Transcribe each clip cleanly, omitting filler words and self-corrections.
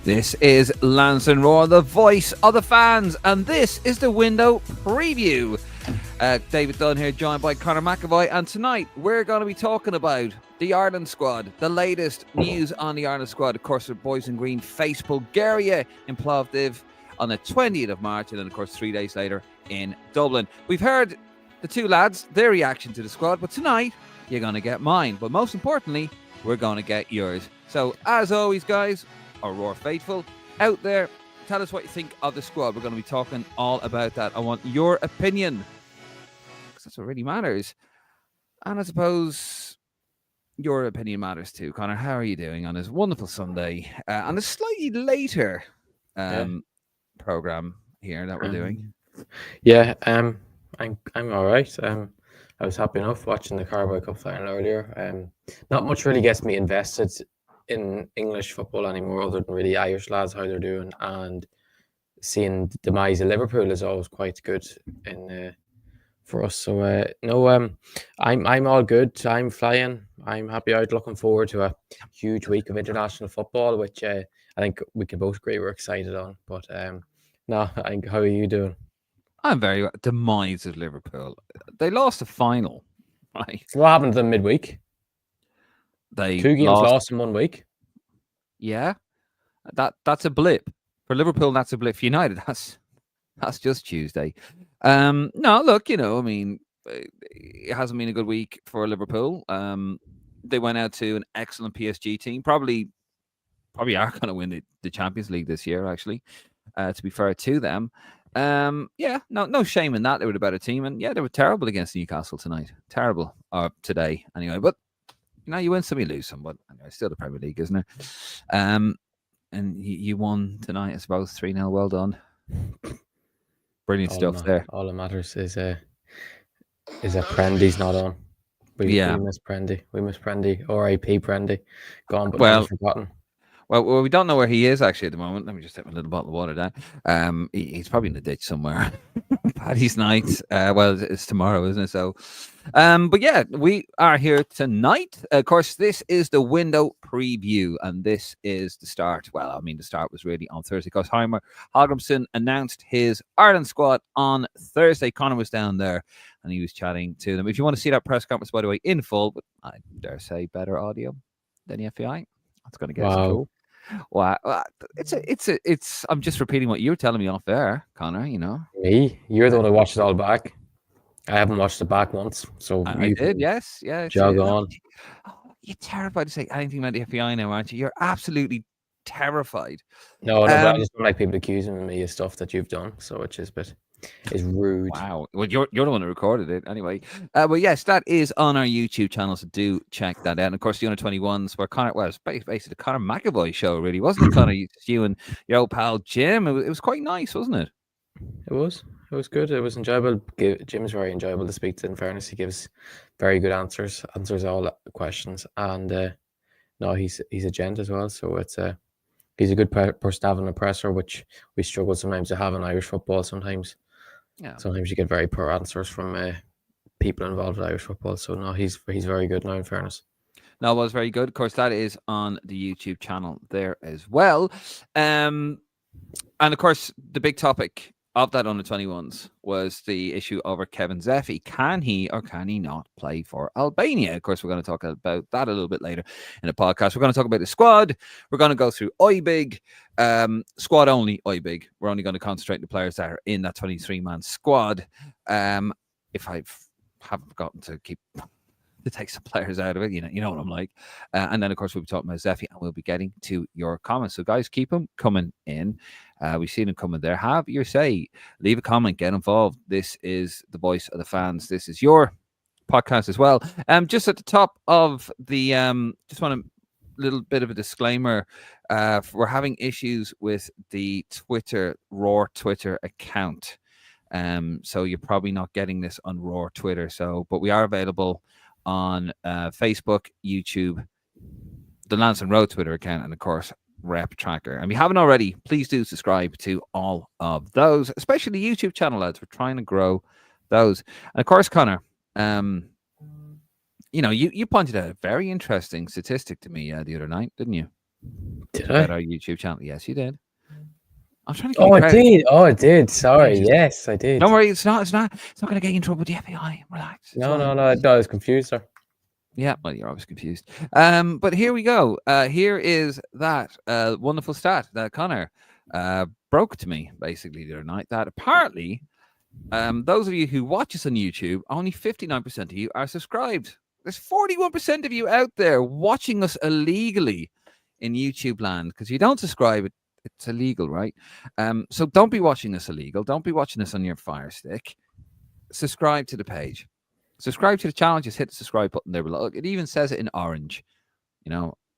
This is Lansdowne ROAR, the voice of the fans, and this is the window preview. David Dunn here, joined by Conor McAvoy, and tonight we're going to be talking about the Ireland squad, the latest news on the Ireland squad. Of course, the boys in green face Bulgaria in Plovdiv on the 20th of March, and then, of course, 3 days later in Dublin. We've heard the two lads, their reaction to the squad, but tonight you're going to get mine. But most importantly, we're going to get yours. So, as always, guys, our ROAR faithful out there, tell us what you think of the squad. We're going to be talking all about that. I want your opinion, because that's what really matters. And I suppose your opinion matters too. Conor, how are you doing on this wonderful Sunday? On a slightly later program here that we're doing. Yeah, I'm all right. I was happy enough watching the Carabao Cup final earlier. Not much really gets me invested in English football anymore, other than really Irish lads, how they're doing, and seeing the demise of Liverpool is always quite good for us. So I'm all good. I'm flying. I'm happy out. Looking forward to a huge week of international football, which I think we can both agree we're excited on. But no, how are you doing? I'm very demise of Liverpool. They lost the final, right? So what happened to them midweek? They 2 games lost in 1 week. Yeah, that's a blip for Liverpool. That's a blip for United. That's just Tuesday. No, look, I mean, it hasn't been a good week for Liverpool. They went out to an excellent PSG team. Probably are going to win the Champions League this year. Actually, to be fair to them. No shame in that. They were the better team, and they were terrible against Newcastle tonight. Terrible today, anyway. But you win some, you lose some. But anyway, still the Premier League, isn't it? And you won tonight, I suppose, 3-0. Well done. Brilliant stuff there. All that matters is Prendy's not on. We miss Prendy. We miss Prendy. R.I.P. Prendy. Gone, but never forgotten. Well, we don't know where he is actually at the moment. Let me just take my little bottle of water down. He's probably in the ditch somewhere. Paddy's night. It's tomorrow, isn't it? So, but yeah, we are here tonight. Of course, this is the window preview, and this is the start. Well, I mean, the start was really on Thursday because Heimer Hallgrimsson announced his Ireland squad on Thursday. Conor was down there, and he was chatting to them. If you want to see that press conference, by the way, in full, but I dare say better audio than the FAI. That's going to get us cool. Wow, it's. I'm just repeating what you were telling me off there, Conor. Me, you're the one who watched it all back. I haven't watched it back once, so I did. Yes. Jog on. You're terrified to say anything about the FBI now, aren't you? You're absolutely terrified. No, but I just don't like people accusing me of stuff that you've done, so it's just a bit. Is rude. Wow. Well, you're the one who recorded it anyway. But yes, that is on our YouTube channel, so do check that out. And of course, the under-21s were Conor. Well, it's basically the Conor McAvoy show, really, wasn't it, Conor? You and your old pal Jim. It was quite nice, wasn't it? It was. It was good. It was enjoyable. Jim's very enjoyable to speak to. In fairness, he gives very good answers all the questions, and no, he's a gent as well. So it's he's a good person to have in a presser, which we struggle sometimes to have in Irish football. Sometimes. Yeah. Sometimes you get very poor answers from people involved with Irish football. So no, he's very good now, in fairness. No, it was very good. Of course, that is on the YouTube channel there as well. And of course, the big topic of that under-21s was the issue over Kevin Zefi. Can he or can he not play for Albania? Of course, we're going to talk about that a little bit later in the podcast. We're going to talk about the squad. We're going to go through IBIG, squad only IBIG. We're only going to concentrate on the players that are in that 23-man squad. If I haven't forgotten to take some players out of it, you know what I'm like. And then, of course, we'll be talking about Zefi, and we'll be getting to your comments. So, guys, keep them coming in. We've seen them coming there. Have your say. Leave a comment. Get involved. This is the voice of the fans. This is your podcast as well. Just at the top of the, just want a little bit of a disclaimer. We're having issues with the ROAR Twitter account. So you're probably not getting this on ROAR Twitter. But we are available on Facebook, YouTube, the Lansdowne ROAR Twitter account, and of course Rep Tracker. And if you haven't already, please do subscribe to all of those, especially the YouTube channel, lads. We're trying to grow those. And of course, Conor, you pointed out a very interesting statistic to me the other night, didn't you? Did about I? our YouTube channel. Yes, you did. I'm trying to give Oh, you I credit. did. Oh, I did. Sorry. Jesus. Yes, I did. Don't worry, it's not going to get you in trouble with the FBI. Relax. No. I was confused, sir. Yeah, well, you're always confused. But here we go. Here is that wonderful stat that Connor broke to me basically the other night. That apparently, those of you who watch us on YouTube, only 59% of you are subscribed. There's 41% of you out there watching us illegally in YouTube land because you don't subscribe. It's illegal, right? So don't be watching us illegal. Don't be watching us on your Fire Stick. Subscribe to the page. Subscribe to the channel. Just hit the subscribe button there below. It even says it in orange.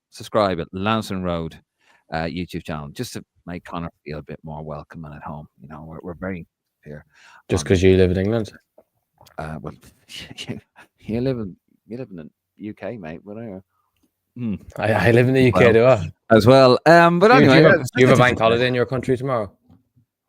Subscribe at Lansdowne ROAR YouTube channel just to make Connor feel a bit more welcome and at home. We're very here. Just because you live in England. Well, you live in the UK, mate. Whatever. I live in the UK, do I? As well. But anyway, do you have a bank holiday in your country tomorrow?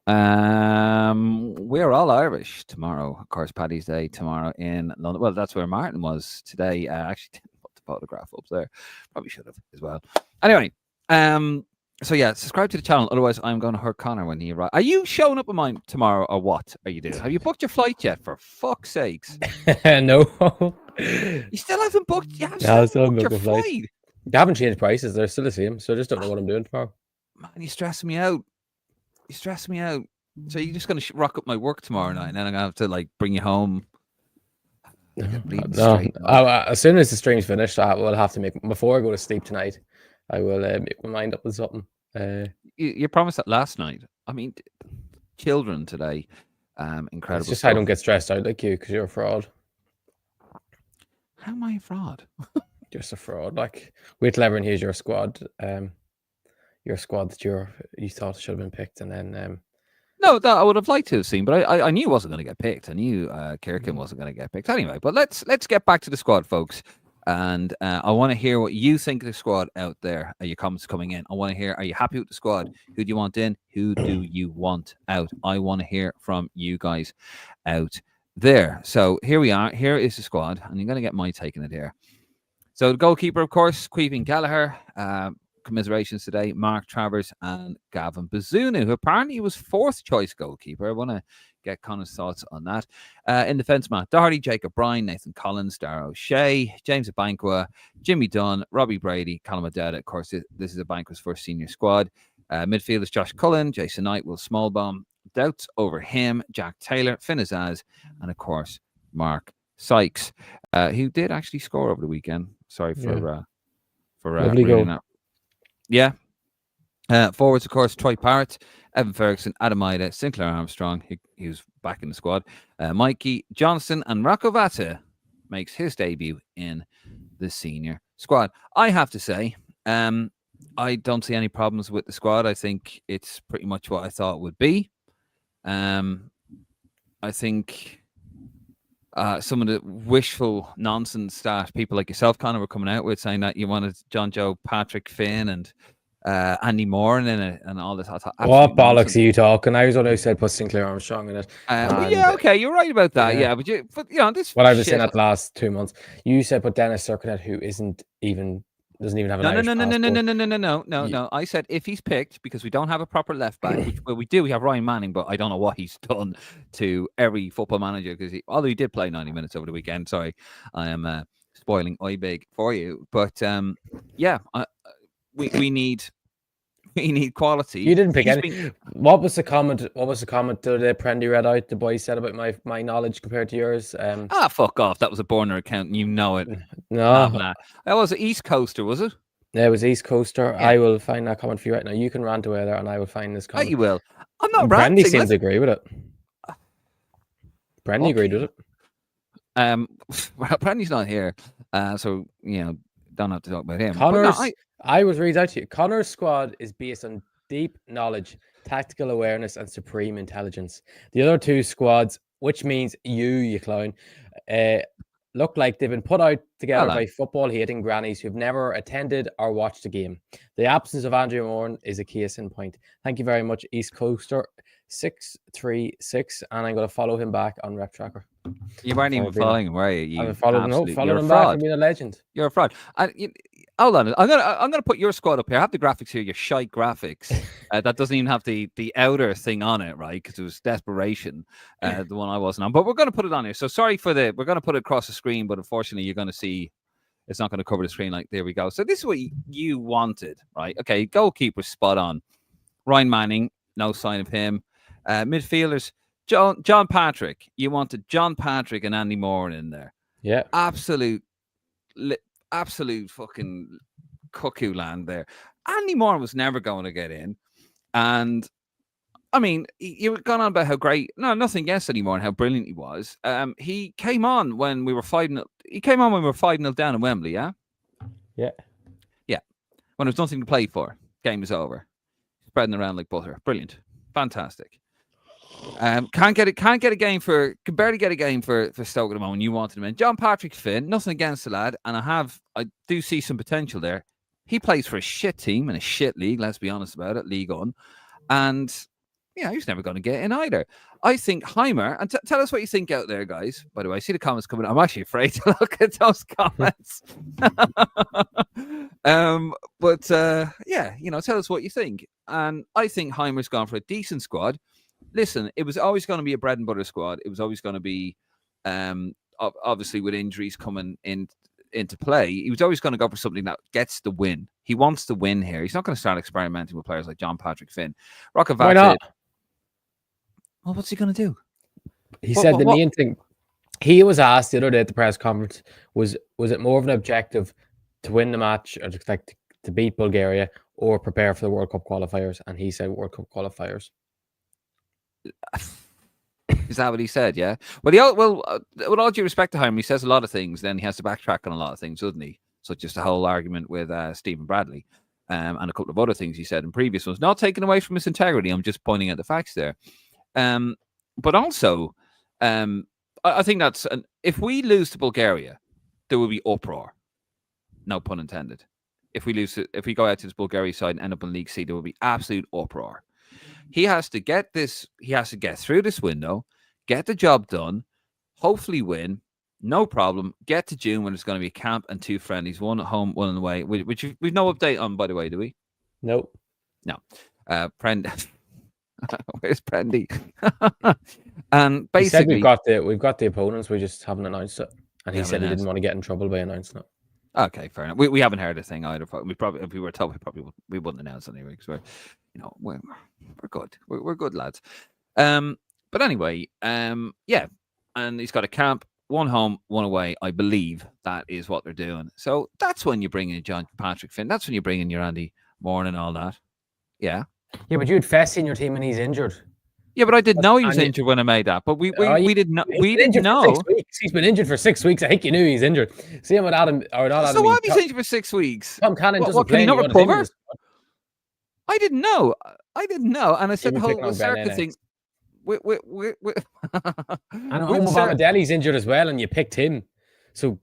We're all Irish tomorrow. Of course, Paddy's Day tomorrow in London. Well, that's where Martin was today. I actually didn't put the photograph up there. Probably should have as well. Anyway, so yeah, subscribe to the channel. Otherwise, I'm going to hurt Connor when he arrives. Are you showing up on mine tomorrow, or what are you doing? Have you booked your flight yet? For fuck's sakes! No. You still haven't booked. You I still haven't booked your booked my flight. flight. They haven't changed prices. They're still the same. So I just don't know what I'm doing tomorrow. Man, you're stressing me out. You're stressing me out. So you're just going to rock up my work tomorrow night, and then I'm going to have to bring you home. No. As soon as the stream's finished, I will have to before I go to sleep tonight. I will make my mind up with something. You promised that last night. I mean, children today, incredible. It's just stuff. I don't get stressed out like you because you're a fraud. How am I a fraud? Just a fraud. Wait till everyone hears your squad. Your squad that you thought should have been picked, and then. No, that I would have liked to have seen, but I knew it wasn't going to get picked. I knew Kirkin wasn't going to get picked anyway. But let's get back to the squad, folks. And I want to hear what you think of the squad out there. Are your comments coming in? I want to hear, are you happy with the squad? Who do you want in? Who do you want out? I want to hear from you guys out there. So here we are. Here is the squad. And you're going to get my take on it here. So the goalkeeper, of course, Caoimhín Gallagher. Commiserations today, Mark Travers and Gavin Bazunu, who apparently was fourth choice goalkeeper. I want to get Connor's thoughts on that. In defence, Matt Doherty, Jacob Bryan, Nathan Collins, Dara O'Shea, James Abankwah, Jimmy Dunn, Robbie Brady, Callum Odetta. Of course, this is Abankwah's first senior squad. Midfielders, Josh Cullen, Jason Knight, Will Smallbaum. Doubts over him, Jack Taylor, Finn Azaz, and of course, Mark Sykes, who did actually score over the weekend. Sorry for reading that. Yeah. Forwards, of course, Troy Parrott, Evan Ferguson, Adam Ida, Sinclair Armstrong, he was back in the squad. Mikey Johnson and Rocco Vata makes his debut in the senior squad. I have to say, I don't see any problems with the squad. I think it's pretty much what I thought it would be. I think some of the wishful nonsense that people like yourself, Connor, were coming out with, saying that you wanted John Joe, Patrick Finn, and Andy Moore in it, and all this. What bollocks are you talking? I was the one who said put Sinclair Armstrong in it. Well, yeah, okay, you're right about that. Yeah, but you know this. What I've been saying that the last 2 months. You said put Dennis Circunet, who doesn't even have an Irish passport. No. I said if he's picked, because we don't have a proper left back, which we do. We have Ryan Manning, but I don't know what he's done to every football manager because although he did play 90 minutes over the weekend. Sorry, I am spoiling Oibig for you, but yeah, we need quality. You didn't pick any. What was the comment? What was the comment that Prendy read out? The boy said about my knowledge compared to yours. Fuck off! That was a burner account, and you know it. No, that was an East Coaster, was it? Yeah, it was East Coaster. Yeah. I will find that comment for you right now. You can rant away there, and I will find this comment. You will. I'm not ranting. Prendy seems to agree with it. Prendy agreed with it. Well, Prendy's not here, so don't have to talk about him. Connor's. I was reading out to you. Connor's squad is based on deep knowledge, tactical awareness, and supreme intelligence. The other two squads, which means you clown, look like they've been put out together by football-hating grannies who've never attended or watched a game. The absence of Andrew Moran is a case in point. Thank you very much, East Coaster 636, and I'm going to follow him back on Rep Tracker. You weren't even following him, were you? I followed him back and being a legend. You're a fraud. hold on. I'm gonna put your squad up here. I have the graphics here. Your shite graphics. That doesn't even have the outer thing on it, right? Because it was desperation, the one I wasn't on. But we're gonna put it on here. So sorry for we're gonna put it across the screen, but unfortunately, you're gonna see it's not gonna cover the screen. Like there we go. So this is what you wanted, right? Okay, goalkeeper spot on. Ryan Manning, no sign of him. Midfielders, John Patrick. You wanted John Patrick and Andy Moore in there. Yeah, Absolute fucking cuckoo land there. Andy Moore was never going to get in. And I mean, you were going on about how great, nothing against Andy Moore and how brilliant he was. He came on when we were 5-0 down in Wembley, yeah? Yeah. Yeah. When there was nothing to play for. Game was over. Spreading around like butter. Brilliant. Fantastic. Can barely get a game for Stoke at the moment. You wanted him in. John Patrick Finn, nothing against the lad, and I do see some potential there. He plays for a shit team in a shit league, let's be honest about it, League One. And yeah, he's never going to get in either. I think Heimer, and tell us what you think out there, guys. By the way, I see the comments coming. I'm actually afraid to look at those comments. Yeah, tell us what you think. And I think Heimer's gone for a decent squad. Listen, it was always going to be a bread and butter squad. It was always going to be, obviously with injuries coming into play, he was always going to go for something that gets the win. He wants to win here. He's not going to start experimenting with players like John Patrick Finn. Why not? Well, what's he going to do? He said the main thing. He was asked the other day at the press conference, was it more of an objective to win the match or to beat Bulgaria or prepare for the World Cup qualifiers? And he said World Cup qualifiers. Is that what he said? Yeah. Well, with all due respect to him, he says a lot of things. Then he has to backtrack on a lot of things, doesn't he? Such as the whole argument with Stephen Bradley, and a couple of other things he said in previous ones. Not taken away from his integrity. I'm just pointing out the facts there. But also, I think that's if we lose to Bulgaria, there will be uproar. No pun intended. If we go out to this Bulgaria side and end up in League C, there will be absolute uproar. He has to get through this window, get the job done, hopefully win, no problem. Get to June when there's going to be a camp and 2 friendlies, one at home, one away, which we've no update on, by the way, do we? Nope. No. Where's Prendy? And basically, he said we've got the opponents, we just haven't announced it. And he said he didn't want to get in trouble by announcing it. Okay, fair enough. We haven't heard a thing either. We probably, if we were told, we wouldn't announce it anyway because we're good. We're good lads. But anyway, yeah. And he's got a camp, 1 home, 1 away. I believe that is what they're doing. So that's when you bring in John Patrick Finn. That's when you bring in your Andy Moore and all that. Yeah. Yeah, but you had Fessy in your team and he's injured. Yeah, but I didn't know he was injured when I made that. But we didn't know. We didn't know. He's been injured for 6 weeks. I think you knew he's injured. See him with Adam or not Adam. So what if he's injured for 6 weeks? Tom Cannon doesn't can he not recover? I didn't know. And I said the whole circuit thing. And Obama injured as well, and you picked him. So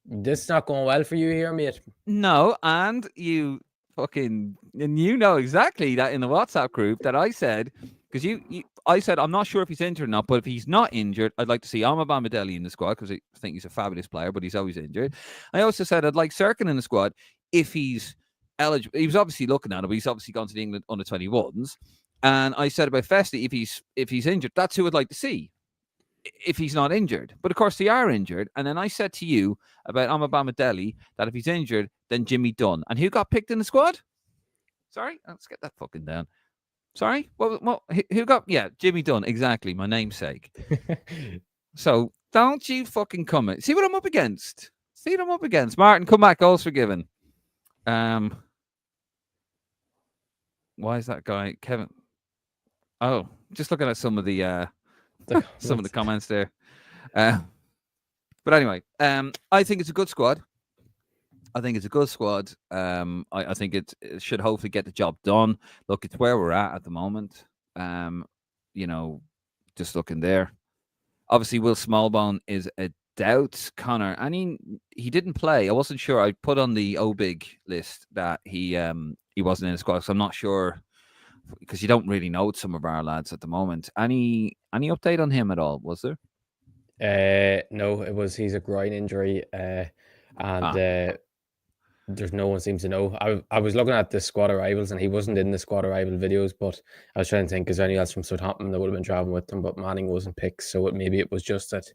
this is not going well for you here, mate. No, and you know exactly that in the WhatsApp group that I said, because I said I'm not sure if he's injured or not, but if he's not injured, I'd like to see Obama in the squad because I think he's a fabulous player, but he's always injured. I also said I'd like Sirkin in the squad if he's eligible. He was obviously looking at it, but he's obviously gone to the England under 21s. And I said about Festi, if he's injured, that's who I'd like to see. If he's not injured, but of course they are injured. And then I said to you about Obama that if he's injured, then Jimmy Dunn. And who got picked in the squad? Sorry, let's get that fucking down. Sorry, what? Who got? Yeah, Jimmy Dunn. Exactly, my namesake. So don't you fucking come in. See what I'm up against. Martin, come back. Goals forgiven. Why is that guy Kevin? Oh, just looking at some of the comments there. But anyway, I think it's a good squad. I think it should hopefully get the job done. Look, it's where we're at the moment. Just looking there. Obviously, Will Smallbone is a doubt. Connor, he didn't play. I wasn't sure. I put on the OBIG list that he wasn't in the squad, so I'm not sure because you don't really know some of our lads at the moment. Any update on him at all? Was there? No, he's a groin injury, there's no one seems to know. I was looking at the squad arrivals, and he wasn't in the squad arrival videos. But I was trying to think, is there anyone else from Southampton that would have been traveling with them? But Manning wasn't picked, so maybe it was just that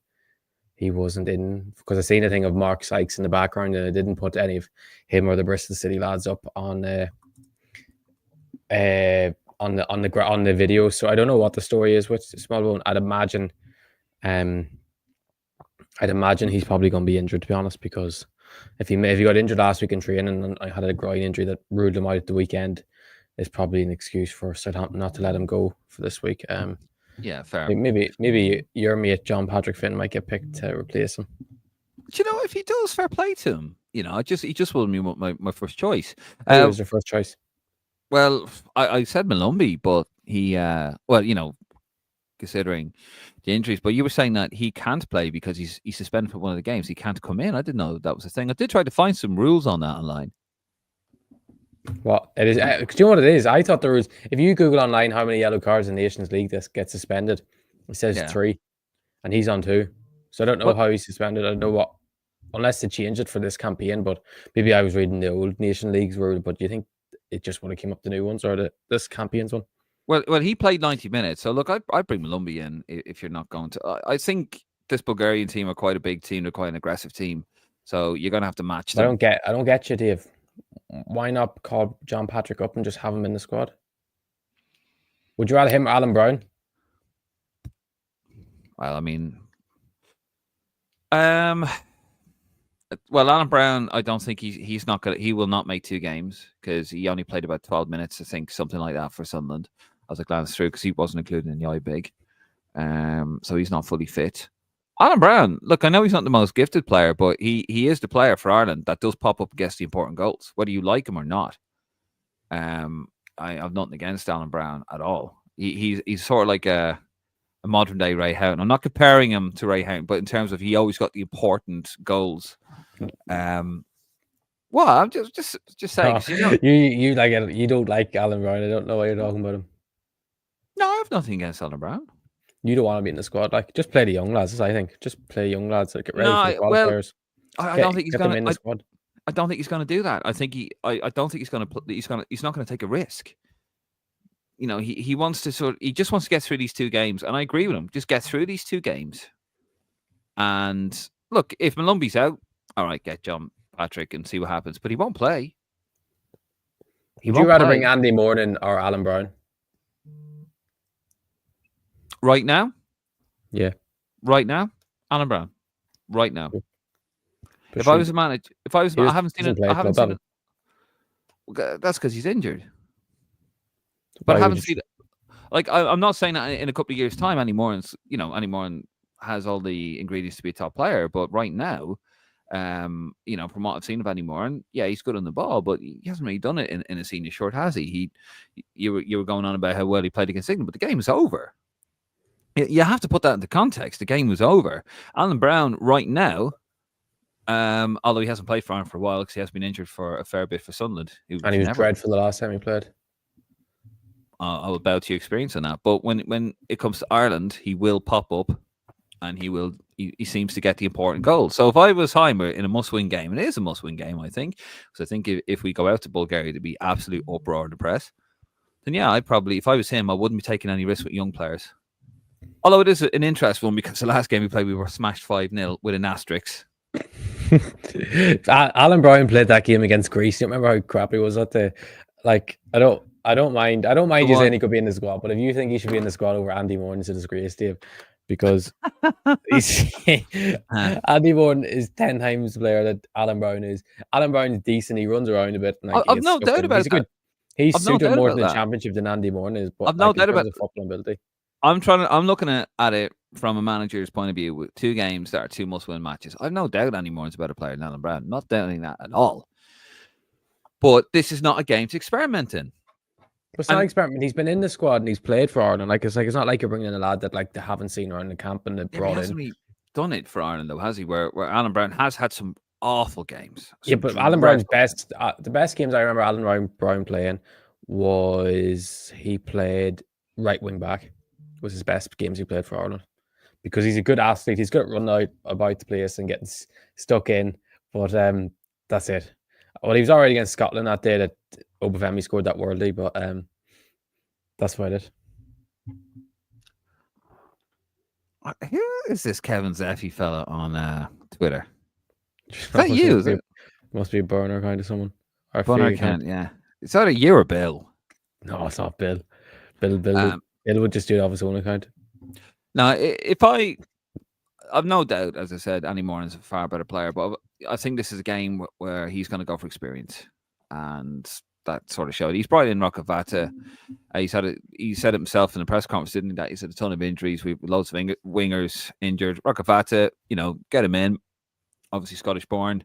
he wasn't in. Because I seen a thing of Mark Sykes in the background, and I didn't put any of him or the Bristol City lads up on the video. So I don't know what the story is with Smallbone. I'd imagine he's probably going to be injured, to be honest, because if he got injured last week in training and I had a groin injury that ruled him out at the weekend, is probably an excuse for Southampton not to let him go for this week. Yeah, fair. Maybe your mate John Patrick Finn might get picked to replace him. But if he does, fair play to him. He just wouldn't be my first choice. Who was your first choice? Well, I said Malumbi, but he considering the injuries. But you were saying that he can't play because he's suspended for one of the games. He can't come in. I didn't know that was a thing. I did try to find some rules on that online. Well, it is. Do you know what it is? I thought there was. If you Google online how many yellow cards in Nations League this gets suspended, it says 3, and he's on 2. So I don't know how he's suspended. I don't know what, unless they change it for this campaign. But maybe I was reading the old Nation League's rule. But do you think it just would have came up the new ones or this campaign's one? Well, he played 90 minutes. So look, I'd bring Malumbi in if you're not going to. I think this Bulgarian team are quite a big team. They're quite an aggressive team. So you're going to have to match them. I don't get you, Dave. Why not call John Patrick up and just have him in the squad? Would you rather him or Alan Brown? Well, I mean, Alan Brown, I don't think he's not gonna. He will not make 2 games because he only played about 12 minutes, I think, something like that for Sunderland. As I glanced through, because he wasn't included in the I-Big, so he's not fully fit. Alan Brown, look, I know he's not the most gifted player, but he is the player for Ireland that does pop up against the important goals, whether you like him or not. I have nothing against Alan Brown at all. He's sort of like a modern day Ray Houghton. I'm not comparing him to Ray Houghton, but in terms of he always got the important goals. Well, I'm just saying. You like it. You don't like Alan Brown. I don't know why you're talking about him. No, I have nothing against Alan Brown. You don't want to be in the squad. Like, just play the young lads. I think just play young lads that get ready for the qualifiers. I don't think he's going to. I don't think he's going to do that. I think I don't think he's going to. He's not going to take a risk. He wants to he just wants to get through these 2 games, and I agree with him. Just get through these 2 games. And look, if Malumbi's out, all right, get John Patrick and see what happens. But he won't play. Would you rather bring Andy Morgan or Alan Brown? Right now? Yeah. Right now? Alan Brown. Right now. If I was a manager, I haven't seen it. I haven't seen it. That's because he's injured. But I haven't seen it. Like, I'm not saying that in a couple of years' time anymore. Andy Moran has all the ingredients to be a top player. But right now, from what I've seen of Andy Moran, yeah, he's good on the ball, but he hasn't really done it in a senior short, has he? You were going on about how well he played against England, but the game was over. You have to put that into context. The game was over. Alan Brown, right now, although he hasn't played for Ireland for a while because he has been injured for a fair bit for Sunderland. And he was dreadful the last time he played. I will bow to your experience on that. But when it comes to Ireland, he will pop up and he seems to get the important goals. So if I was Heimer in a must-win game, and it is a must-win game, I think, because I think if we go out to Bulgaria, there'd be absolute uproar in the press. Then yeah, if I was him, I wouldn't be taking any risk with young players. Although it is an interesting one because the last game we played, we were smashed 5-0 with an asterisk. Alan Brown played that game against Greece. You remember how crap he was at the? Like, I don't mind you saying he could be in the squad, but if you think he should be in the squad over Andy Moran, it's a disgrace, Dave. Because Andy Moran is 10 times the player that Alan Brown is. Alan Brown is decent. He runs around a bit. And I've no doubt about that. He's suited more to the championship than Andy Moran is. But I've no doubt about football ability. I'm looking at it from a manager's point of view with 2 games that are 2 must-win matches. I've no doubt Andy Moran's a better player than Alan Brown. Not doubting that at all. But this is not a game to experiment in. But it's not an experiment. He's been in the squad and he's played for Ireland. It's not like you're bringing in a lad that they haven't seen around the camp and they brought in. He hasn't really done it for Ireland though, has he? Where Alan Brown has had some awful games. Yeah, but Alan Brown's the best games I remember Alan Brown playing was he played right wing back. Was his best games he played for Ireland because he's a good athlete. He's good at running out about the place and getting stuck in. But that's it. Well, he was already against Scotland that day that Obafemi scored that worldie, but that's about it. Who is this Kevin Zefi fella on Twitter? Is that Must you? be, must be a burner kind of someone. Or a Bunner fake account. account, yeah. It's either you or Bill. No, it's not Bill. Bill would just do it off his own account. Now, if I've no doubt, as I said, Andy Moran's a far better player, but I think this is a game where he's going to go for experience, and that sort of showed. He's brought in Rakavata. He said it himself in the press conference, didn't he? That he's had a ton of injuries. We've loads of wingers injured. Rakavata, get him in. Obviously Scottish born.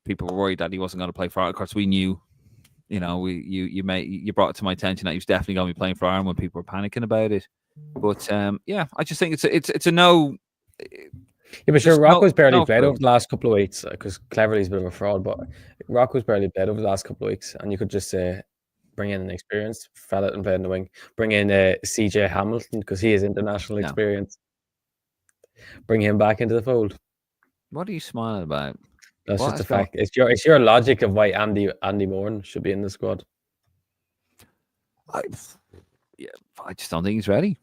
People were worried that he wasn't going to play for Ireland. Of course, we knew. You brought it to my attention that he was definitely going to be playing for Ireland when people were panicking about it. But I just think it's a no. Yeah, but sure, Rocco's barely played proof. over the last couple of weeks because Cleverly's a bit of a fraud. But Rocco's barely played over the last couple of weeks, and you could just bring in an experienced fella and play in the wing. Bring in CJ Hamilton because he has international experience. Bring him back into the fold. What are you smiling about? That's just a fact. It's your logic of why Andy Moran should be in the squad. I just don't think he's ready.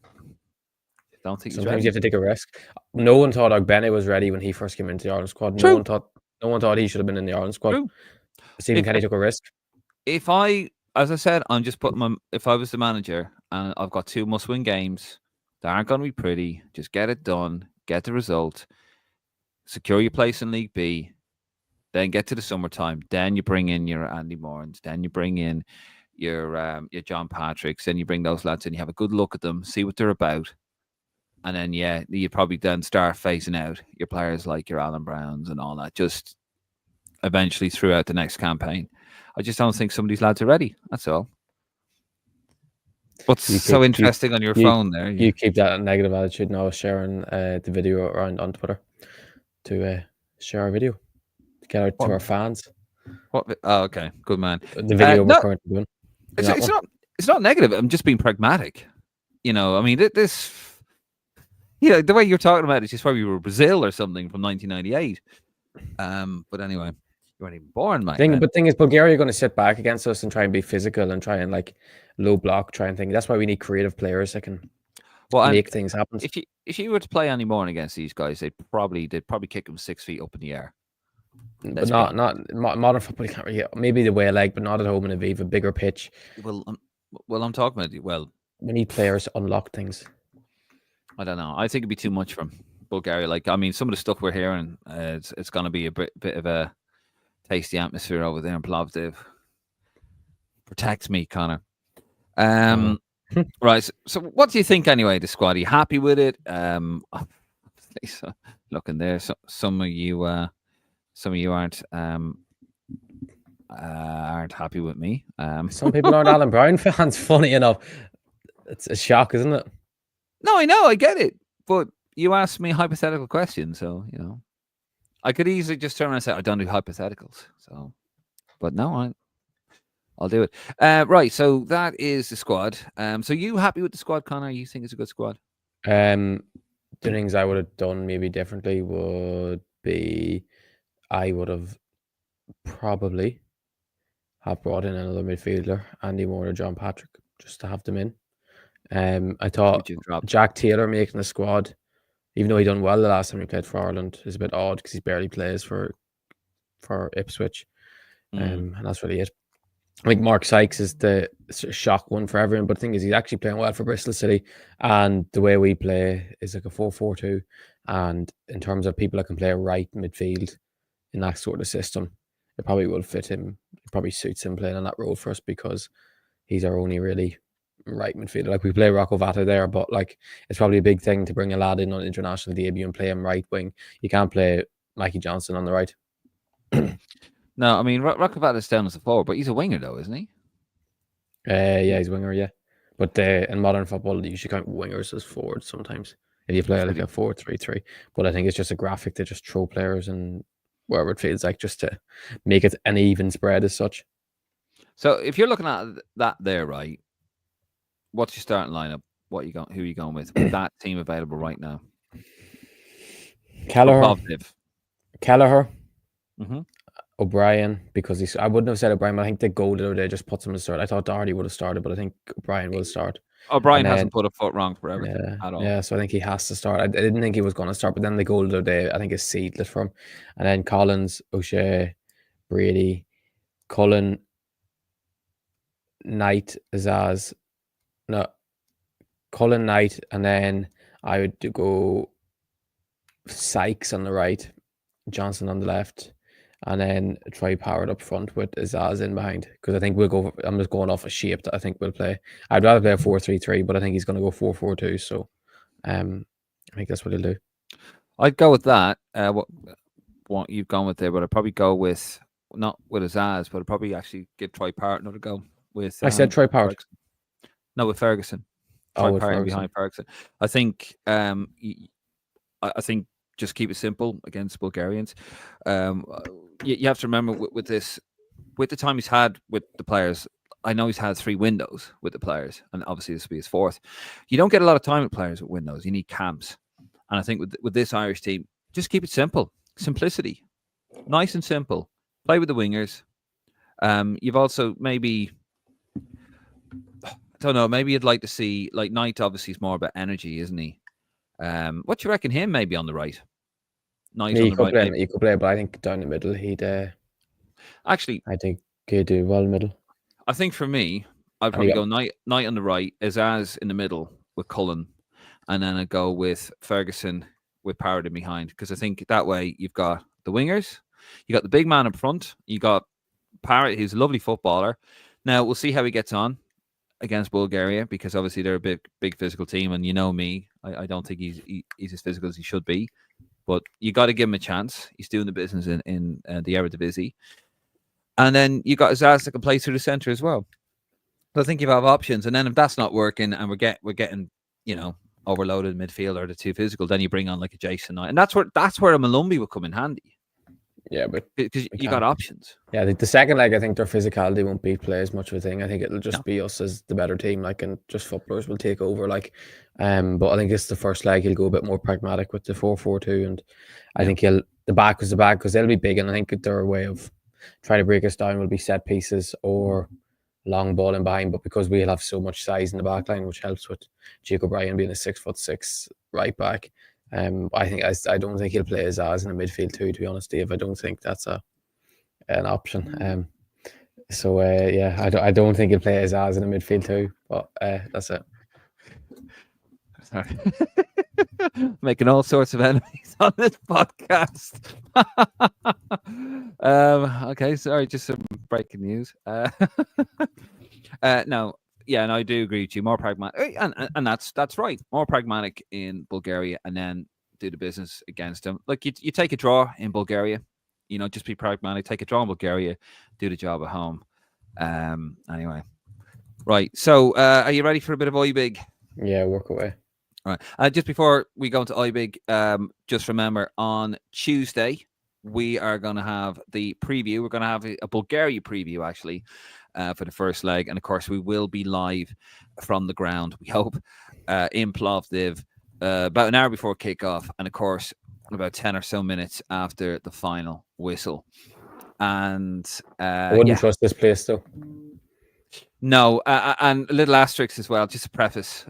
Sometimes you have to take a risk. No one thought Ogbene was ready when he first came into the Ireland squad. True. No one thought he should have been in the Ireland squad. True. Stephen Kenny took a risk. As I said, I'm just putting if I was the manager and I've got 2 must-win games, they aren't going to be pretty. Just get it done, get the result, secure your place in League B, then get to the summertime. Then you bring in your Andy Morans. Then you bring in your John Patricks. Then you bring those lads in. You have a good look at them, see what they're about. And then, you probably then start phasing out your players like your Alan Browns and all that, just eventually throughout the next campaign. I just don't think some of these lads are ready. That's all. What's so interesting on your phone there? You keep that negative attitude now, sharing the video around on Twitter to share our video, to get out to our fans. What? Oh, okay. Good man. The video we're currently doing. It's not negative. I'm just being pragmatic. I mean, this... the way you're talking about it is just where we were Brazil or something from 1998. But anyway, you weren't even born, mate. But thing is, Bulgaria are going to sit back against us and try and be physical and try and low block, try and think. That's why we need creative players that can make things happen. If you were to play any more against these guys, they'd probably kick them 6 feet up in the air. But not modern football. You can't really. Maybe the way but not at home in Aviva, bigger pitch. Well, I'm talking about. Well, we need players to unlock things. I don't know. I think it'd be too much from Bulgaria. Some of the stuff we're hearing, it's going to be a bit of a tasty atmosphere over there in Plovdiv. Protect me, Connor. Right. So what do you think anyway? The squad? Are you happy with it? So, looking there, some of you aren't happy with me. Some people aren't Alan Brown fans. Funny enough, it's a shock, isn't it? No, I know, I get it, but you asked me a hypothetical question, so I could easily just turn around and say I don't do hypotheticals. So, but no, I'll do it. Right, so that is the squad. So you happy with the squad, Connor? You think it's a good squad? The things I would have done maybe differently would be I would have probably brought in another midfielder, Andy Moore or John Patrick, just to have them in. I thought Jack Taylor making the squad, even though he done well the last time he played for Ireland, is a bit odd because he barely plays for Ipswich. And that's really it. I think Mark Sykes is the shock one for everyone, but the thing is he's actually playing well for Bristol City, and the way we play is like a 4-4-2, and in terms of people that can play right midfield in that sort of system, it probably will fit him. It probably suits him playing on that role for us because he's our only really right midfielder. Like we play Rocco Vata there, but it's probably a big thing to bring a lad in on international debut and play him right wing. You can't play Mikey Johnson on the right. No, I mean Rocco Vata's down as a forward, but he's a winger though, isn't he? Yeah, he's a winger, yeah. But in modern football, you should count wingers as forwards sometimes if you play like a 4-3-3. But I think it's just a graphic to just throw players and wherever it feels like, just to make it an even spread as such. So if you're looking at that there, right? What's your starting lineup? Who are you going with that team available right now? Kelleher. Mm-hmm. O'Brien, because I wouldn't have said O'Brien, but I think the goal the other day just puts him to start. I thought Doherty would have started, but I think O'Brien will start. O'Brien And then, hasn't put a foot wrong for everything at all. Yeah, so I think he has to start. I didn't think he was going to start, but then the goal the other day, I think, is sealed it for him. And then Collins, O'Shea, Brady, Cullen, Knight, Azaz. No, Cullen, Knight, and then I would go Sykes on the right, Johnson on the left, and then try Powered up front with Azaz in behind, because I think we'll go. I'm just going off a shape that I think we'll play. I'd rather play a 4-3-3, but I think he's going to go 4-4-2. So, I think that's what he'll do. I'd go with that. What you've gone with there, but I'd probably go with not with Azaz, but I'd probably actually give Troy Parrott another go with. I said Troy Parrott. No, with Ferguson. Troy Parrott behind Ferguson. I think. I think just keep it simple against Bulgarians. You have to remember with this, with the time he's had with the players. I know he's had 3 windows with the players, and obviously this will be his 4th. You don't get a lot of time with players with windows. You need camps, and I think with this Irish team, just keep it simple, simplicity, nice and simple. Play with the wingers. You've also maybe, I don't know, maybe you'd like to see, like, Knight obviously is more about energy, isn't he? What do you reckon him maybe on the right? Knight on the right. He could play, but I think down the middle he'd. Actually, I think he'd do well in the middle. I think for me, I'd probably go Knight on the right, Azaz in the middle with Cullen, and then I'd go with Ferguson with Parrott in behind, because I think that way you've got the wingers, you got the big man up front, you got Parrott, who's a lovely footballer. Now we'll see how he gets on against Bulgaria, because obviously they're a big physical team, and you know me, I don't think he's as physical as he should be, but you got to give him a chance. He's doing the business in the Eredivisie, and then you got Azaz that can play through the centre as well. So I think you have options, and then if that's not working, and we're getting overloaded midfield or the too physical, then you bring on like a Jason Knight, and that's where a Malumbi would come in handy. Yeah, but because you got options. Yeah, the second leg, I think their physicality won't play as much of a thing. I think it'll just be us as the better team, and just footballers will take over. But I think it's the first leg he'll go a bit more pragmatic with the 4-4-2, and I think the back was the back, because they'll be big, and I think their way of trying to break us down will be set pieces or long ball in behind. But because we'll have so much size in the back line, which helps with Jake O'Brien being a 6'6" right back. I don't think he'll play Azaz in the midfield too, to be honest, Dave. I don't think that's an option. I don't think he'll play Azaz in the midfield too. But that's it. Sorry. Making all sorts of enemies on this podcast. Okay, sorry, just some breaking news. No. Yeah, and I do agree with you. More pragmatic, and that's right. More pragmatic in Bulgaria, and then do the business against them. Like you take a draw in Bulgaria, just be pragmatic. Take a draw in Bulgaria, do the job at home. Anyway, right. So, are you ready for a bit of Oibig? Yeah, work away. All right. Just before we go into Oibig, just remember on Tuesday we are going to have the preview. We're going to have a Bulgaria preview actually. For the first leg, and of course we will be live from the ground, we hope, in Plovdiv about an hour before kickoff, and of course about 10 or so minutes after the final whistle. And I wouldn't trust this place though. No, and a little asterisk as well, just a preface,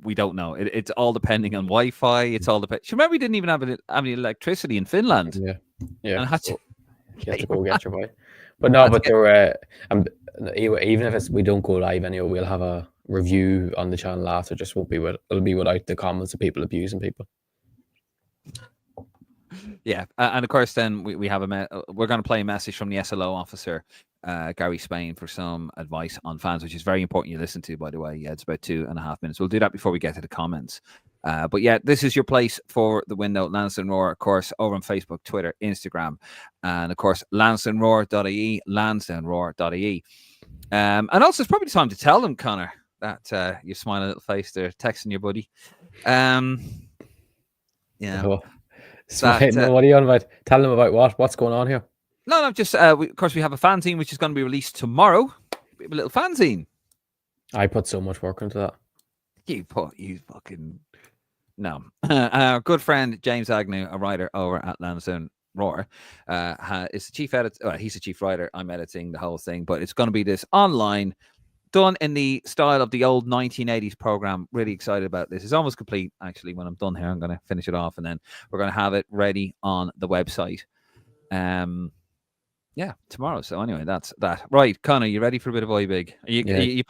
we don't know. It's all depending on Wi-Fi. It's all depending. Remember, we didn't even have any electricity in Finland. Yeah. And you have to go get your boy. But no, but there even if we don't go live anyway, we'll have a review on the channel after. Just won't be it'll be without the comments of people abusing people. Yeah, and of course, then we have we're going to play a message from the SLO officer, Gary Spain, for some advice on fans, which is very important you listen to, by the way. Yeah, it's about 2.5 minutes. We'll do that before we get to the comments. But yeah, this is your place for the window. Lansdowne ROAR, of course, over on Facebook, Twitter, Instagram, and of course, lansdowneroar.ie, lansdowneroar.ie. And also, it's probably time to tell them, Connor, that you smiling little face there, texting your buddy. Yeah. What are you on about? Tell them about what's going on here. No, just of course we have a fanzine which is going to be released tomorrow. We have a little fanzine. I put so much work into that. You fucking no. Our good friend James Agnew, a writer over at Lansdowne ROAR, is the chief editor. Well, he's the chief writer. I'm editing the whole thing, but it's going to be this online, done in the style of the old 1980s program. Really excited about this. It's almost complete, actually. When I'm done here, I'm going to finish it off, and then we're going to have it ready on the website. Yeah, tomorrow. So anyway, that's that. Right, Connor, you ready for a bit of iBig?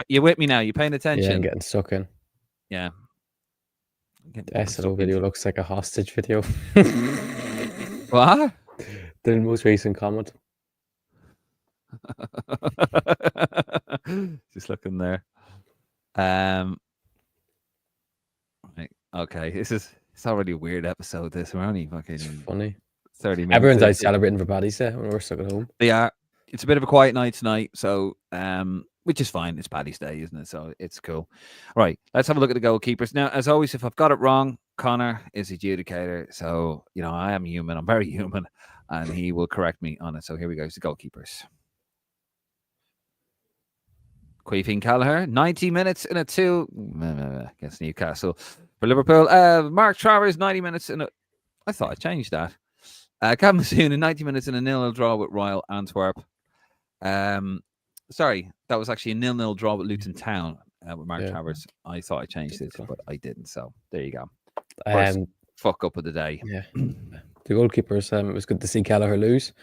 You with me now? You paying attention? Yeah, I'm getting stuck in. Yeah. The SLO video looks like a hostage video. What? The most recent comment. Just looking there. Okay, it's already a weird episode. This we're only fucking funny. 30 minutes. Everyone's out celebrating for Paddy's Day when we're stuck at home. Yeah, it's a bit of a quiet night tonight, so which is fine. It's Paddy's Day, isn't it? So it's cool. Right, let's have a look at the goalkeepers now. As always, if I've got it wrong, Connor is the adjudicator. So I am human. I'm very human, and he will correct me on it. So here we go. It's the goalkeepers. Queefing Callagher, 90 minutes in a 2 against Newcastle. For Liverpool, Mark Travers, 90 minutes in a. I thought I changed that. Cam Soon in 90 minutes in a 0-0 draw with Royal Antwerp. Sorry, that was actually a 0-0 draw with Luton Town with Mark Travers. I thought I changed it, but I didn't. So there you go. First fuck up of the day. Yeah, the goalkeepers. It was good to see Callagher lose,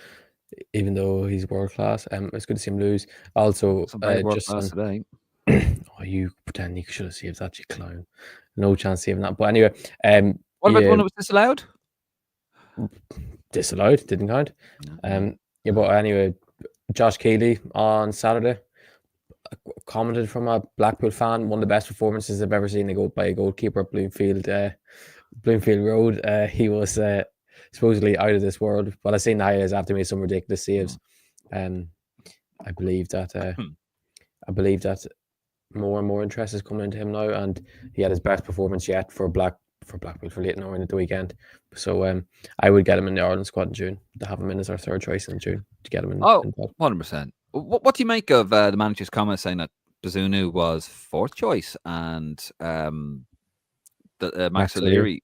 even though he's world class. It's good to see him lose. Also, just today. Oh, you pretend you should have saved that, you clown. No chance saving that. But anyway, what about the one that was disallowed? Disallowed, didn't count. Yeah, but anyway, Josh Keeley on Saturday commented from a Blackpool fan, one of the best performances I've ever seen by a goalkeeper at Bloomfield Road. He was supposedly out of this world, but I seen the highlights after me some ridiculous saves. I believe that more and more interest is coming into him now, and he had his best performance yet for Blackpool for Leyton Orient at the weekend. So I would get him in the Ireland squad in June, to have him in as our third choice in June, to get him in. 100%. What do you make of the manager's comment saying that Bazunu was fourth choice and that Max O'Leary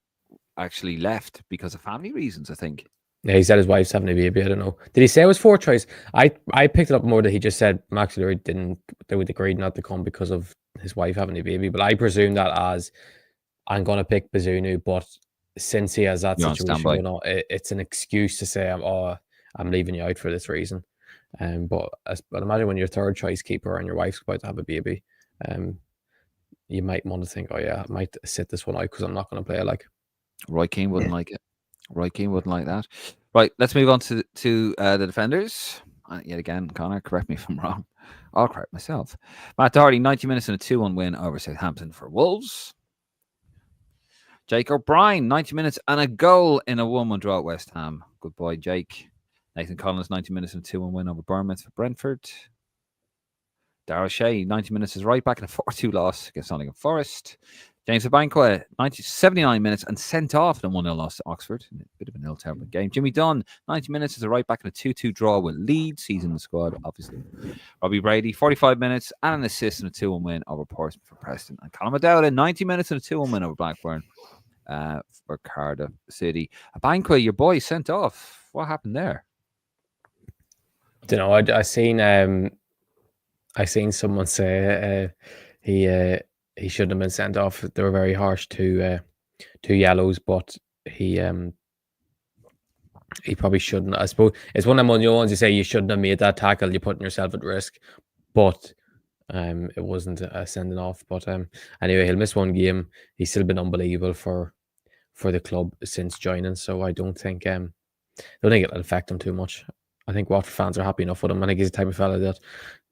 actually left because of family reasons, I think? Yeah, he said his wife's having a baby. I don't know. Did he say it was fourth choice? I picked it up more that he just said Max O'Leary they would agree not to come because of his wife having a baby. But I presume that as I'm going to pick Bazunu, but since he has that situation going on, it's an excuse to say, I'm leaving you out for this reason. But imagine when you're third choice keeper and your wife's about to have a baby, you might want to think, oh yeah, I might sit this one out because I'm not going to play like. Roy Keane wouldn't like it. Roy Keane wouldn't like that. Right, let's move on to the defenders. Yet again, Connor, correct me if I'm wrong. I'll correct myself. Matt Doherty, 90 minutes in a 2-1 win over Southampton for Wolves. Jake O'Brien, 90 minutes and a goal in a 1-1 draw at West Ham. Good boy, Jake. Nathan Collins, 90 minutes and a 2-1 win over Bournemouth for Brentford. Darrell Shea, 90 minutes as right back in a 4-2 loss against Nottingham Forest. James Abankwah, 79 minutes and sent off in a 1-0 loss to Oxford. A bit of an ill-tempered game. Jimmy Dunn, 90 minutes as a right back in a 2-2 draw with Leeds. He's in the squad, obviously. Robbie Brady, 45 minutes and an assist in a 2-1 win over Portsmouth for Preston. And Colin O'Dowd, 90 minutes and a 2-1 win over Blackburn for Cardiff City. Abankwah, your boy, sent off. What happened there? Don't know. I seen someone say he shouldn't have been sent off. They were very harsh, two yellows, but he probably shouldn't. I suppose it's one of the ones you say you shouldn't have made that tackle. You're putting yourself at risk, but it wasn't a sending off. But anyway, he'll miss one game. He's still been unbelievable for the club since joining. So I don't think it'll affect him too much. I think Watford fans are happy enough with him. I think he's the type of fella that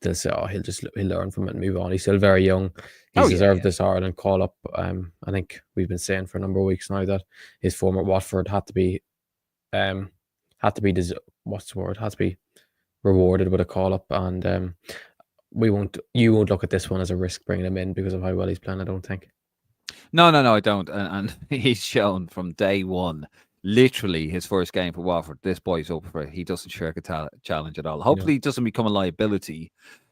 they'll say, he'll learn from it and move on. He's still very young. He's deserved this Ireland call up. I think we've been saying for a number of weeks now that his form at Watford had to be rewarded with a call up, and you won't look at this one as a risk bringing him in because of how well he's playing. I don't think. No, I don't. And he's shown from day one. Literally his first game for Watford, this boy's up for it. He doesn't shirk a challenge at all. Hopefully, he doesn't become a liability,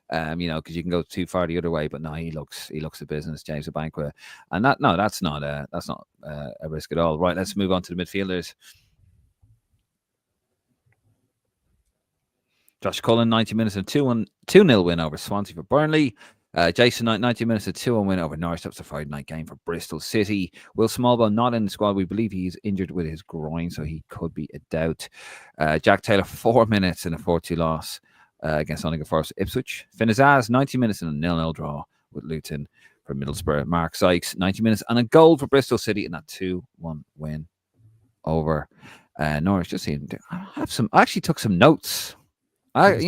because you can go too far the other way. But no, he looks a business, James Abankwah, and that's not a risk at all. Right, let's move on to the midfielders. Josh Cullen, 90 minutes and 2-0 win over Swansea for Burnley. Jason Knight, 90 minutes and 2-1 win over Norwich. That was a Friday night game for Bristol City. Will Smallbone not in the squad. We believe he's injured with his groin, so he could be a doubt. Jack Taylor, 4 minutes in a 4-2 loss against Nottingham Forest Ipswich. Finn Azaz, 90 minutes in a 0-0 draw with Luton for Middlesbrough. Mark Sykes, 90 minutes and a goal for Bristol City in that 2-1 win over Norwich. Just seeing, I actually took some notes. I'll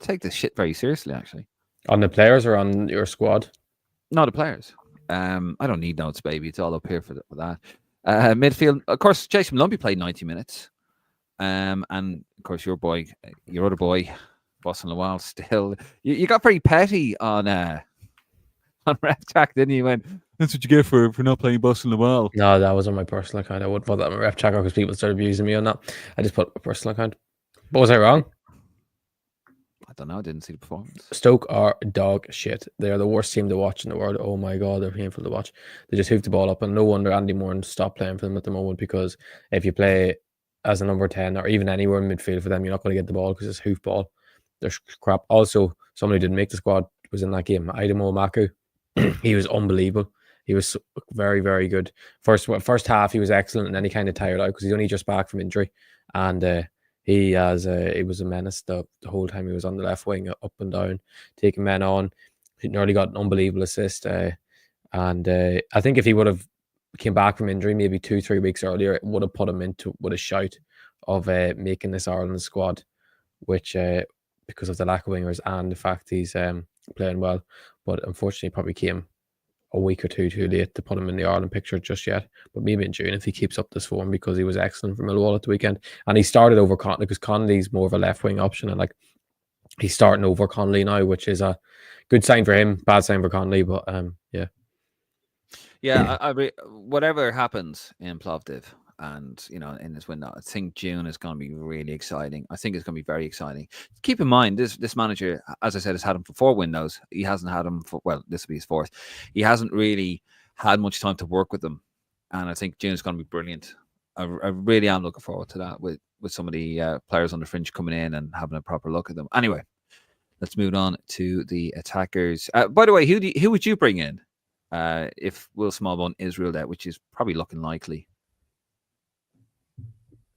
take this shit very seriously, actually. On the players or on your squad? No, the players. I don't need notes, baby. It's all up here for that. Midfield, of course, Jason Lumpy played 90 minutes. And of course, your other boy, Boston Lawal, still. You got very petty on Ref Track, didn't you? Went, that's what you get for not playing Boston Lawal. No, that was on my personal account. I wouldn't put that on my Ref Tracker because people started abusing me on that. I just put a personal account. But was I wrong? I don't know. I didn't see the performance. Stoke are dog shit. They are the worst team to watch in the world. Oh my God, they're painful to watch. They just hoof the ball up, and no wonder Andy Moore stopped playing for them at the moment, because if you play as a number 10 or even anywhere in midfield for them, you're not going to get the ball because it's hoof ball. They're crap. Also, somebody didn't make the squad was in that game. Idemo Maku. He was unbelievable. He was very, very good. First half, he was excellent, and then he kind of tired out because he's only just back from injury. And he was a menace the whole time he was on the left wing, up and down, taking men on. He nearly got an unbelievable assist. And I think if he would have came back from injury maybe 2-3 weeks earlier, it would have put him into with a shout of making this Ireland squad, which because of the lack of wingers and the fact he's playing well. But unfortunately, probably came a week or two too late to put him in the Ireland picture just yet. But maybe in June if he keeps up this form, because he was excellent for Millwall at the weekend. And he started over Connolly because Connolly's more of a left wing option, and he's starting over Connolly now, which is a good sign for him, bad sign for Connolly. But whatever happens in Plovdiv and in this window, I think June is going to be really exciting. I think it's going to be very exciting. Keep in mind, this manager, as I said, has had him for 4 windows. He hasn't had him for, well, this will be his 4th. He hasn't really had much time to work with them, and I think June is going to be brilliant. I really am looking forward to that with some of the players on the fringe coming in and having a proper look at them. Anyway, let's move on to the attackers. By the way, who would you bring in if Will Smallbone is ruled out, which is probably looking likely?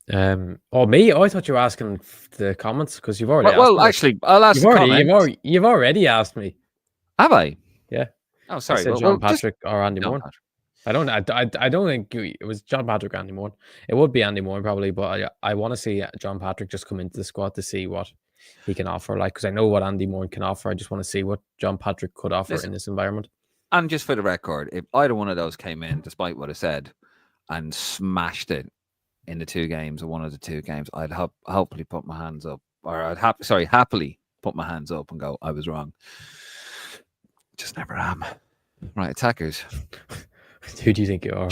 Me? Oh, I thought you were asking the comments because you've already asked me. Actually, I'll ask you've already asked me. Have I? Yeah. Oh, sorry. John Patrick or Andy Moore. I don't think it was John Patrick or Andy Moore. It would be Andy Moore probably, but I want to see John Patrick just come into the squad to see what he can offer. Because I know what Andy Moore can offer. I just want to see what John Patrick could offer in this environment. And just for the record, if either one of those came in, despite what I said, and smashed it in the 2 games or one of the 2 games, I'd hopefully put my hands up, or happily put my hands up and go, I was wrong. Just never am. Right, attackers. Who do you think you are?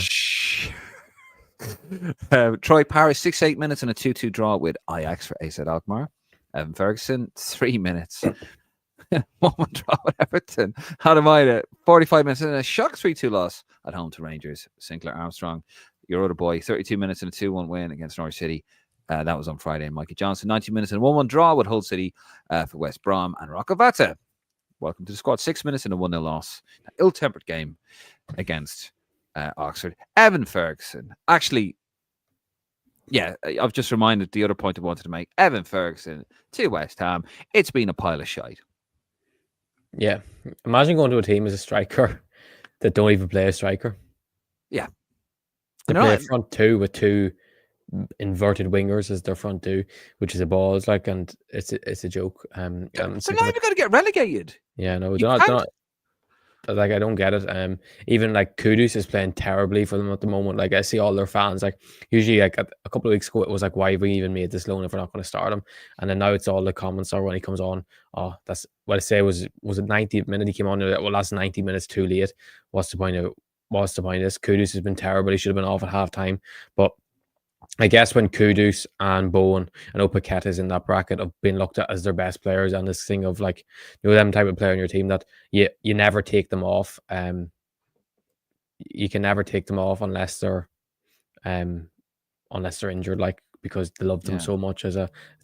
Troy Parrish, 68 minutes and a 2-2 draw with Ajax for AZ Alkmaar. Evan Ferguson, 3 minutes. 1-1 draw with Everton. Adam Ida, 45 minutes and a shock 3-2 loss at home to Rangers. Sinclair Armstrong, your other boy, 32 minutes and a 2-1 win against Norwich City. That was on Friday. Mikey Johnson, 90 minutes and a 1-1 draw with Hull City for West Brom. And Rocco Vata, welcome to the squad, 6 minutes and a 1-0 loss. An ill-tempered game against Oxford. Evan Ferguson, actually, I've just reminded the other point I wanted to make. Evan Ferguson to West Ham. It's been a pile of shite. Yeah. Imagine going to a team as a striker that don't even play a striker. Yeah. They play a front 2 with 2 inverted wingers as their front 2, which is a balls and it's a joke. They're not even going to get relegated. Yeah, no, they're not. I don't get it. Even Kudus is playing terribly for them at the moment. I see all their fans. Usually, a couple of weeks ago, it was why have we even made this loan if we're not going to start him? And then now it's all the comments are when he comes on. Oh, that's what I say. Was it 90th minute he came on? Well, that's 90 minutes too late. What's the point of this? Kudus has been terrible. He should have been off at half time. But I guess when Kudus and Bowen and Opaqueta is in that bracket of being looked at as their best players, and this thing of them type of player on your team that you never take them off. You can never take them off unless they're injured. because they loved him Yeah. so much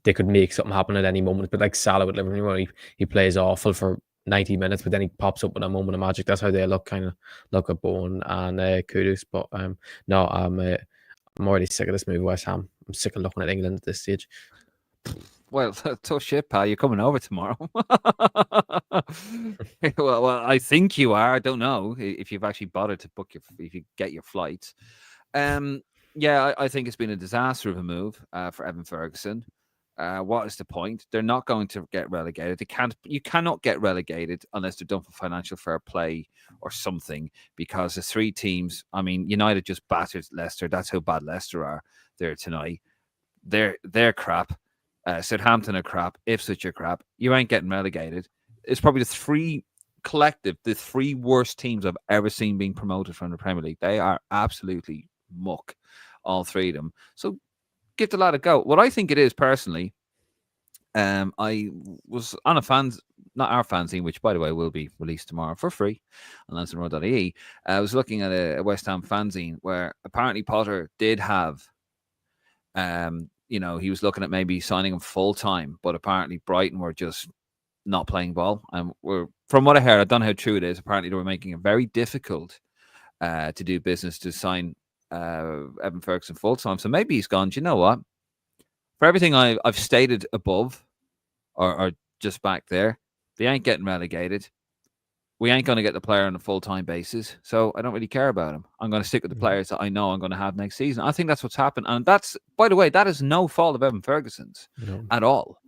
they could make something happen at any moment. But like Salah with Liverpool, he plays awful for 90 minutes, but then he pops up with a moment of magic. That's how they look at Bowen and Kudus. But no, I'm already sick of this move, West Ham. I'm sick of looking at England at this stage. Well, tough shit, pal. You're coming over tomorrow. well, I think you are. I don't know if you've actually bothered to book if you get your flights. Yeah, I think it's been a disaster of a move for Evan Ferguson. What is the point? They're not going to get relegated. You cannot get relegated unless they're done for financial fair play or something. Because the three teams, I mean, United just battered Leicester. That's how bad Leicester are there tonight. They're crap. Southampton are crap. Ipswich are crap. You ain't getting relegated. It's probably the three worst teams I've ever seen being promoted from the Premier League. They are absolutely muck, all three of them. So give the lad a go. What I think it is personally, I was on not our fanzine, which by the way will be released tomorrow for free on LansdowneROAR.ie. I was looking at a West Ham fanzine where apparently Potter did have he was looking at maybe signing him full time, but apparently Brighton were just not playing ball. And from what I heard, I don't know how true it is. Apparently, they were making it very difficult to do business to sign Evan Ferguson full time. So maybe he's gone. Do you know what? For everything I've stated above, or just back there, they ain't getting relegated. We ain't going to get the player on a full-time basis, so I don't really care about him. I'm going to stick with the players that I know I'm going to have next season. I think that's what's happened. And that's, by the way, that is no fault of Evan Ferguson's at all.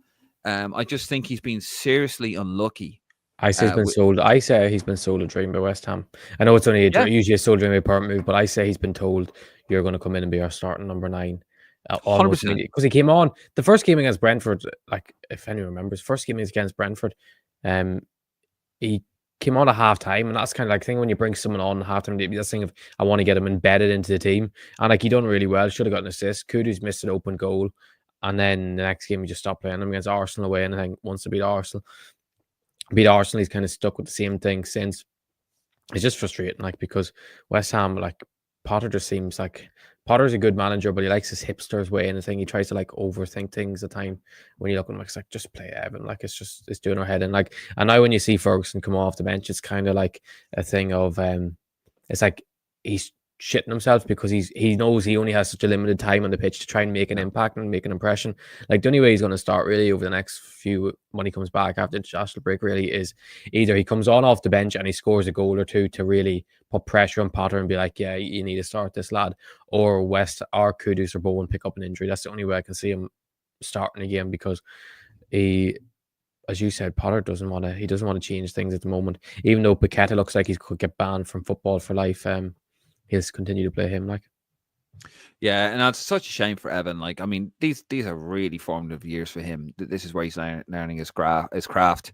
I just think he's been seriously unlucky. I say he's been sold. I say he's been sold a dream by West Ham. I know it's only usually a sold dream by permanent move, but I say he's been told you're going to come in and be our starting number 9. Almost because he came on the first game against Brentford. Like if anyone remembers, first game against Brentford, he came on at half-time, and that's kind of like thing when you bring someone on at half-time, that's thing of I want to get him embedded into the team, and like he done really well. Should have got an assist. Kudus missed an open goal, and then the next game he just stopped playing him against Arsenal away, and I think wants to beat Arsenal, he's kind of stuck with the same thing since. It's just frustrating, like, because West Ham, like, Potter just seems like Potter's a good manager, but he likes his hipsters way and the thing. He tries to like overthink things at the time. When you look at him, it's like just play Evan. Like it's doing our head in. Like, and now when you see Ferguson come off the bench, it's kind of like a thing of it's like he's shitting himself because he knows he only has such a limited time on the pitch to try and make an impact and make an impression. Like the only way he's going to start really over the next few when he comes back after the international break really is either he comes on off the bench and he scores a goal or two to really put pressure on Potter and be like, yeah, you need to start this lad, or West or Kudus or Bowen pick up an injury. That's the only way I can see him starting again, because he, as you said, Potter doesn't want to change things at the moment. Even though Paqueta looks like he could get banned from football for life, he'll continue to play him. Like, yeah, and that's such a shame for Evan. Like, I mean, these are really formative years for him. This is where he's learning his craft,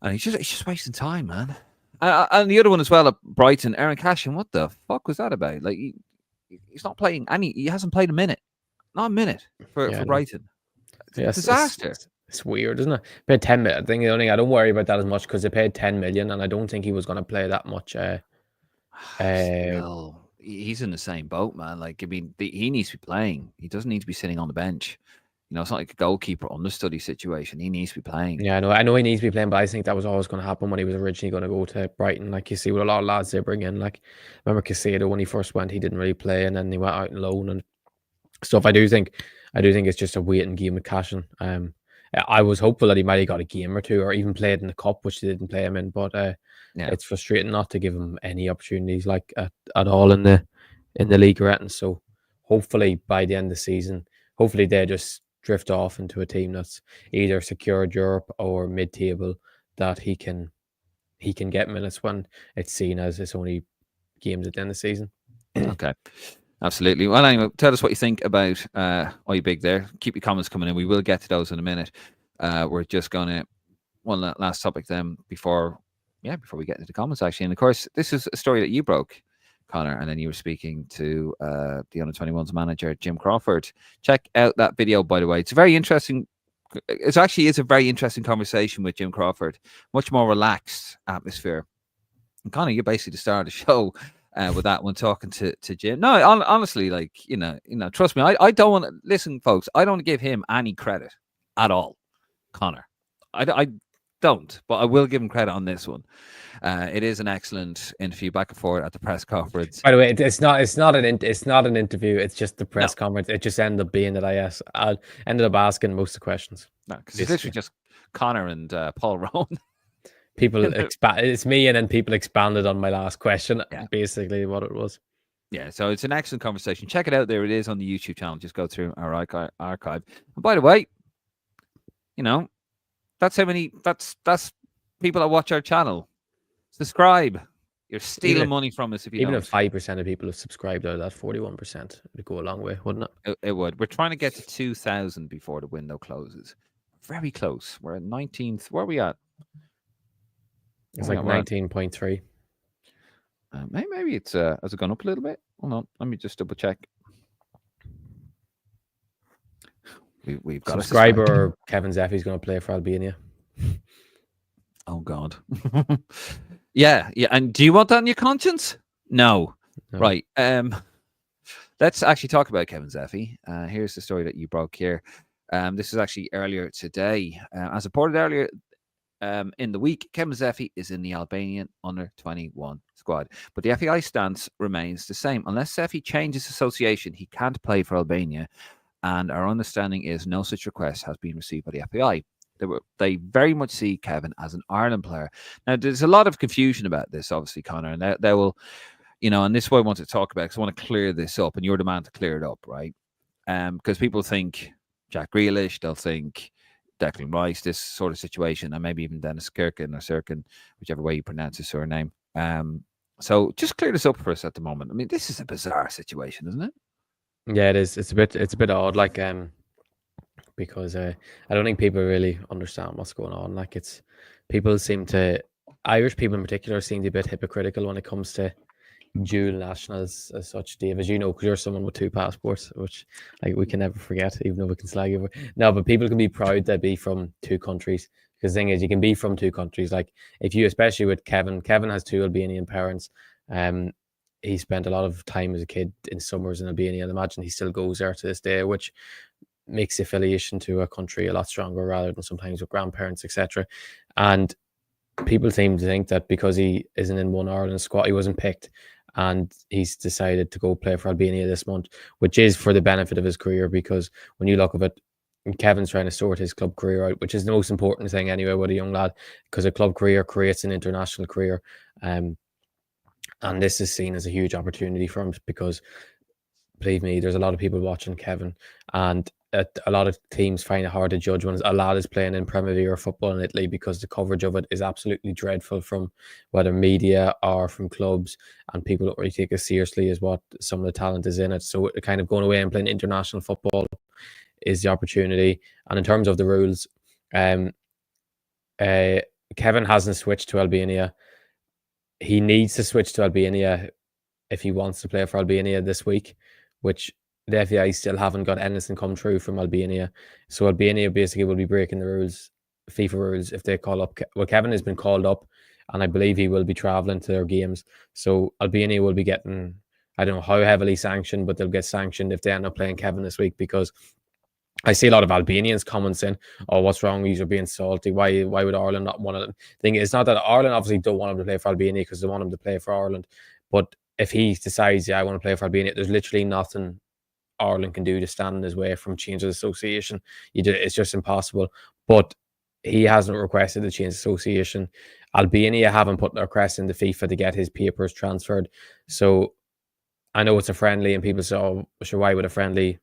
and he's just wasting time, man. And the other one as well at Brighton, Aaron Cashin. What the fuck was that about? Like, he's not playing he hasn't played a minute, not a minute for Brighton. Yeah, disaster. It's weird, isn't it? Paid 10 million. I think the only thing I don't worry about that as much because they paid 10 million, and I don't think he was going to play that much. Still, he's in the same boat, man. Like, I mean, he needs to be playing. He doesn't need to be sitting on the bench. You know, it's not like a goalkeeper understudy situation. He needs to be playing. Yeah, I know he needs to be playing, but I think that was always going to happen when he was originally going to go to Brighton. Like, you see with a lot of lads they bring in. Like, remember Casado when he first went, he didn't really play, and then he went out on loan and stuff. I do think it's just a waiting game with Cashin. I was hopeful that he might have got a game or two, or even played in the cup, which they didn't play him in. But it's frustrating not to give him any opportunities like at all in the league rating. So hopefully by the end of the season, hopefully they just drift off into a team that's either secured Europe or mid-table, that he can get minutes when it's seen as it's only games at the end of the season. Okay. Absolutely. Well, anyway, tell us what you think about You Big there. Keep your comments coming in. We will get to those in a minute. We're just going to one last topic then before we get into the comments, actually. And of course, this is a story that you broke, Connor, and then you were speaking to the Under-21s manager, Jim Crawford. Check out that video, by the way. It's very interesting. It's a very interesting conversation with Jim Crawford. Much more relaxed atmosphere. And Connor, you're basically the star of the show. with that when talking to Jim. No, honestly, like trust me, I don't want to listen, folks. I don't give him any credit at all, Connor. I don't, but I will give him credit on this one. It is an excellent interview back and forth at the press conference. By the way, it's not an interview. It's just the press conference. It just ended up being that I ended up asking most of the questions. No, because it's literally just Connor and Paul Rowan. It's me, and then people expanded on my last question. Yeah. Basically, what it was. Yeah, so it's an excellent conversation. Check it out. There it is on the YouTube channel. Just go through our archive. And by the way, that's how many. That's people that watch our channel. Subscribe. You're stealing money from us if you even don't. If 5% of people have subscribed out of that 41%, it'd go a long way, wouldn't it? It would. We're trying to get to 2,000 before the window closes. Very close. We're at 19th. Where are we at? It's like 19.3. Maybe it's has it gone up a little bit? Hold on, let me just double check. We've got subscriber. Kevin Zefi is going to play for Albania. Oh God. yeah. And do you want that on your conscience? No. Right. Let's actually talk about Kevin Zefi. Here's the story that you broke here. This is actually earlier today. As reported earlier in the week, Kevin Zefi is in the Albanian under-21 squad. But the FAI stance remains the same. Unless Zefi changes association, he can't play for Albania. And our understanding is no such request has been received by the FAI. They very much see Kevin as an Ireland player. Now, there's a lot of confusion about this, obviously, Connor, and they will, and this is what I want to talk about, because I want to clear this up, and you're the man to clear it up, right? Because people think Jack Grealish, they'll think Declan Rice, this sort of situation, and maybe even Dennis Kirkin or Sirkin, whichever way you pronounce his surname. So just clear this up for us at the moment. I mean, this is a bizarre situation, isn't it? Yeah, it is. It's a bit odd, like because I don't think people really understand what's going on. Like Irish people in particular seem to be a bit hypocritical when it comes to dual nationals as such, Dave, as you know, because you're someone with 2 passports, which we can never forget, even though we can slag you. No, but people can be proud to be from 2 countries. Because the thing is, you can be from 2 countries. Like if you, especially with Kevin has 2 Albanian parents. He spent a lot of time as a kid in summers in Albania, and imagine he still goes there to this day, which makes the affiliation to a country a lot stronger rather than sometimes with grandparents, etc. And people seem to think that because he isn't in one Ireland squad, he wasn't picked, and he's decided to go play for Albania this month, which is for the benefit of his career. Because when you look at it, Kevin's trying to sort his club career out, which is the most important thing anyway with a young lad, because a club career creates an international career. And this is seen as a huge opportunity for him, because, believe me, there's a lot of people watching Kevin, and a lot of teams find it hard to judge when a lad is playing in Premier football in Italy, because the coverage of it is absolutely dreadful from whether media or from clubs, and people don't really take it seriously as what some of the talent is in it. So kind of going away and playing international football is the opportunity. And in terms of the rules, Kevin hasn't switched to Albania. He needs to switch to Albania if he wants to play for Albania this week, which the FAI still haven't got anything come through from Albania. So Albania basically will be breaking the rules, FIFA rules, if they call up. Well, Kevin has been called up, and I believe he will be travelling to their games. So Albania will be getting, I don't know how heavily sanctioned, but they'll get sanctioned if they end up playing Kevin this week, because I see a lot of Albanians comments in, "Oh, what's wrong? These are being salty. Why would Ireland not want to?" Thing is, not that Ireland obviously don't want him to play for Albania because they want him to play for Ireland. But if he decides, I want to play for Albania, there's literally nothing Ireland can do to stand in his way from changing association. It's just impossible. But he hasn't requested to change association. Albania haven't put their request into FIFA to get his papers transferred. So I know it's a friendly, and people say, "Oh, sure, why would a friendly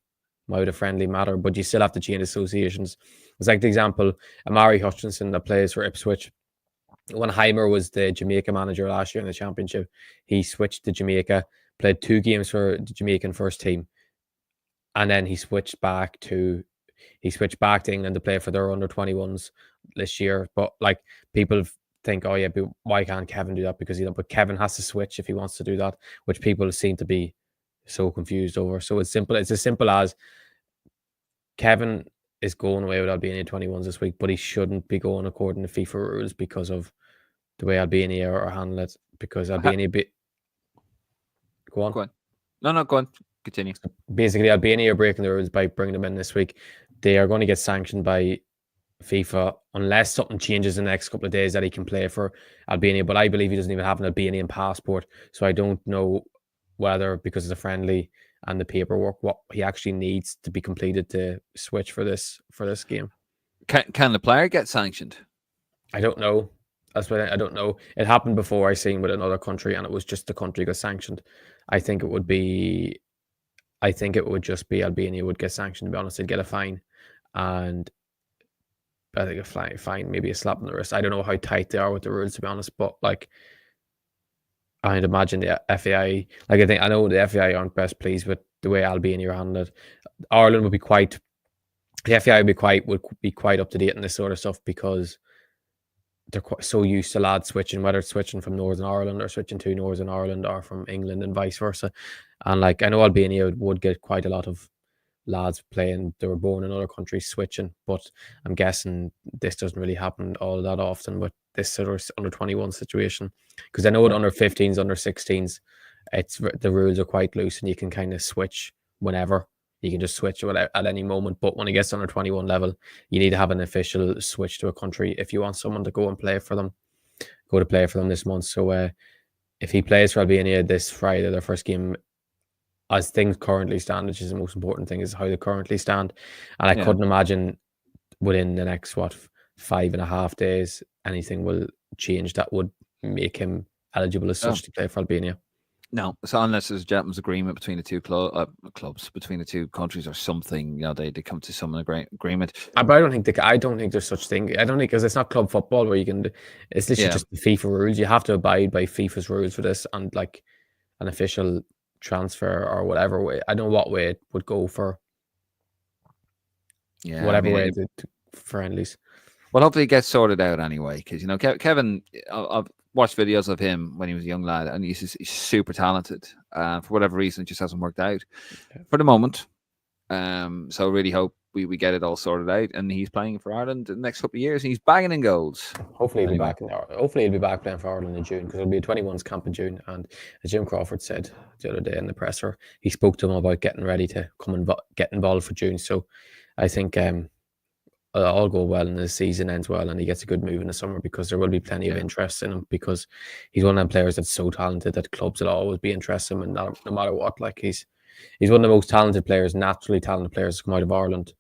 matter?" But you still have to change associations. It's like the example, Amari Hutchinson that plays for Ipswich. When Heimer was the Jamaica manager last year in the championship, he switched to Jamaica, played 2 games for the Jamaican first team, and then he switched back to England to play for their under-21s this year. But like, people think, "Oh yeah, but why can't Kevin do that?" Because but Kevin has to switch if he wants to do that, which people seem to be so confused over. So it's simple. It's as simple as Kevin is going away with Albania 21s this week, but he shouldn't be going according to FIFA rules because of the way Albania are handling it. Because Albania Go on. Go on. No, go on. Continue. Basically, Albania are breaking the rules by bringing them in this week. They are going to get sanctioned by FIFA unless something changes in the next couple of days that he can play for Albania. But I believe he doesn't even have an Albanian passport, so I don't know whether, because it's a friendly and the paperwork, what he actually needs to be completed to switch for this game. Can the player get sanctioned? I don't know. That's what I don't know. It happened before I seen with another country, and it was just the country got sanctioned. I think it would just be Albania would get sanctioned. To be honest, they'd get a fine, and I think a fine, maybe a slap on the wrist. I don't know how tight they are with the rules, to be honest, but like, I'd imagine the FAI, I know the FAI aren't best pleased with the way Albania are handled. Ireland would be the FAI would be quite up to date in this sort of stuff because they're so used to lads switching, whether it's switching from Northern Ireland or switching to Northern Ireland or from England and vice versa. And like, I know Albania would get quite a lot of lads playing, they were born in other countries switching, but I'm guessing this doesn't really happen all that often with this sort of under 21 situation, because I know with under 15s, under 16s, the rules are quite loose and you can kind of switch whenever. You can just switch at any moment. But when it gets under 21 level, you need to have an official switch to a country if you want someone to go to play for them this month. So if he plays for Albania this Friday, their first game, as things currently stand, which is the most important thing, is how they currently stand. And I couldn't imagine within the next 5.5 days anything will change that would make him eligible as such to play for Albania. No, so unless there's a gentleman's agreement between the two clubs, between the two countries or something, they come to some agreement. But I don't think there's such thing. I don't think, because it's not club football where you can. It's literally just the FIFA rules. You have to abide by FIFA's rules for this, and like an official transfer or whatever way. I don't know what way it would go for. Yeah, whatever way for friendlies. Well, hopefully it gets sorted out anyway, because Kevin, I've watched videos of him when he was a young lad, and he's super talented. For whatever reason, it just hasn't worked out for the moment. So I really hope we get it all sorted out, and he's playing for Ireland in the next couple of years, and he's banging in goals. Hopefully he'll be back playing for Ireland in June, because it'll be a 21s camp in June. And as Jim Crawford said the other day in the presser, he spoke to him about getting ready to come and get involved for June. So I think all go well and the season ends well and he gets a good move in the summer, because there will be plenty of interest in him, because he's one of them players that's so talented that clubs will always be interested in him, no matter what. Like, he's one of the most talented players, naturally talented players to come out of Ireland.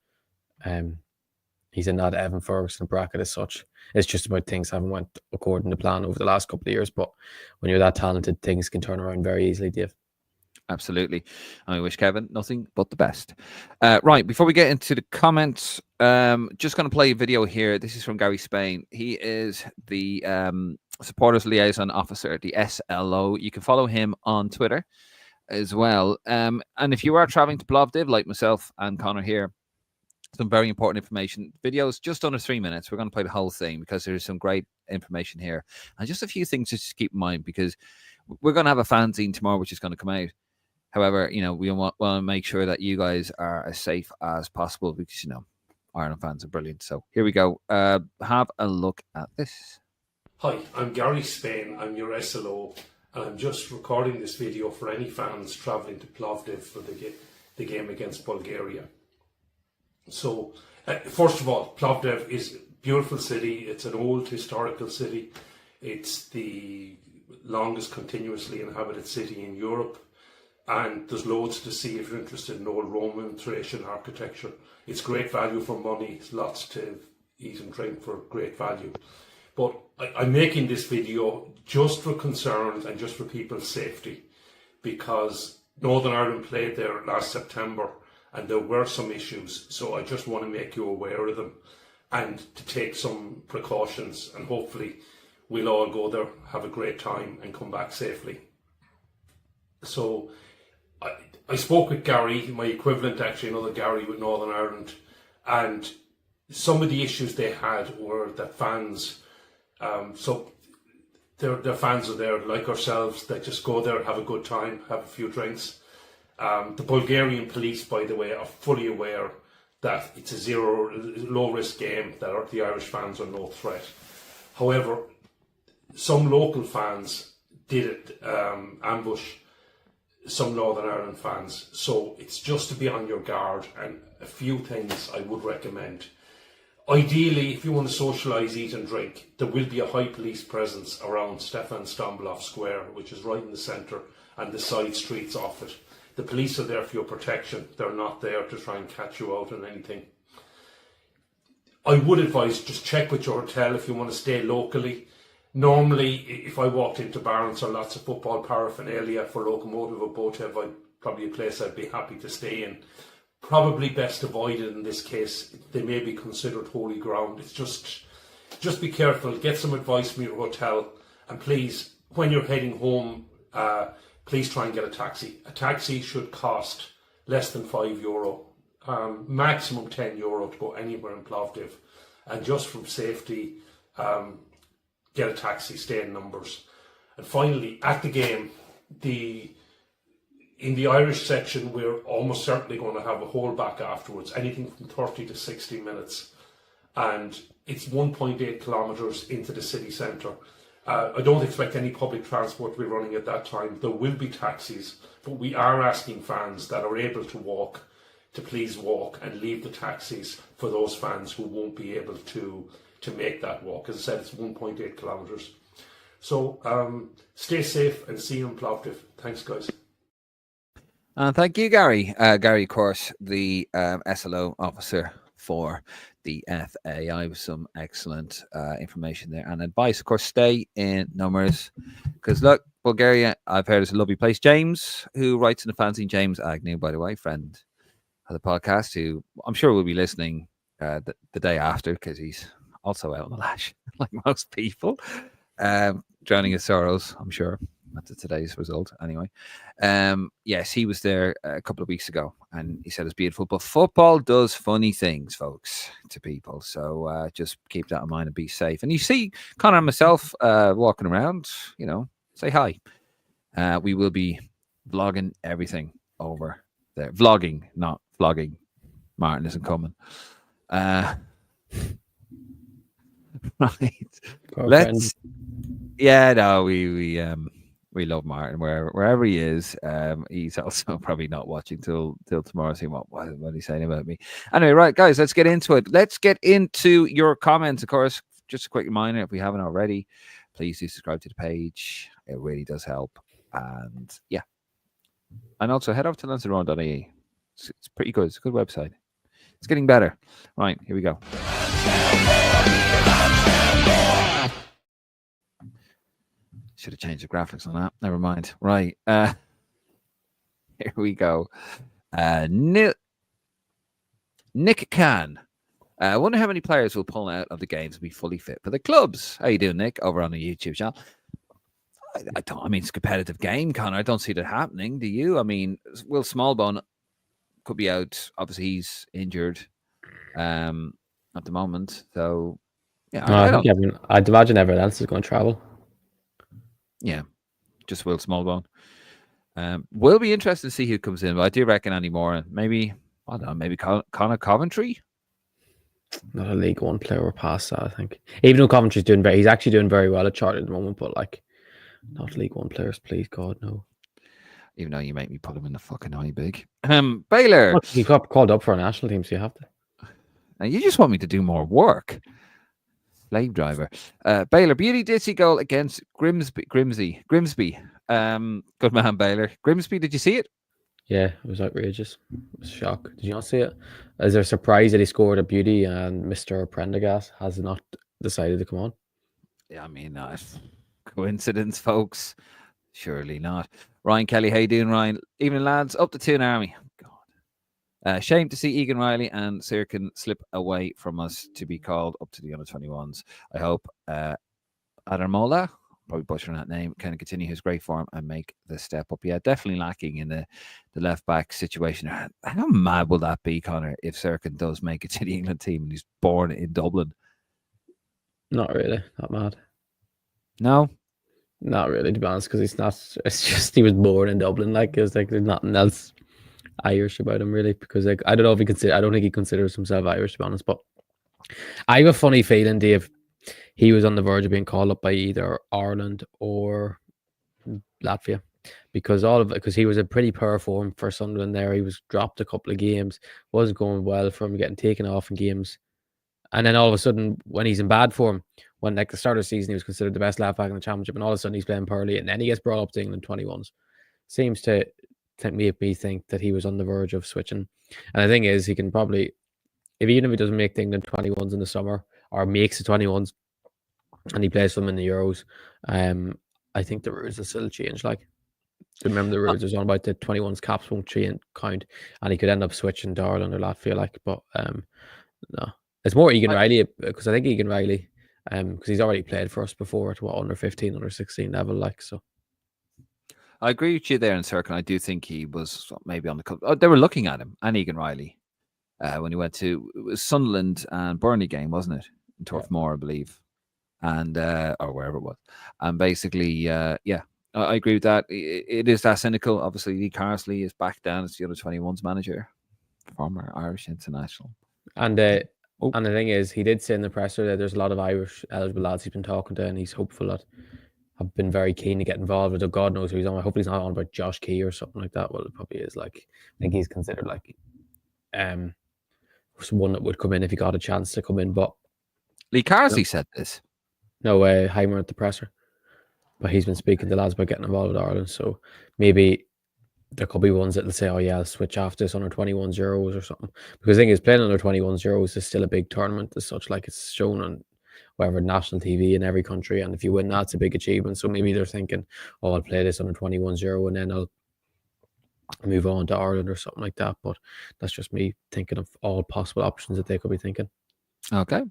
He's in that Evan Ferguson bracket as such. It's just about things haven't went according to plan over the last couple of years, but when you're that talented, things can turn around very easily, Dave. Absolutely. I wish Kevin nothing but the best. Right, before we get into the comments, just going to play a video here. This is from Gary Spain. He is the Supporters Liaison Officer, the SLO. You can follow him on Twitter as well. And if you are traveling to Plovdiv, like myself and Connor here, some very important information. Videos just under 3 minutes. We're going to play the whole thing because there's some great information here. And just a few things just to keep in mind, because we're going to have a fanzine tomorrow, which is going to come out. However, we want to make sure that you guys are as safe as possible, because, Ireland fans are brilliant. So here we go. Have a look at this. Hi, I'm Gary Spain. I'm your SLO, and I'm just recording this video for any fans travelling to Plovdiv for the game against Bulgaria. So, first of all, Plovdiv is a beautiful city. It's an old historical city. It's the longest continuously inhabited city in Europe. And there's loads to see if you're interested in old Roman, Thracian architecture. It's great value for money. It's lots to eat and drink for great value. But I'm making this video just for concerns and just for people's safety, because Northern Ireland played there last September and there were some issues. So I just want to make you aware of them and to take some precautions, and hopefully we'll all go there, have a great time and come back safely. So I spoke with Gary, my equivalent actually, another Gary with Northern Ireland, and some of the issues they had were that fans, so their fans are there like ourselves, that just go there, have a good time, have a few drinks. The Bulgarian police, by the way, are fully aware that it's a low risk game, that the Irish fans are no threat. However, some local fans did ambush some Northern Ireland fans. So it's just to be on your guard, and a few things I would recommend. Ideally, if you want to socialise, eat and drink, there will be a high police presence around Stefan Stambolov Square, which is right in the centre, and the side streets off it. The police are there for your protection. They're not there to try and catch you out on anything. I would advise just check with your hotel if you want to stay locally. Normally, if I walked into Barnes or lots of football paraphernalia for Locomotive or Botev, probably a place I'd be happy to stay in. Probably best avoided in this case. They may be considered holy ground. It's just be careful. Get some advice from your hotel, and please, when you're heading home, please try and get a taxi. A taxi should cost less than €5, maximum €10 to go anywhere in Plovdiv, and just from safety, get a taxi. Stay in numbers. And finally, at the game, in the Irish section, we're almost certainly going to have a holdback afterwards, anything from 30 to 60 minutes. And it's 1.8 kilometres into the city centre. I don't expect any public transport to be running at that time. There will be taxis, but we are asking fans that are able to walk to please walk and leave the taxis for those fans who won't be able to make that walk. As I said, it's 1.8 kilometres. So stay safe and see you in Plovdiv. Thanks, guys. Thank you, Gary. Gary, of course, the SLO officer for the FAI, with some excellent information there and advice. Of course, stay in numbers, because look, Bulgaria, I've heard, is a lovely place. James, who writes in the fanzine, James Agnew, by the way, friend of the podcast, who I'm sure will be listening the day after, because he's also out on the lash, like most people, drowning his sorrows, I'm sure. That's today's result anyway. Yes, he was there a couple of weeks ago, and he said it's beautiful, but football does funny things, folks, to people. So just keep that in mind and be safe. And you see Connor and myself walking around, say hi. We will be vlogging everything over there. Vlogging, not vlogging. Martin isn't coming. Right. Let's. Yeah, no, we love Martin wherever he is. He's also probably not watching till tomorrow, seeing what he's saying about me. Anyway, right, guys, let's get into it. Let's get into your comments. Of course, just a quick reminder, if we haven't already, please do subscribe to the page. It really does help. And yeah, and also head over to Lansdowne ROAR.ie. It's pretty good. It's a good website. It's getting better. Right, here we go. Should have changed the graphics on that. Never mind. Right. Here we go. Nick Khan. I wonder how many players will pull out of the games and be fully fit for the clubs. How you doing, Nick? Over on the YouTube channel. I mean, it's a competitive game, Connor. I don't see that happening. Do you? I mean, Will Smallbone could be out. Obviously, he's injured at the moment. So, yeah. I'd imagine everyone else is going to travel. Yeah, just Will Smallbone. Will be interested to see who comes in, but I do reckon Andy Moore, maybe, I don't know, maybe Conor Coventry. Not a League One player or past that, I think. Even though Coventry's he's actually doing very well at Charlotte at the moment, but like, not League One players, please, God, no. Even though you make me put him in the fucking high big. Baylor. He got called up for a national team, so you have to. And you just want me to do more work. Slave driver. Baylor, beauty ditsy goal against Grimsby. Good man, Baylor. Grimsby, did you see it? Yeah, it was outrageous. It was a shock. Did you not see it? Is there a surprise that he scored a beauty and Mr. Prendergast has not decided to come on? Yeah, I mean, coincidence, folks. Surely not. Ryan Kelly, how you doing, Ryan? Evening, lads. Up to Toon Army. God. Shame to see Egan Riley and Sirkin slip away from us to be called up to the under-21s. I hope Adarmola, probably butchering that name, can continue his great form and make the step up. Yeah, definitely lacking in the left-back situation. How mad will that be, Connor, if Sirkin does make it to the England team and he's born in Dublin? Not really. Not mad. No? Not really, to be honest, because it's just he was born in Dublin. Like, there's nothing else Irish about him, really, because like, I don't know if I don't think he considers himself Irish, to be honest, but I have a funny feeling, Dave, he was on the verge of being called up by either Ireland or Latvia, because he was a pretty poor form for Sunderland there. He was dropped a couple of games, wasn't going well for him, getting taken off in games. And then all of a sudden, when he's in bad form, when like the start of the season, he was considered the best left back in the Championship, and all of a sudden he's playing poorly, and then he gets brought up to England 21s. Seems to make me think that he was on the verge of switching. And the thing is, he can probably, even if he doesn't make the England 21s in the summer, or makes the 21s, and he plays them in the Euros, I think the rules will still change. Like, remember the rules was on about the 21s caps won't count, and he could end up switching to Ireland or Latvia. Like, but no, it's more Egan Riley, because I think Egan Riley, because he's already played for us before at under 15, under 16 level. Like, so. I agree with you there in Circle. I do think he was maybe on the cup. Oh, they were looking at him and Egan Riley when he went to, it was Sunderland and Burnley game, wasn't it? In Turf Moor, I believe, and or wherever it was. And basically, yeah, I agree with that. It is that cynical. Obviously, Lee Carsley is back down as the under 21s manager, former Irish international. And the thing is, he did say in the presser that there's a lot of Irish eligible lads he's been talking to, and he's hopeful that have been very keen to get involved with it. God knows who he's on. I hope he's not on about Josh Key or something like that. Well, it probably is. Like, I think he's considered like someone that would come in if he got a chance to come in. But Lee Carsley said this. No, Heimer at the presser. But he's been speaking to lads about getting involved with Ireland. So maybe there could be ones that will say, oh yeah, I'll switch after this under 21s Euros or something. Because the thing is, playing under 21s Euros is still a big tournament as such. Like, it's shown on whatever national TV in every country, and if you win that, it's a big achievement. So maybe they're thinking, oh, I'll play this under 21s Euro and then I'll move on to Ireland or something like that. But that's just me thinking of all possible options that they could be thinking. Okay.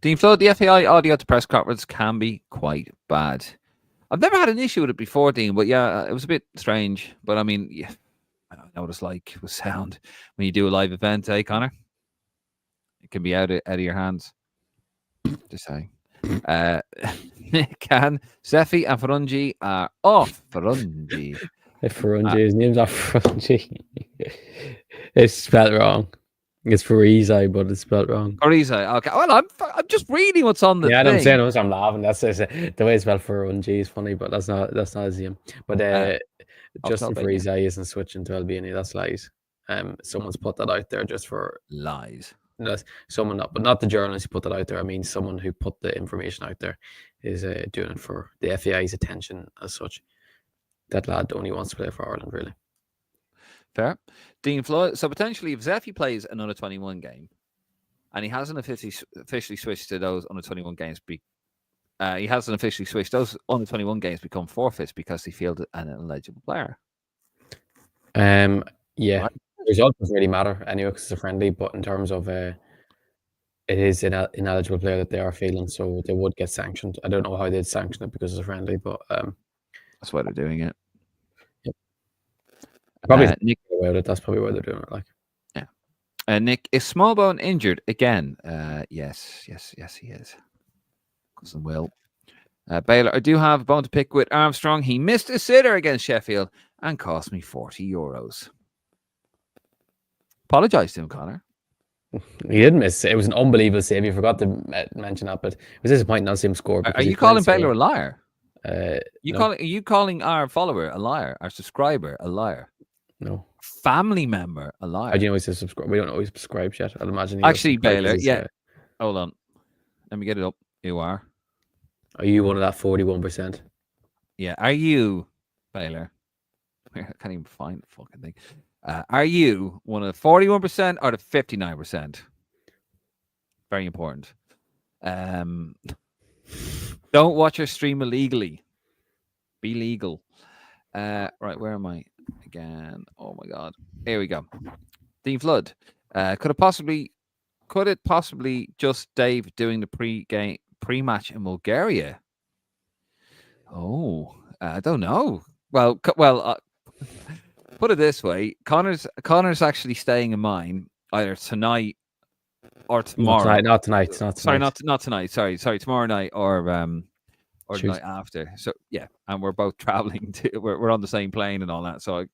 Dean Flood, the FAI audio at the press conference can be quite bad. I've never had an issue with it before, Dean, but yeah, it was a bit strange. But I mean, yeah, I know what it's like with sound when you do a live event, eh, Connor? It can be out of your hands. Just saying. Can Zefi and Farungi are off. Farungi. His name's not Farungi. It's spelled wrong. It's Farizai, but it's spelled wrong. Farizai. Okay. Well, I'm just reading what's on the thing. I'm saying it. I'm laughing. That's the way it's spelled Farungi is funny, but that's not his name. But Justin Farizai isn't switching to Albania. That's lies. Someone's put that out there just for lies. Someone, not the journalist who put that out there. I mean, someone who put the information out there is doing it for the FAI's attention as such. That lad only wants to play for Ireland, really. Fair. Dean Floyd. So potentially, if Zefi plays an under 21 game, and he hasn't officially switched to those under 21 games, he hasn't officially switched. Those under 21 games become forfeits because he fielded an ineligible player. Yeah. Right. Results doesn't really matter anyway because it's a friendly, but in terms of it is an ineligible player that they are fielding, so they would get sanctioned. I don't know how they'd sanction it because it's a friendly, but that's why they're doing it. Yeah. Probably Nick about it. That's probably why they're doing it. Like, yeah. Nick, is Smallbone injured again? Yes, he is. Cousin Will. Baylor, I do have a bone to pick with Armstrong. He missed a sitter against Sheffield and cost me €40. Apologise to him, Connor. He did miss. It was an unbelievable save. You forgot to mention that, but it was disappointing not to see him score. Are you calling Baylor a liar? No. Are you calling our follower a liar? Our subscriber a liar? No. Family member a liar? How do you know he's subscribed? We don't know he's subscribed yet. I'd imagine. Actually, Baylor, yeah. Hold on. Let me get it up. You are. Are you one of that 41%? Yeah. Are you, Baylor? I can't even find the fucking thing. Are you one of the 41% or the 59%? Very important. Don't watch your stream illegally. Be legal. Right, where am I again? Oh my God. Here we go. Dean Flood. Could it possibly just Dave doing the pre-match in Bulgaria? Oh, I don't know. Well. Put it this way: Connor's actually staying in mine either tonight or tomorrow. Not tonight. Sorry, not tonight. Sorry, tomorrow night or the night after. So yeah, and we're both traveling. We're on the same plane and all that. So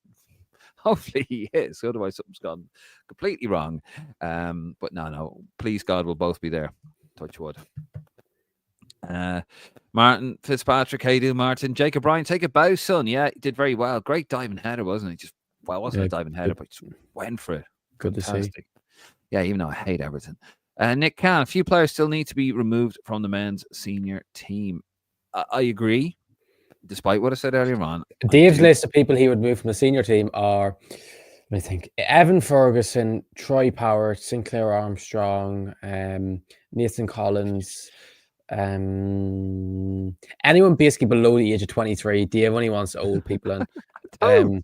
hopefully he is. Otherwise, something's gone completely wrong. But no. Please God, we'll both be there. Touch wood. Martin Fitzpatrick, how you doing, Martin? Jacob Bryan, take a bow, son. Yeah, he did very well. Great diving header, wasn't he? Just wasn't a diving header, but just went for it. Good to see. Yeah, even though I hate Everton. Nick Can, a few players still need to be removed from the men's senior team. I agree, despite what I said earlier on. Dave's list of people he would move from the senior team are, let me think, Evan Ferguson, Troy Power, Sinclair Armstrong, Nathan Collins, anyone basically below the age of 23. Dave only wants old people in. I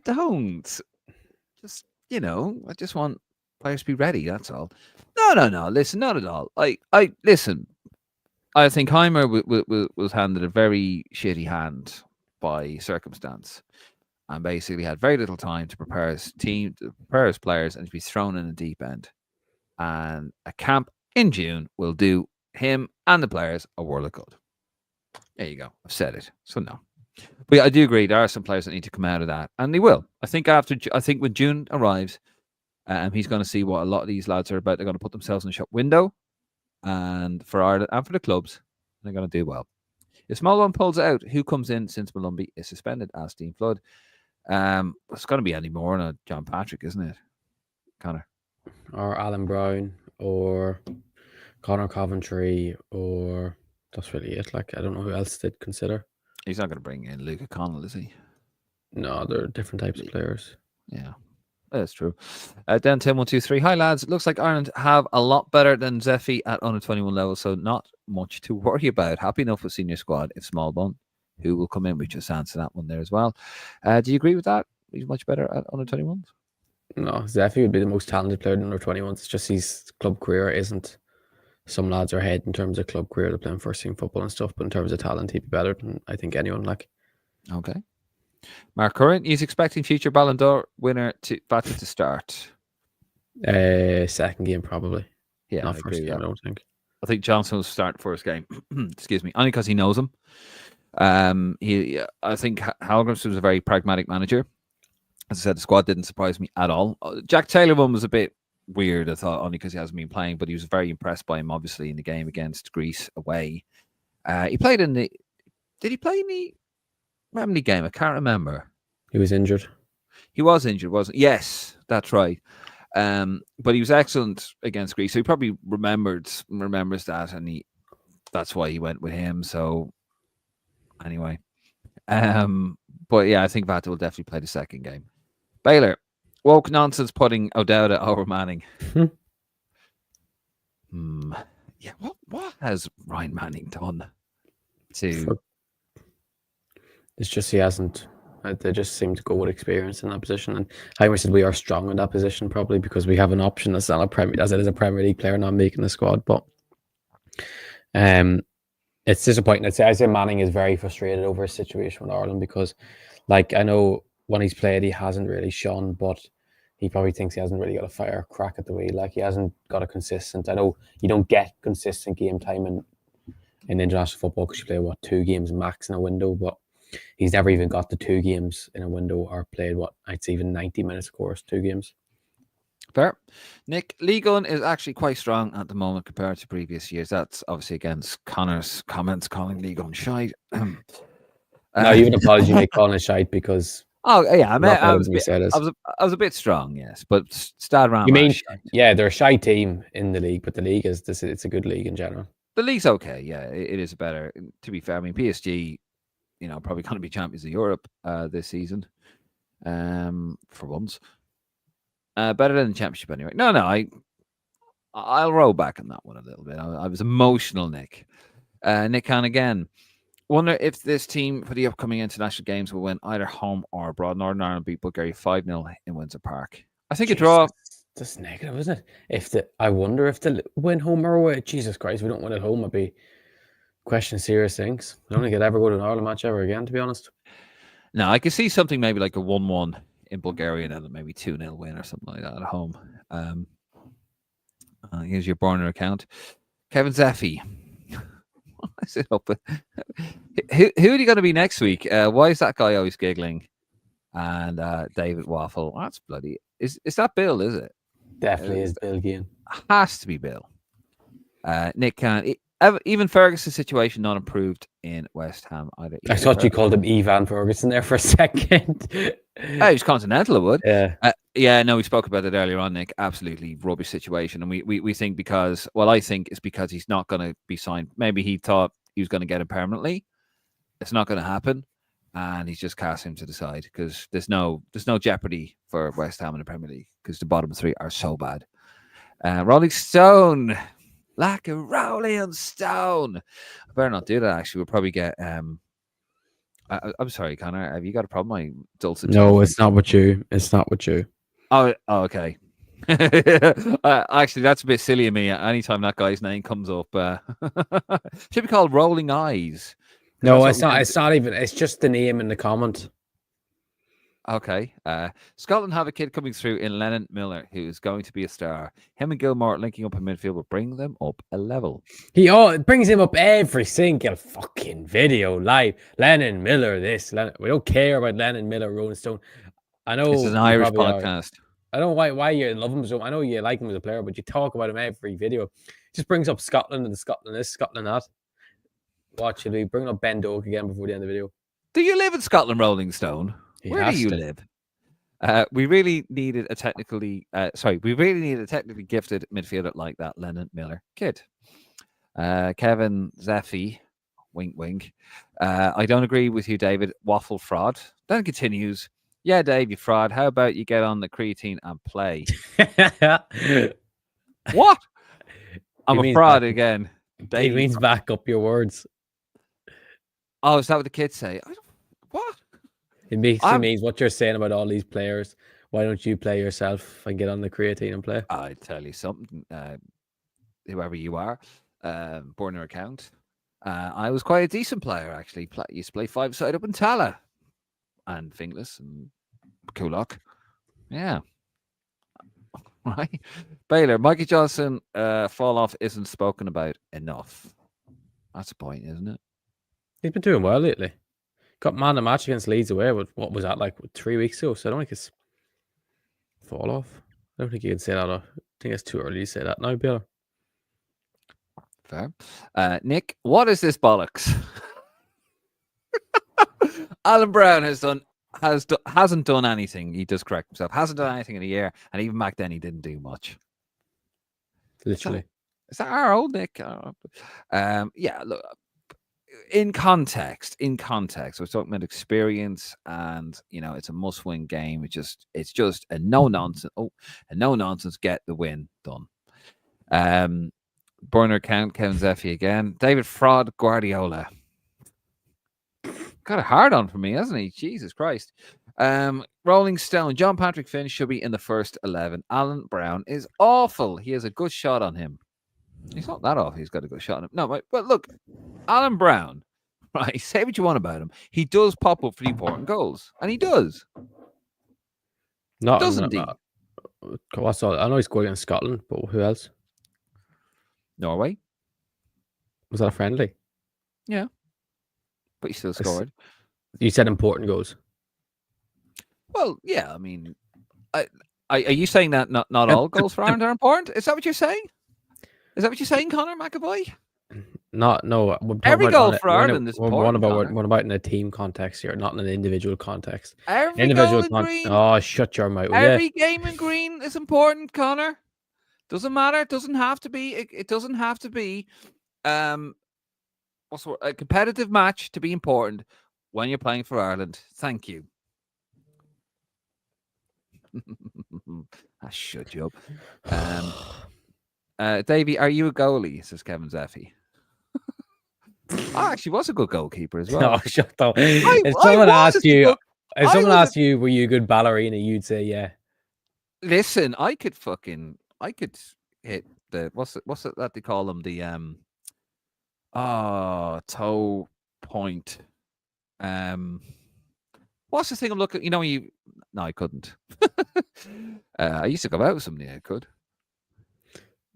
don't. Just, I just want players to be ready. That's all. No. Listen, not at all. I listen. I think Heimer was handed a very shitty hand by circumstance, and basically had very little time to prepare his team, to prepare his players, and to be thrown in the deep end. And a camp in June will do him and the players a world of good. There you go. I've said it. So no. But yeah, I do agree. There are some players that need to come out of that, and they will. I think when June arrives, he's going to see what a lot of these lads are about. They're going to put themselves in the shop window, and for Ireland and for the clubs, they're going to do well. If Small One pulls out, who comes in since Malumbi is suspended? Asked Dean Flood. It's going to be Andy Moore and John Patrick, isn't it, Connor? Or Alan Brown, or Connor Coventry, or that's really it. Like, I don't know who else they'd consider. He's not going to bring in Luke O'Connell, is he? No, they're different types of players. Yeah, that's true. Down 10-1-2-3. Hi, lads. It looks like Ireland have a lot better than Zefi at under 21 level, so not much to worry about. Happy enough with senior squad if Small Bun, who will come in, we just answered that one there as well. Do you agree with that? He's much better at under 21s? No, Zefi would be the most talented player in under 21s. It's just his club career isn't. Some lads are ahead in terms of club career. They're playing first team football and stuff, but in terms of talent, he'd be better than I think anyone. Like, okay. Mark Curran, he's expecting future Ballon d'Or winner Vata to start. Second game probably. Yeah, not first game. I don't think. I think Johnson will start first game. Excuse me, only because he knows him. I think Halgrims was a very pragmatic manager. As I said, the squad didn't surprise me at all. Jack Taylor one was a bit weird, I thought, only because he hasn't been playing, but he was very impressed by him, obviously, in the game against Greece away. He played in the... Did he play in the Remedy game? I can't remember. He was injured. He was injured, wasn't he? Yes, that's right. But he was excellent against Greece, so he probably remembers that, and that's why he went with him. So, anyway. But yeah, I think Vata will definitely play the second game. Baylor, woke nonsense putting O'Dowda over Manning. Yeah, what has Ryan Manning done to... It's just he hasn't. They just seem to go with experience in that position. And Heimer said we are strong in that position, probably because we have an option that's not a Premier League player not making the squad. But it's disappointing. I say Manning is very frustrated over his situation with Ireland because, like, I know when he's played, he hasn't really shone, but he probably thinks he hasn't really got a fire crack at the wheel. Like, he hasn't got a consistent. I know you don't get consistent game time in international football because you play 2 games max in a window, but he's never even got the 2 games in a window or played I'd say even 90 minutes, of course, 2 games. Fair. Nick, League One is actually quite strong at the moment compared to previous years. That's obviously against Connor's comments calling League One shite. No, you would apology make calling it shite because... Oh, yeah, I was a bit strong, yes, but Stad you mean, yeah, they're a shy team in the league, but the league it's a good league in general. The league's okay, yeah, it is better. To be fair, I mean, PSG, probably going to be champions of Europe this season, for once. Better than the championship anyway. No, I'll roll back on that one a little bit. I was emotional, Nick. Nick Khan again. Wonder if this team for the upcoming international games will win either home or abroad. Northern Ireland beat Bulgaria 5-0 in Windsor Park. I think a draw. That's negative, isn't it? I wonder if they'll win home or away. Jesus Christ, we don't win at home. I'd be questioning serious things. I don't think I'd ever go to an Ireland match ever again, to be honest. No, I could see something maybe like a 1-1 in Bulgaria and then maybe 2-0 win or something like that at home. Here's your burner account. Kevin Zefi. Is it up? Who are you going to be next week? Why is that guy always giggling? And David Waffle. That's bloody. Is that Bill? Is it? Definitely is Bill Gean. Has to be Bill. Nick Can. even Ferguson's situation not improved in West Ham either. I thought you called him Evan Ferguson there for a second. Oh, he's continental, I would. Yeah. No, we spoke about it earlier on, Nick. Absolutely rubbish situation. And we think because, well, I think it's because he's not going to be signed. Maybe he thought he was going to get it permanently. It's not going to happen. And he's just cast him to the side because there's no jeopardy for West Ham in the Premier League because the bottom three are so bad. Rolling Stone. Like a Rolling Stone. I better not do that, actually. We'll probably get... I'm sorry, Connor. Have you got a problem? My dulcet No, it's not with you. It's not with you. Oh, okay. Actually, that's a bit silly of me. Anytime that guy's name comes up, should be called Rolling Eyes. No, it's not. It's not even. It's just the name in the comment. Okay. Scotland have a kid coming through in Lennon Miller, who's going to be a star. Him and Gilmore linking up in midfield will bring them up a level. It brings him up every single fucking video live. Lennon Miller, we don't care about Lennon Miller, Rolling Stone. I know this is an Irish podcast. I don't know why you love him so. I know you like him as a player, but you talk about him every video. It just brings up Scotland and Scotland this, Scotland that. Watch it. We bring up Ben Doak again before the end of the video. Do you live in Scotland, Rolling Stone? Where do you live? We really needed a technically gifted midfielder like that Lennon Miller kid. Kevin Zefi, wink, wink. I don't agree with you, David. Waffle fraud. Then continues. Yeah, Dave, you fraud. How about you get on the creatine and play? What? I'm a fraud again. Dave, it means back up your words. Oh, is that what the kids say? What? It basically means what you're saying about all these players. Why don't you play yourself and get on the creatine and play? I tell you something. Whoever you are, born your account. I was quite a decent player, actually. Used to play 5-side up in Tala and Finglas and Kulak. Yeah. Right. Baylor, Mikey Johnson fall off isn't spoken about enough. That's the point, isn't it? He's been doing well lately. Got man of the match against Leeds away with what was that like 3 weeks ago? So I don't think it's fall off. I don't think you can say that. I think it's too early to say that now, Bill. Fair. Nick, what is this bollocks? Alan Brown hasn't done anything. He does correct himself. Hasn't done anything in a year, and even back then he didn't do much. Literally. Is that our old Nick? Yeah. Look. In context, we're talking about experience, and it's a must-win game. It's just a no-nonsense. A no-nonsense. Get the win done. Burner count Kevin Zefi again. David Fraud Guardiola got a hard on for me, hasn't he? Jesus Christ. Rolling Stone. John Patrick Finn should be in the first 11. Alan Brown is awful. He has a good shot on him. He's not that off. He's got a good shot on him. No, but look, Alan Brown, right? Say what you want about him. He does pop up for the important goals, and he does. Doesn't he? What's all? I know he scored against Scotland, but who else? Norway. Was that a friendly? Yeah, but he still scored. You said important goals. Well, yeah. I mean, are you saying that not all goals for Ireland are important? Is that what you're saying? Is that what you're saying, Connor McAvoy? No. Every goal for Ireland is important. What about in a team context here, not in an individual context? Every individual green. Oh, shut your mouth. Every game in green is important, Connor. Doesn't matter. It doesn't have to be. It doesn't have to be. What's the word? A competitive match to be important when you're playing for Ireland. Thank you. I shut you up. Davey, are you a goalie? Says Kevin Zefi. I actually was a good goalkeeper as well. No, shut up. If someone asked you, were you a good ballerina, you'd say yeah. Listen, I could hit the what's it that they call them? The toe point. What's the thing I'm looking? No, I couldn't. I used to go out with somebody I could.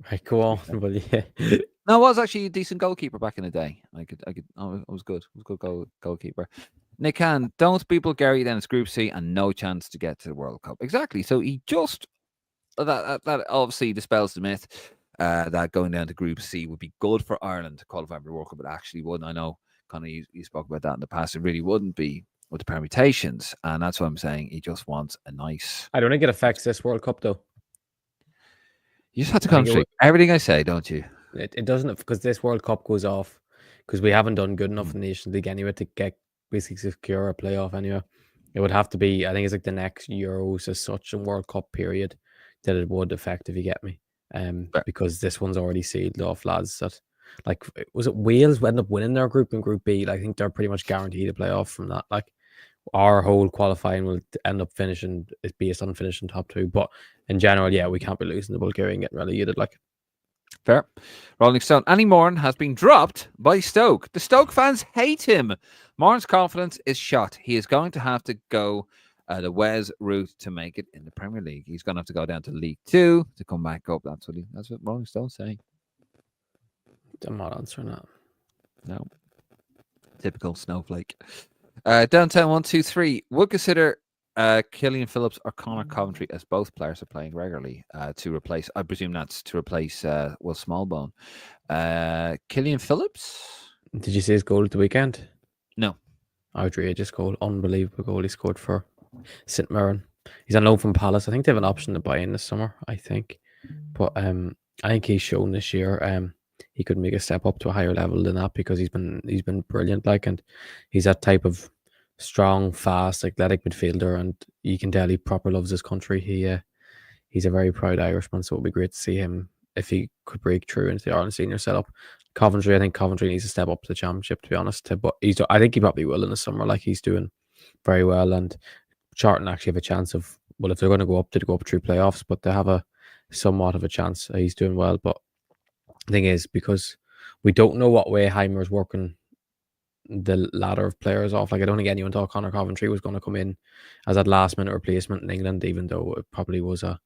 Right, go on, but yeah. No, I was actually a decent goalkeeper back in the day. I was good. I was a good goalkeeper. Nick Han, don't beat Bulgaria, then it's Group C and no chance to get to the World Cup. Exactly. So he just that obviously dispels the myth. that going down to Group C would be good for Ireland to qualify for the World Cup. It actually wouldn't. I know, Connor, you spoke about that in the past. It really wouldn't be with the permutations, and that's what I'm saying. He just wants a nice. I don't think it affects this World Cup though. You just have to concentrate everything I say, don't you? It doesn't, because this World Cup goes off because we haven't done good enough in the Nations League anyway to get basically secure a playoff anyway. It would have to be, I think it's like the next Euros as such a World Cup period that it would affect, if you get me. Because this one's already sealed off, lads. That, like, was it Wales who ended up winning their group in Group B? I think they're pretty much guaranteed a playoff from that. Like, our whole qualifying will end up finishing is based on finishing top 2. But in general, yeah, we can't be losing the Bulgaria and getting relegated. Like, fair. Rolling Stone. Annie Moran has been dropped by Stoke. The Stoke fans hate him. Moran's confidence is shot. He is going to have to go the Wes route to make it in the Premier League. He's going to have to go down to League 2 to come back up. That's what Rolling Stone's saying. I'm not answering that. No. Typical snowflake. Downtown 123 would consider Killian Phillips or Connor Coventry, as both players are playing regularly, to replace. I presume that's to replace Will Smallbone. Killian Phillips. Did you see his goal at the weekend? No. Outrageous goal, unbelievable goal he scored for St Mirren. He's on loan from Palace. I think they have an option to buy in this summer. I think, but I think he's shown this year he could make a step up to a higher level than that, because he's been brilliant. Like, and he's that type of strong, fast, athletic midfielder, and you can tell he proper loves his country. He's a very proud Irishman, so it would be great to see him if he could break through into the Ireland senior setup. Coventry, I think Coventry needs to step up to the championship, to be honest. But I think he probably will in the summer. Like, he's doing very well, and Charlton actually have a chance of, well, if they're going to go up, they go up through playoffs, but they have a somewhat of a chance. He's doing well, but the thing is, because we don't know what way Heimer's working the ladder of players off. Like, I don't think anyone thought Connor Coventry was going to come in as that last minute replacement in England, even though it probably was a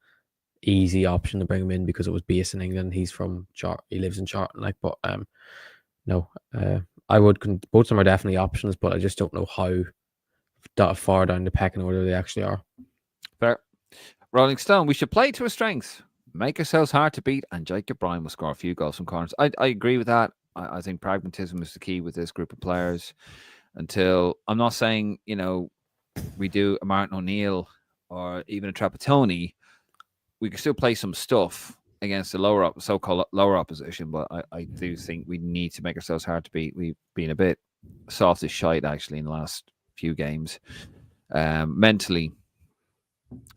easy option to bring him in because it was based in England. He's from he lives in Charlton. Like, but no, I would. Both of them are definitely options, but I just don't know how far down the pecking order they actually are. Fair. Rolling Stone. We should play to our strengths, make ourselves hard to beat, and Jacob Bryan will score a few goals from corners. I agree with that. I think pragmatism is the key with this group of players. Until, I'm not saying, we do a Martin O'Neill or even a Trapattoni, we can still play some stuff against the so-called lower opposition, but I do think we need to make ourselves hard to beat. We've been a bit soft as shite, actually, in the last few games. Mentally,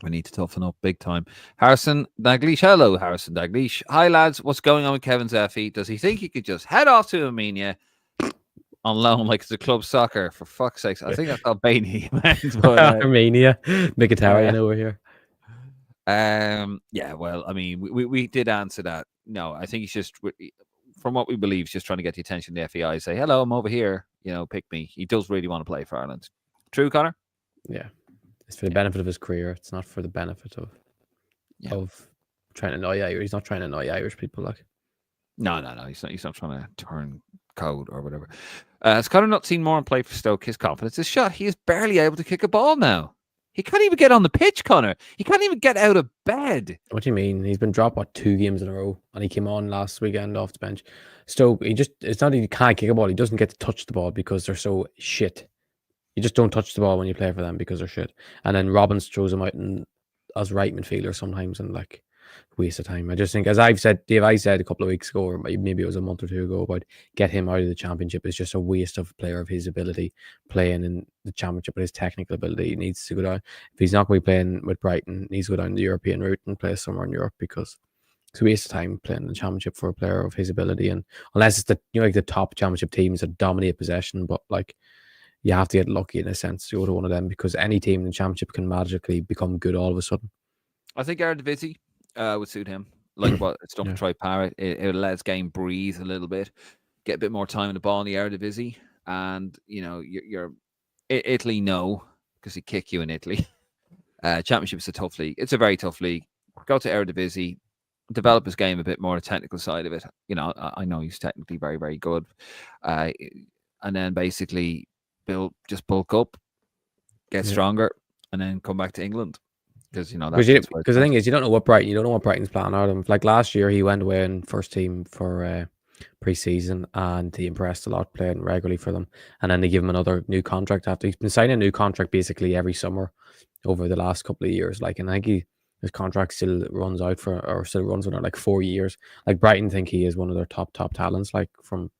we need to toughen up big time. Harrison Daglish. Hello, Harrison Daglish. Hi, lads. What's going on with Kevin Zefi? Does he think he could just head off to Armenia on loan like it's a club soccer? For fuck's sakes. I think that's Albania. Armenia. Mkhitaryan over here. Yeah, well, I mean, we did answer that. No, I think he's just, from what we believe, he's just trying to get the attention of the FAI. Say, hello, I'm over here. Pick me. He does really want to play for Ireland. True, Connor? Yeah. It's for the benefit of his career. It's not for the benefit of trying to annoy Irish. He's not trying to annoy Irish people. Like, no. He's not trying to turn code or whatever. Has Connor not seen Moran play for Stoke? His confidence is shot. He is barely able to kick a ball now. He can't even get on the pitch, Connor. He can't even get out of bed. What do you mean? He's been dropped 2 games in a row, and he came on last weekend off the bench. Stoke, it's not that he can't kick a ball. He doesn't get to touch the ball because they're so shit. You just don't touch the ball when you play for them because they're shit. And then Robbins throws him out as right midfielder sometimes, and like, waste of time. I just think, as Dave, I said a couple of weeks ago, or maybe it was a month or two ago, about get him out of the championship. It's just a waste of a player of his ability playing in the championship, but his technical ability. He needs to go down. If he's not going to be playing with Brighton, he needs to go down the European route and play somewhere in Europe, because it's a waste of time playing the championship for a player of his ability. And unless it's the top championship teams that dominate possession, but like, you have to get lucky in a sense to go to one of them, because any team in the championship can magically become good all of a sudden. I think Eredivisie would suit him. Like what Stump Troy Parrott, it let his game breathe a little bit, get a bit more time in the ball in the Eredivisie, and you're Italy, no, because they kick you in Italy. Championship is a tough league. It's a very tough league. Go to Eredivisie, develop his game a bit more, the technical side of it. I know he's technically very, very good, and then basically bulk up, get stronger, and then come back to England. because that's Because where the thing is, you don't know what Brighton's plan are. Like last year, he went away in first team for pre-season, and he impressed a lot playing regularly for them. And then they give him another new contract after he's been signing a new contract basically every summer over the last couple of years. Like, and I think his contract still runs for like 4 years. Like Brighton think he is one of their top talents. Like from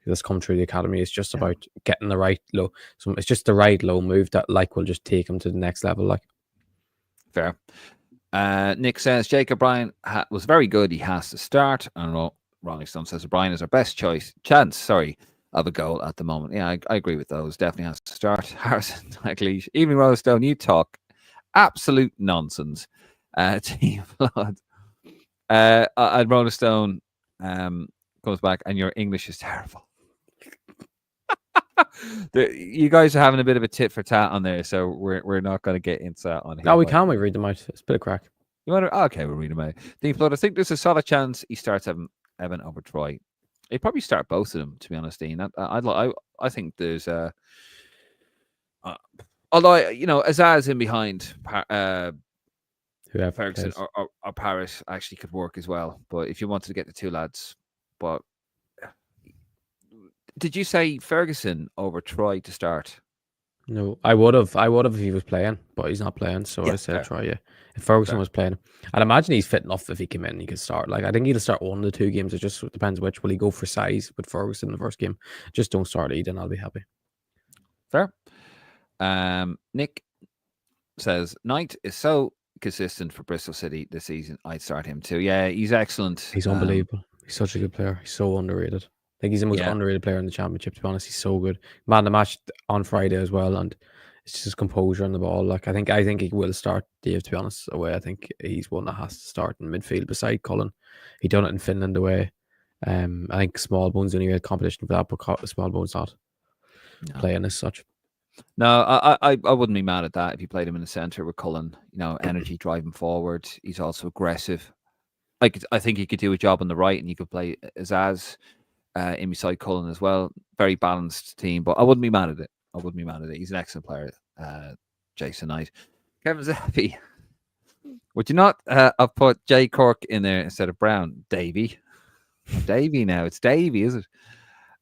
that's come through the academy. It's just about getting the right low. So it's just the right low move that like will just take him to the next level. Like fair. Nick says Jacob Bryan was very good. He has to start. I don't know. Rolling Stone says Bryan is our best chance of a goal at the moment. Yeah, I agree with those. Definitely has to start. Harrison, Dalglish, Evening Rolling Stone, you talk absolute nonsense. Team Blood. And Rolling Stone comes back, and your English is terrible. You guys are having a bit of a tit for tat on there, so we're not going to get into that on here. No, we can. We read them out. It's a bit of crack. You want to? Okay, we'll read them out. Team Blood, I think there's a solid chance he starts Evan over Troy. He'd probably start both of them, to be honest, Dean. I think there's although Azaz in behind Whoever Ferguson or Paris actually could work as well. But if you wanted to get the two lads, but did you say Ferguson over Troy to start? No, I would have if he was playing, but he's not playing, so I said Troy. Yeah, if Ferguson was playing, I'd imagine he's fit enough if he came in, he could start. Like I think he'll start one of the 2 games. It just depends which. Will he go for size with Ferguson in the first game? Just don't start Eden. I'll be happy. Fair. Nick says Knight is so consistent for Bristol City this season. I'd start him too. Yeah, he's excellent. He's unbelievable. He's such a good player. He's so underrated. I think he's the most underrated player in the championship, to be honest. He's so good. Man, the match on Friday as well, and it's just his composure on the ball. Like I think he will start, Dave, to be honest, away. I think he's one that has to start in midfield beside Cullen. He done it in Finland away. I think Smallbone's only had competition for that, but Smallbone's not playing as such. No, I wouldn't be mad at that if you played him in the centre with Cullen. Energy driving forward. He's also aggressive. I think he could do a job on the right, and you could play Azaz in beside Cullen as well. Very balanced team, but I wouldn't be mad at it. He's an excellent player, Jason Knight. Kevin Zefi. Would you not have put Jay Cork in there instead of Brown? Davy now. It's Davy, is it?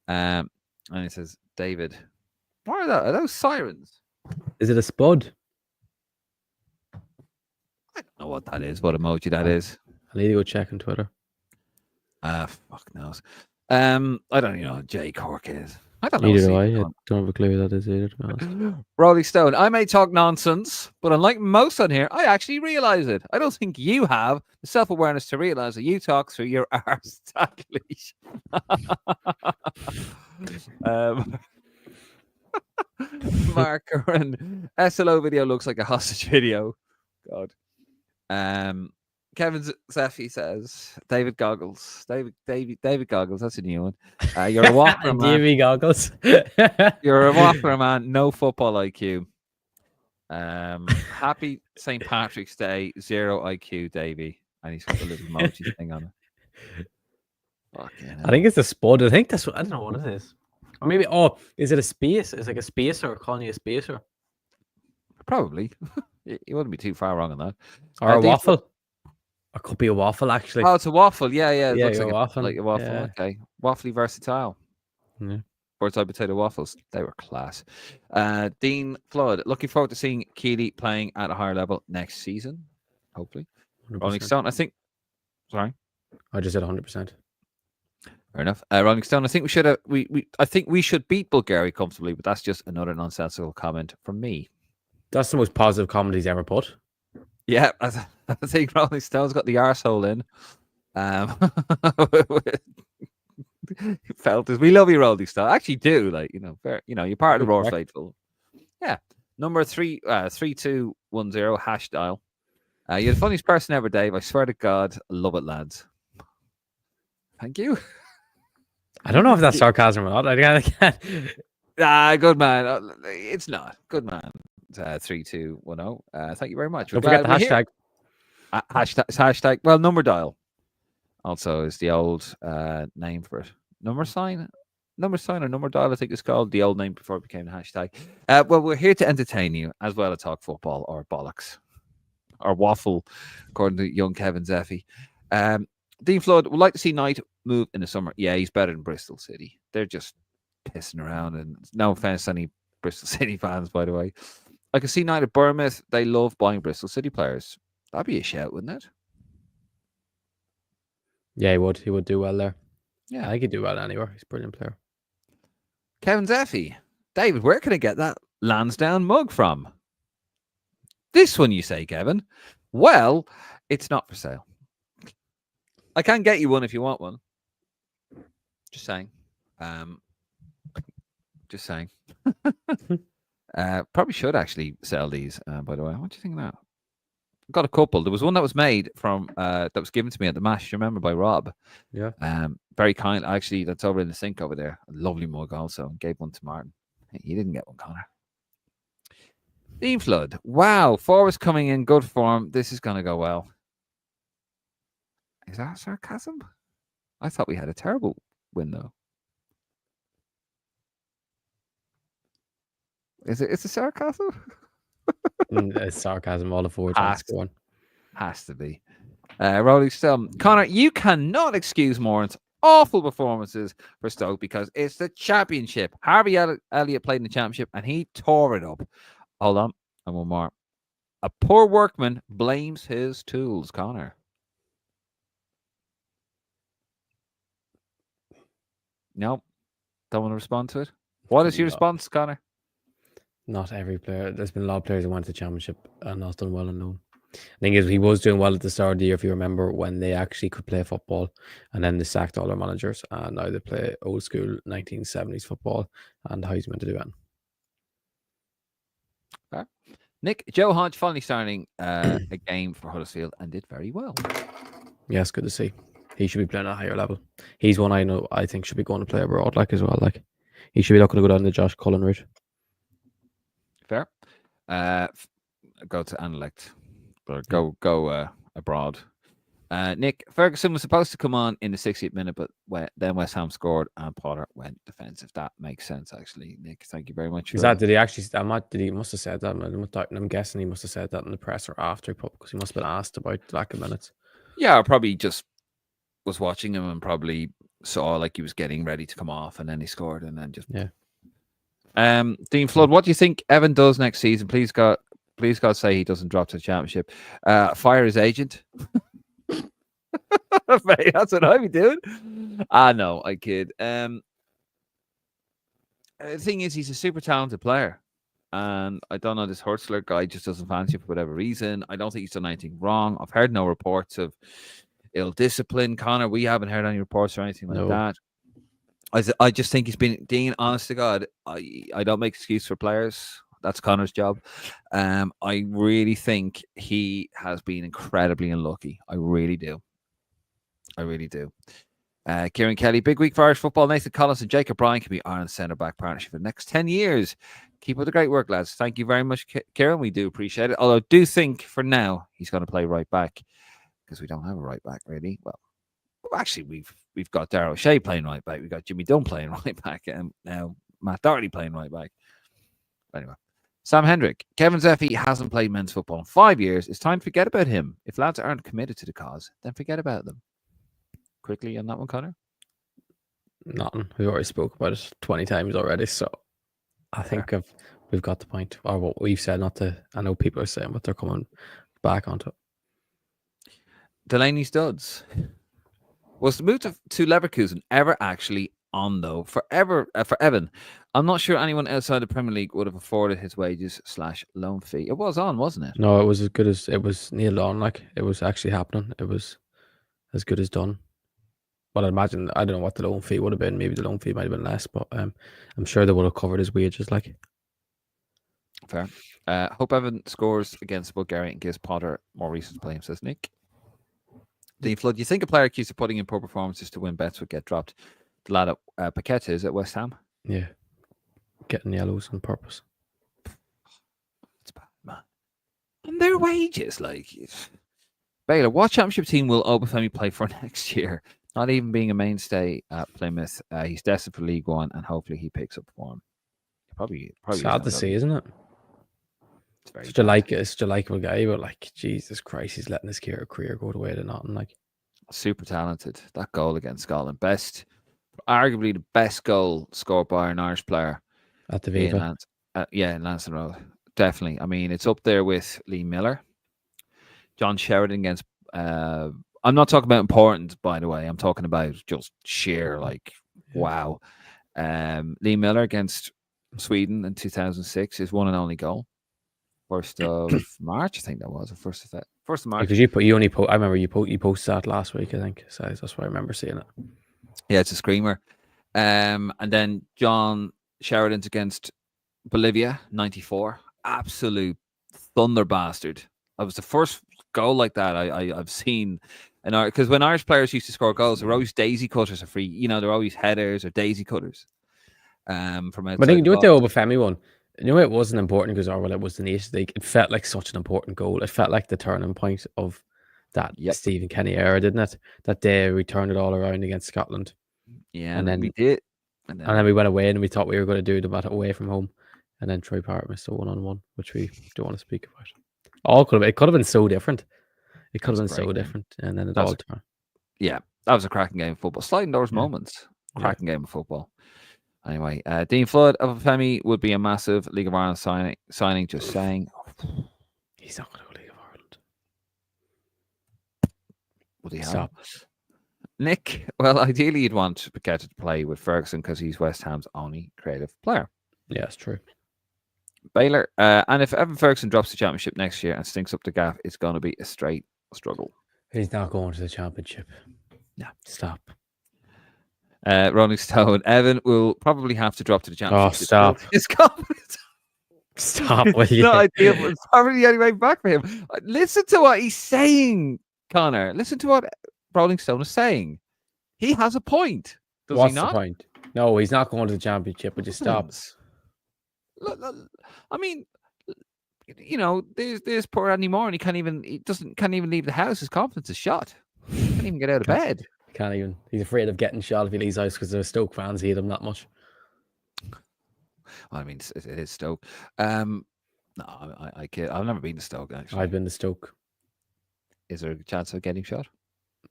And he says, David. What are those sirens? Is it a spud? I don't know what that is, what emoji that is. I need to go check on Twitter. Fuck knows. I don't even know what Jay Cork is. I don't know. Neither do I. I don't have a clue who that is either, to be honest. Rolling Stone. I may talk nonsense, but unlike most on here, I actually realise it. I don't think you have the self-awareness to realise that you talk through your arse. Marker and SLO video looks like a hostage video. God. Kevin Zefi says David Goggles. David Goggles. That's a new one. You're a whopper, man. David Goggles. You're a whopper, man. No football IQ. Happy St. Patrick's Day. 0 IQ, Davey. And he's got a little emoji thing on it. I think it's a spud. I think that's what I don't know what it is. Or maybe, is it a space? It's like a spacer, calling you a spacer. Probably. You wouldn't be too far wrong on that. Or a waffle. Or could be a waffle, actually. Oh, it's a waffle. Yeah. It looks like waffle. Like a waffle. Yeah. Okay. Waffly versatile. Yeah. Birdside potato waffles. They were class. Dean Flood. Looking forward to seeing Keeley playing at a higher level next season. Hopefully. 100%. Rolling Stone, I think. Sorry. I just said 100%. Fair enough. Rolling Stone, I think we should I think we should beat Bulgaria comfortably, but that's just another nonsensical comment from me. That's the most positive comment he's ever put. Yeah, I think Rolling Stone's got the arsehole in. Felt as we love you, Rolling Stone. I actually do, fair, you're part of the Roar faithful. Yeah. Number 3210 hash dial. You're the funniest person ever, Dave. I swear to God, I love it, lads. Thank you. I don't know if that's sarcasm or not. I can't. Good man. It's not. Good man. 3210. Thank you very much. Don't forget the hashtag. Hashtag. Well, number dial also is the old name for it. Number sign or number dial, I think it's called, the old name before it became the hashtag. Well, we're here to entertain you as well as talk football or bollocks. or waffle, according to young Kevin Zefi. Dean Flood would like to see Knight move in the summer. Yeah, he's better than Bristol City. They're just pissing around, and no offense to any Bristol City fans, by the way. I can see Knight at Bournemouth. They love buying Bristol City players. That'd be a shout, wouldn't it? Yeah, he would. He would do well there. Yeah, I think he'd do well anywhere. He's a brilliant player. Kevin Zefi. David, where can I get that Lansdowne mug from? This one, you say, Kevin? Well, it's not for sale. I can get you one if you want one. Just saying. Just saying. Probably should actually sell these, by the way. What do you think of that? I've got a couple. There was one that was made from that was given to me at the Mash, you remember, by Rob. Yeah. Very kind. Actually, that's over in the sink over there. A lovely mug also. Gave one to Martin. He didn't get one, Connor. Dean Flood. Wow. Forwards coming in good form. This is going to go well. Is that sarcasm? I thought we had a terrible win, though. Is it? It's a sarcasm? It's sarcasm. All the forwards are scoring. Has to be. Rolling Stone. Connor, you cannot excuse Moran's awful performances for Stoke because it's the championship. Harvey Elliott played in the championship and he tore it up. Hold on. And one more. A poor workman blames his tools, Connor. No. Don't want to respond to it? What is your response, Connor? Not every player. There's been a lot of players who went to the championship and not done well and known. The thing is, he was doing well at the start of the year, if you remember, when they actually could play football, and then they sacked all their managers, and now they play old school 1970s football, and how he's meant to do it. Okay. Nick, Joe Hodge finally starting a game for Huddersfield and did very well. Yeah, it's good to see. He should be playing at a higher level. He's one I think should be going to play abroad, as well. He should be looking to go down the Josh Cullen route. Fair. Go to Anderlecht. Go abroad. Nick, Ferguson was supposed to come on in the 60th minute, but then West Ham scored and Potter went defensive. That makes sense, actually. Nick, thank you very much. Did he actually? He must have said that. I'm guessing he must have said that in the presser after because he must have been asked about lack of minutes. Yeah, probably just was watching him and probably saw he was getting ready to come off, and then he scored, and then just Dean Flood, what do you think Evan does next season? Please God say he doesn't drop to the championship. Fire his agent. That's what I'd be doing. No, I kid. The thing is, he's a super talented player, and I don't know, this Hurtzler guy just doesn't fancy him for whatever reason. I don't think he's done anything wrong. I've heard no reports of ill discipline, Connor. We haven't heard any reports or anything like that. I just think he's been, Dean, honest to God, I don't make excuse for players. That's Connor's job. I really think he has been incredibly unlucky. I really do. Kieran Kelly, big week for Irish football. Nathan Collins and Jacob Bryan can be Ireland's centre-back partnership for the next 10 years. Keep up the great work, lads. Thank you very much, Kieran. We do appreciate it. Although I do think for now he's going to play right back because we don't have a right back, really. Well, actually, we've got Darrell O'Shea playing right back. We've got Jimmy Dunn playing right back. And now Matt Doherty playing right back. Anyway. Sam Hendrick. Kevin Zefi hasn't played men's football in 5 years. It's time to forget about him. If lads aren't committed to the cause, then forget about them. Quickly on that one, Connor? Nothing. We already spoke about it 20 times already. So I think we've got the point. Or what we've said, not to. I know people are saying, but they're coming back onto it. Delaney Studs. Was the move to Leverkusen ever actually on, though? For Evan, I'm not sure anyone outside the Premier League would have afforded his wages / loan fee. It was on, wasn't it? No, it was as good as it was nailed on. It was actually happening. It was as good as done. But I imagine, I don't know what the loan fee would have been. Maybe the loan fee might have been less, but I'm sure they would have covered his wages. Fair. Hope Evan scores against Bulgaria and gives Potter more reasons to blame, says Nick. Dean Flood, do you think a player accused of putting in poor performances to win bets would get dropped? The lad at Paqueta is at West Ham. Yeah. Getting yellows on purpose. It's bad, man. And their wages, Baylor, what championship team will Obafemi play for next year? Not even being a mainstay at Plymouth. He's destined for League One, and hopefully he picks up form. Probably sad to see, isn't it? It's very such a likable guy, but like Jesus Christ, he's letting his career go the way to nothing. Like super talented. That goal against Scotland, arguably the best goal scored by an Irish player at the in Viva. in Lansdowne ROAR. Definitely. I mean, it's up there with Lee Miller, John Sheridan against. I'm not talking about importance, by the way. I'm talking about just sheer wow. Lee Miller against Sweden in 2006, his one and only goal. 1st of March, I think that was. 1st of March. Because I remember you posted that last week, I think. So that's why I remember seeing it. Yeah, it's a screamer. And then John Sheridan's against Bolivia, 94. Absolute thunder bastard. That was the first goal like that I've seen. Because when Irish players used to score goals, they're always daisy cutters or free. They're always headers or daisy cutters. From outside. But I think do it the Obafemi one. It wasn't important because it was the Nations League. It felt like such an important goal. It felt like the turning point of that Stephen Kenny era, didn't it? That day we turned it all around against Scotland. Yeah, and then we did. And then we went away and we thought we were going to do the battle away from home. And then Troy Parrott missed a 1-on-1, which we don't want to speak about. It could have been so different. It could have been so different. And then it all turned. Yeah, that was a cracking game of football. Sliding doors moments. Cracking game of football. Anyway, Dean Flood of Femi would be a massive League of Ireland signing. Just saying. He's not going to go League of Ireland. Would he have? Stop. Nick, well, ideally you'd want Paqueta to play with Ferguson because he's West Ham's only creative player. Yeah, it's true. Baylor, and if Evan Ferguson drops the championship next year and stinks up the gap, it's going to be a straight struggle. He's not going to the championship. Yeah, stop. Rolling Stone, Evan will probably have to drop to the championship. Oh, stop. His confidence. Stop. It's not ideal, but it's probably the only way back for him. Listen to what he's saying, Connor. Listen to what Rolling Stone is saying. He has a point. What's he not? The point? No, he's not going to the championship, but just stops. I mean, there's poor Andy Moore, and he can't even leave the house. His confidence is shot. He can't even get out of bed. Can't even. He's afraid of getting shot if he leaves house because the Stoke fans hate him that much. Well, I mean, it is Stoke. No, I kid. I've never been to Stoke. Actually, I've been to Stoke. Is there a chance of getting shot?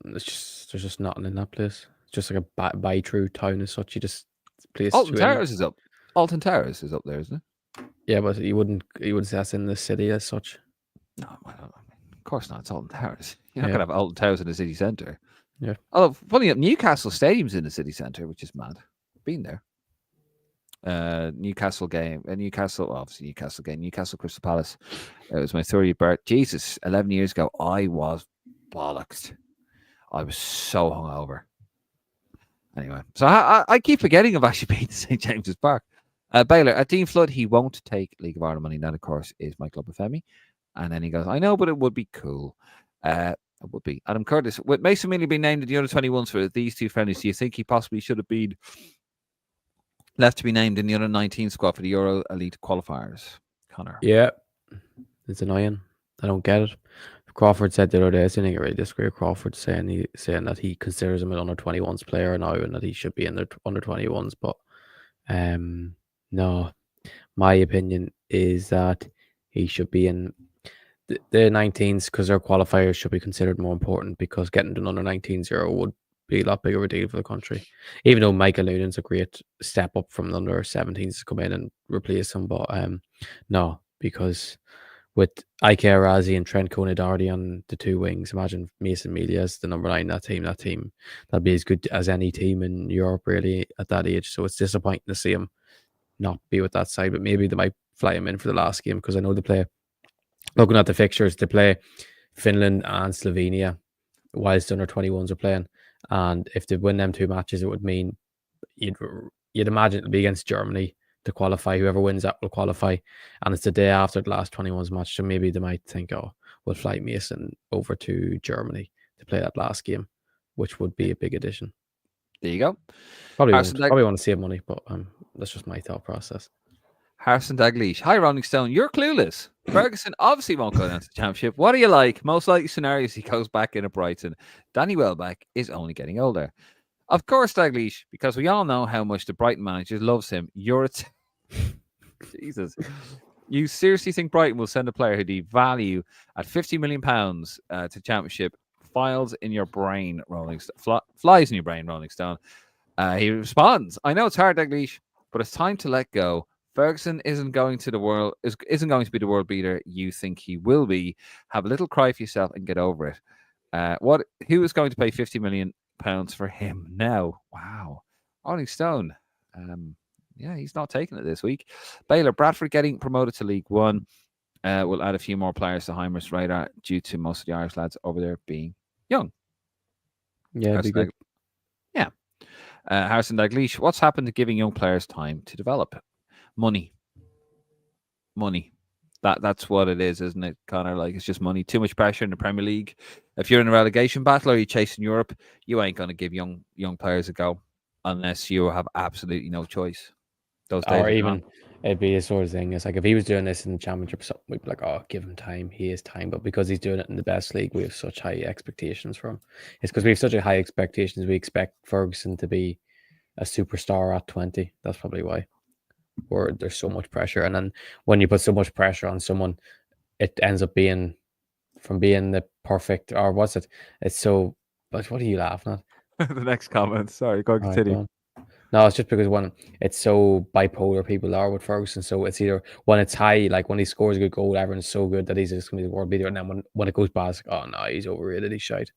There's just nothing in that place. It's just like a by through town as such. You just place. Alton Towers is up. Alton Towers is up there, isn't it? Yeah, but you wouldn't say that's in the city as such. No, of course not. It's Alton Towers. You're not gonna have Alton Towers in the city centre. Yeah. Oh, funny enough, Newcastle Stadium's in the city centre, which is mad. Been there. Newcastle game. Newcastle Crystal Palace. It was my 30th birthday. Jesus, 11 years ago, I was bollocksed. I was so hungover. Anyway, so I keep forgetting I've actually been to St. James's Park. Baylor, at Dean Flood, he won't take League of Ireland money. That, of course, is Michael Obafemi. And then he goes, I know, but it would be cool. It would be. Adam Curtis, with Mason Mealy being named in the under-21s for these two friendlies, do you think he possibly should have been left to be named in the under-19 squad for the Euro Elite qualifiers? Connor. Yeah, it's annoying. I don't get it. Crawford said the other day, I think I really disagree with Crawford saying that he considers him an under-21s player now and that he should be in the under-21s. But no, my opinion is that he should be in the 19s because their qualifiers should be considered more important because getting to an under-19s Euro would be a lot bigger of a deal for the country. Even though Michael Noonan's a great step up from the under-17s to come in and replace him. But no, because with Ike Arazi and Trent Coney-Doherty on the two wings, imagine Mason Mealy as the number 9 that team, that'd be as good as any team in Europe really at that age. So it's disappointing to see him not be with that side, but maybe they might fly him in for the last game because I know they play, looking at the fixtures, they play Finland and Slovenia whilst under-21s are playing. And if they win them 2 matches, it would mean you'd imagine it'll be against Germany to qualify. Whoever wins that will qualify. And it's the day after the last 21s match. So maybe they might think, we'll fly Mason over to Germany to play that last game, which would be a big addition. There you go. Probably want to save money, but that's just my thought process. Harrison Dalglish. Hi, Rolling Stone. You're clueless. Ferguson obviously won't go down to the championship. What do you like? Most likely scenarios, he goes back in at Brighton. Danny Welbeck is only getting older. Of course, Dalglish, because we all know how much the Brighton manager loves him. Jesus. You seriously think Brighton will send a player who they value at £50 million to Championship? Files in your brain, Rolling flies in your brain, Rolling Stone. He responds, "I know it's hard, Dalglish, but it's time to let go. Ferguson isn't going to be the world beater you think he will be. Have a little cry for yourself and get over it. Who is going to pay £50 million for him now?" Wow, Rolling Stone. Yeah, he's not taking it this week. Baylor, Bradford getting promoted to League One. Will add a few more players to Heimer's radar due to most of the Irish lads over there being young. Yeah, it'd be good. Yeah. Harrison Dalglish, what's happened to giving young players time to develop? Money. That's what it is, isn't it, Connor? Like, it's just money. Too much pressure in the Premier League. If you're in a relegation battle or you're chasing Europe, you ain't going to give young players a go unless you have absolutely no choice. Those days Or even gone. it'd be the sort of thing. It's like if he was doing this in the Championship, something we'd be like, "Oh, give him time. He has time." But because he's doing it in the best league, we have such high expectations from him. It's because we have such a high expectations. We expect Ferguson to be a superstar at 20. That's probably why. Or there's so much pressure, and then when you put so much pressure on someone, it ends up being from being the perfect, or what's it? It's so. But what are you laughing at? The next comment. Sorry, go All right, continue. go on. No, it's just because when it's so bipolar, people are with Ferguson. So it's either when it's high, like when he scores a good goal, everyone's so good that he's just going to be the world beater. And then when it goes bad, it's like, oh no, he's overrated. He's shite.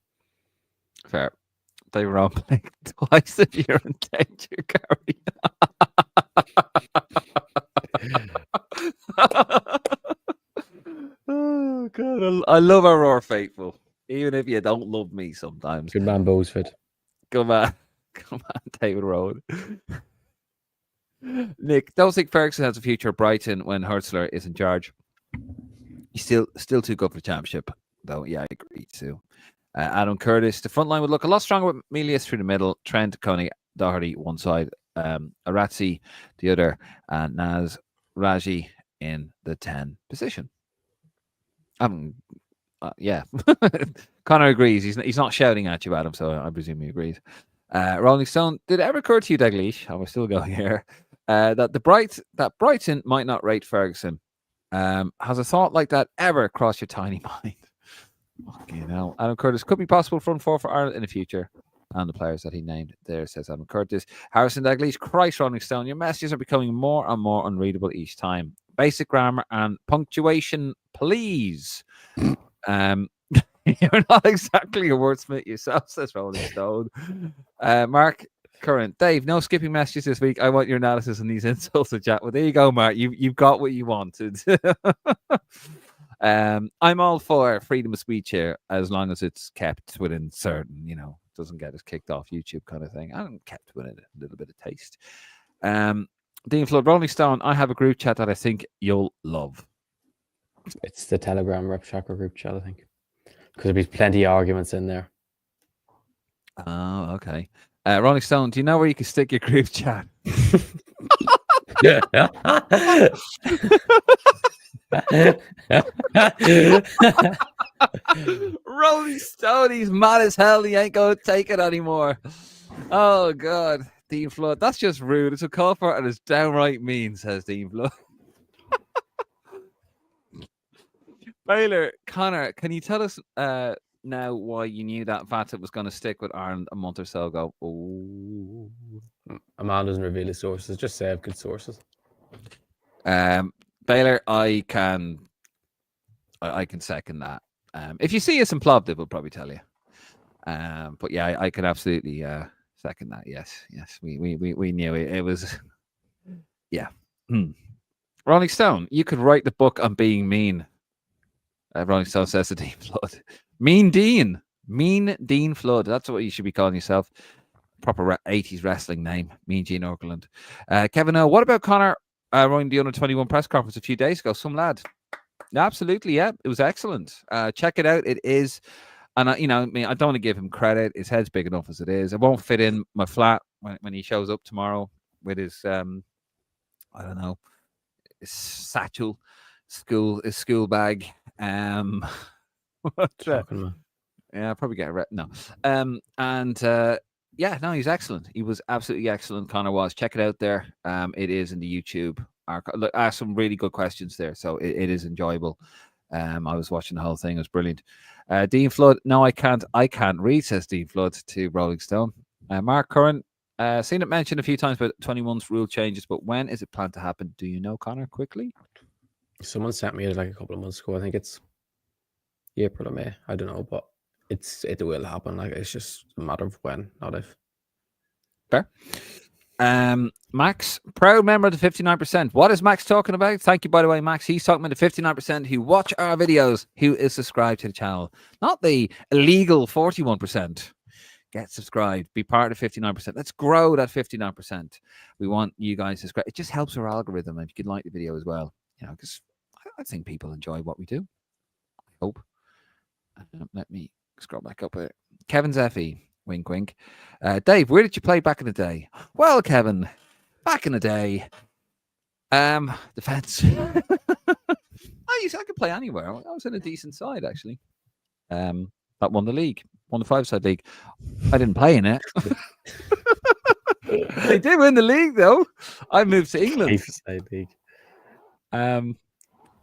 Fair. They were all playing twice if you're in danger, Gary. Oh God, I love our Roar faithful, even if you don't love me sometimes. Good man, Bowesford. Come on, David Road. Nick, don't think Ferguson has a future at Brighton when Hertzler is in charge. He's still too good for the Championship, though. Yeah, I agree too. Adam Curtis, the front line would look a lot stronger with Milius through the middle, Trent, Coney, Doherty one side, Arazzi the other, and Naz Raji in the 10 position. Yeah. Connor agrees. He's not shouting at you, Adam, so I presume he agrees. Rolling Stone, did it ever occur to you, Dalglish? We're still going here. That Brighton might not rate Ferguson. Has a thought like that ever crossed your tiny mind? Fucking hell. Adam Curtis, could be possible front four for Ireland in the future. And the players that he named there, says Adam Curtis. Harrison Dalglish, Christ, Rolling Stone, your messages are becoming more and more unreadable each time. Basic grammar and punctuation, please. You're not exactly a wordsmith yourself, says Rolling Stone. Mark Current, Dave, no skipping messages this week. I want your analysis on these insults to chat. Well, there you go, Mark. You've got what you wanted. I'm all for freedom of speech here, as long as it's kept within certain, doesn't get us kicked off YouTube kind of thing. I'm kept within a little bit of taste. Dean Flood, Rolling Stone, I have a group chat that I think you'll love. It's the Telegram Rep Tracker group chat, I think. Because there'll be plenty of arguments in there. Oh, okay. Rolling Stone, do you know where you can stick your group chat? Yeah. Rolling Stone, he's mad as hell. He ain't going to take it anymore. Oh, God. Dean Flood, that's just rude. It's a call for it and it's downright mean, says Dean Flood. Baylor, Connor, can you tell us now why you knew that Vata was going to stick with Ireland a month or so ago? Oh, Aman doesn't reveal his sources. Just say I've good sources. Baylor, I can second that. If you see us in Plovdiv, we'll probably tell you. But yeah, I can absolutely second that. Yes, we knew it. It was, yeah. Rolling Stone, you could write the book on being mean. Rolling Stone says to Dean Flood. Mean Dean Flood. That's what you should be calling yourself. Proper 80s wrestling name. Mean Gene Okerlund. Kevin O, what about Connor running the under-21 press conference a few days ago? Some lad. Absolutely, yeah. It was excellent. Check it out. It is, and I don't want to give him credit. His head's big enough as it is. It won't fit in my flat when he shows up tomorrow with his, I don't know, his satchel, his school bag. What, yeah, I'll probably get a no. Yeah, no, he's excellent. He was absolutely excellent. Connor was. Check it out there. It is in the YouTube asked some really good questions there, so it is enjoyable. I was watching the whole thing; it was brilliant. Dean Flood, no, I can't read, says Dean Flood to Rolling Stone. Mark Curran, seen it mentioned a few times about 21's rule changes, but when is it planned to happen? Do you know, Connor? Quickly. Someone sent me it like a couple of months ago. I think it's April or May. I don't know, but it will happen. Like, it's just a matter of when, not if. Fair. Max, proud member of the 59%. What is Max talking about? Thank you, by the way, Max. He's talking about the 59% who watch our videos, who is subscribed to the channel, not the illegal 41%. Get subscribed, be part of 59%. Let's grow that 59%. We want you guys to subscribe. It just helps our algorithm. If you could like the video as well, because I think people enjoy what we do. I hope. Let me scroll back up here. Kevin Zefi, wink, wink. Dave, where did you play back in the day? Well, Kevin, back in the day, defense. I could play anywhere. I was in a decent side, actually. That won the league, won the 5-side league. I didn't play in it. They did win the league, though. I moved to England. 5-side league.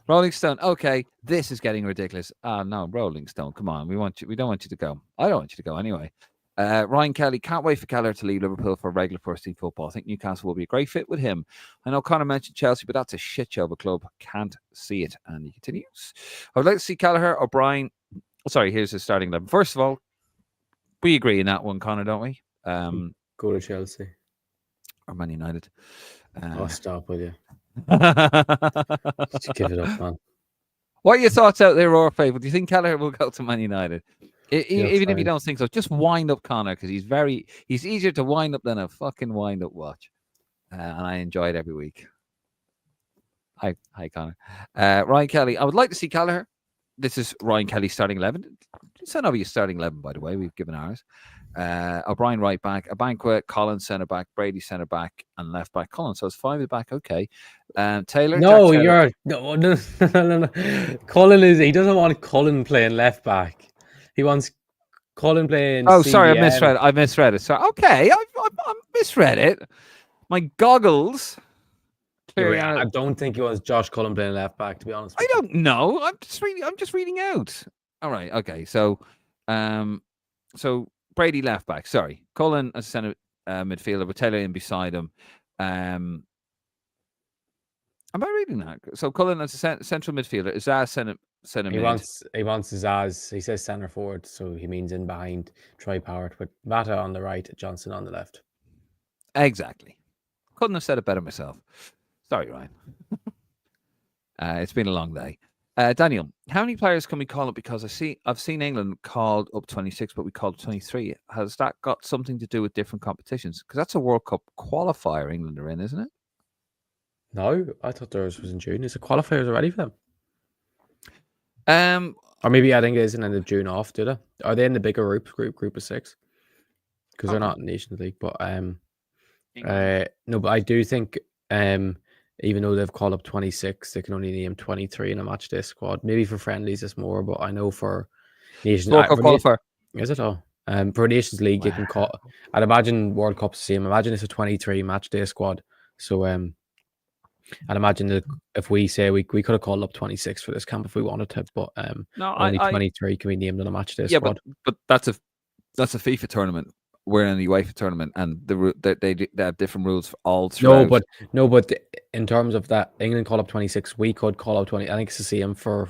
Rolling Stone. Okay, this is getting ridiculous. No, Rolling Stone. Come on, we don't want you to go. I don't want you to go anyway. Ryan Kelly, can't wait for Keller to leave Liverpool for regular first team football. I think Newcastle will be a great fit with him. I know Connor mentioned Chelsea, but that's a shit show of a club. Can't see it. And he continues. I would like to see Kelleher, O'Brien. Sorry, here's his starting 11. First of all, we agree in that one, Connor, don't we? Go to Chelsea. Or Man United. I'll stop with you. Just give it up, man. What are your thoughts out there, Roar Fable? Do you think Kelleher will go to Man United? Even if you don't think so, just wind up Connor, because he's easier to wind up than a fucking wind up watch. And I enjoy it every week. Hi Connor. Ryan Kelly, I would like to see Kelleher. This is Ryan Kelly starting 11. Send over your starting 11, by the way. We've given ours. O'Brien right back, Abankwah, Collins centre back, Brady centre back, and left back Collins. So it's 5 at the back. Okay. Taylor. No, no. Cullen he doesn't want Cullen playing left back. He wants Cullen playing. Oh, sorry, CDM. I misread it. So okay, I misread it. My goggles. I don't think he wants Josh Cullen playing left back, to be honest. I don't know. I'm just reading out. All right. Okay. So, so Brady left back. Sorry, Cullen as a centre midfielder, with Taylor in beside him. Am I reading that? So Cullen as a central midfielder. Is that centre He mid? wants Zaz. He says centre forward, so he means in behind. Troy Powart with Mata on the right, Johnson on the left. Exactly. Couldn't have said it better myself. Sorry, Ryan. It's been a long day. Daniel, how many players can we call up? Because I've seen England called up 26, but we called up 23. Has that got something to do with different competitions? Because that's a World Cup qualifier England are in, isn't it? No, I thought theirs was in June. Is the qualifiers already for them? Or maybe I think it isn't in the June off, do they? Are they in the bigger group of 6? Because they're not in Nations League. But no, but I do think even though they've called up 26, they can only name 23 in a match day squad. Maybe for friendlies it's more, but I know for Nations World Cup qualifier. Is it all? For Nations League, you can call. I'd imagine World Cup's the same. Imagine it's a 23 match day squad. So I'd imagine that if we say we could have called up 26 for this camp if we wanted to, but only 23 can be named in a match day squad. But that's a FIFA tournament. We're in the UEFA tournament, and they have different rules for all throughout. No, but in terms of that, England call up 26. We could call up 20. I think it's the same for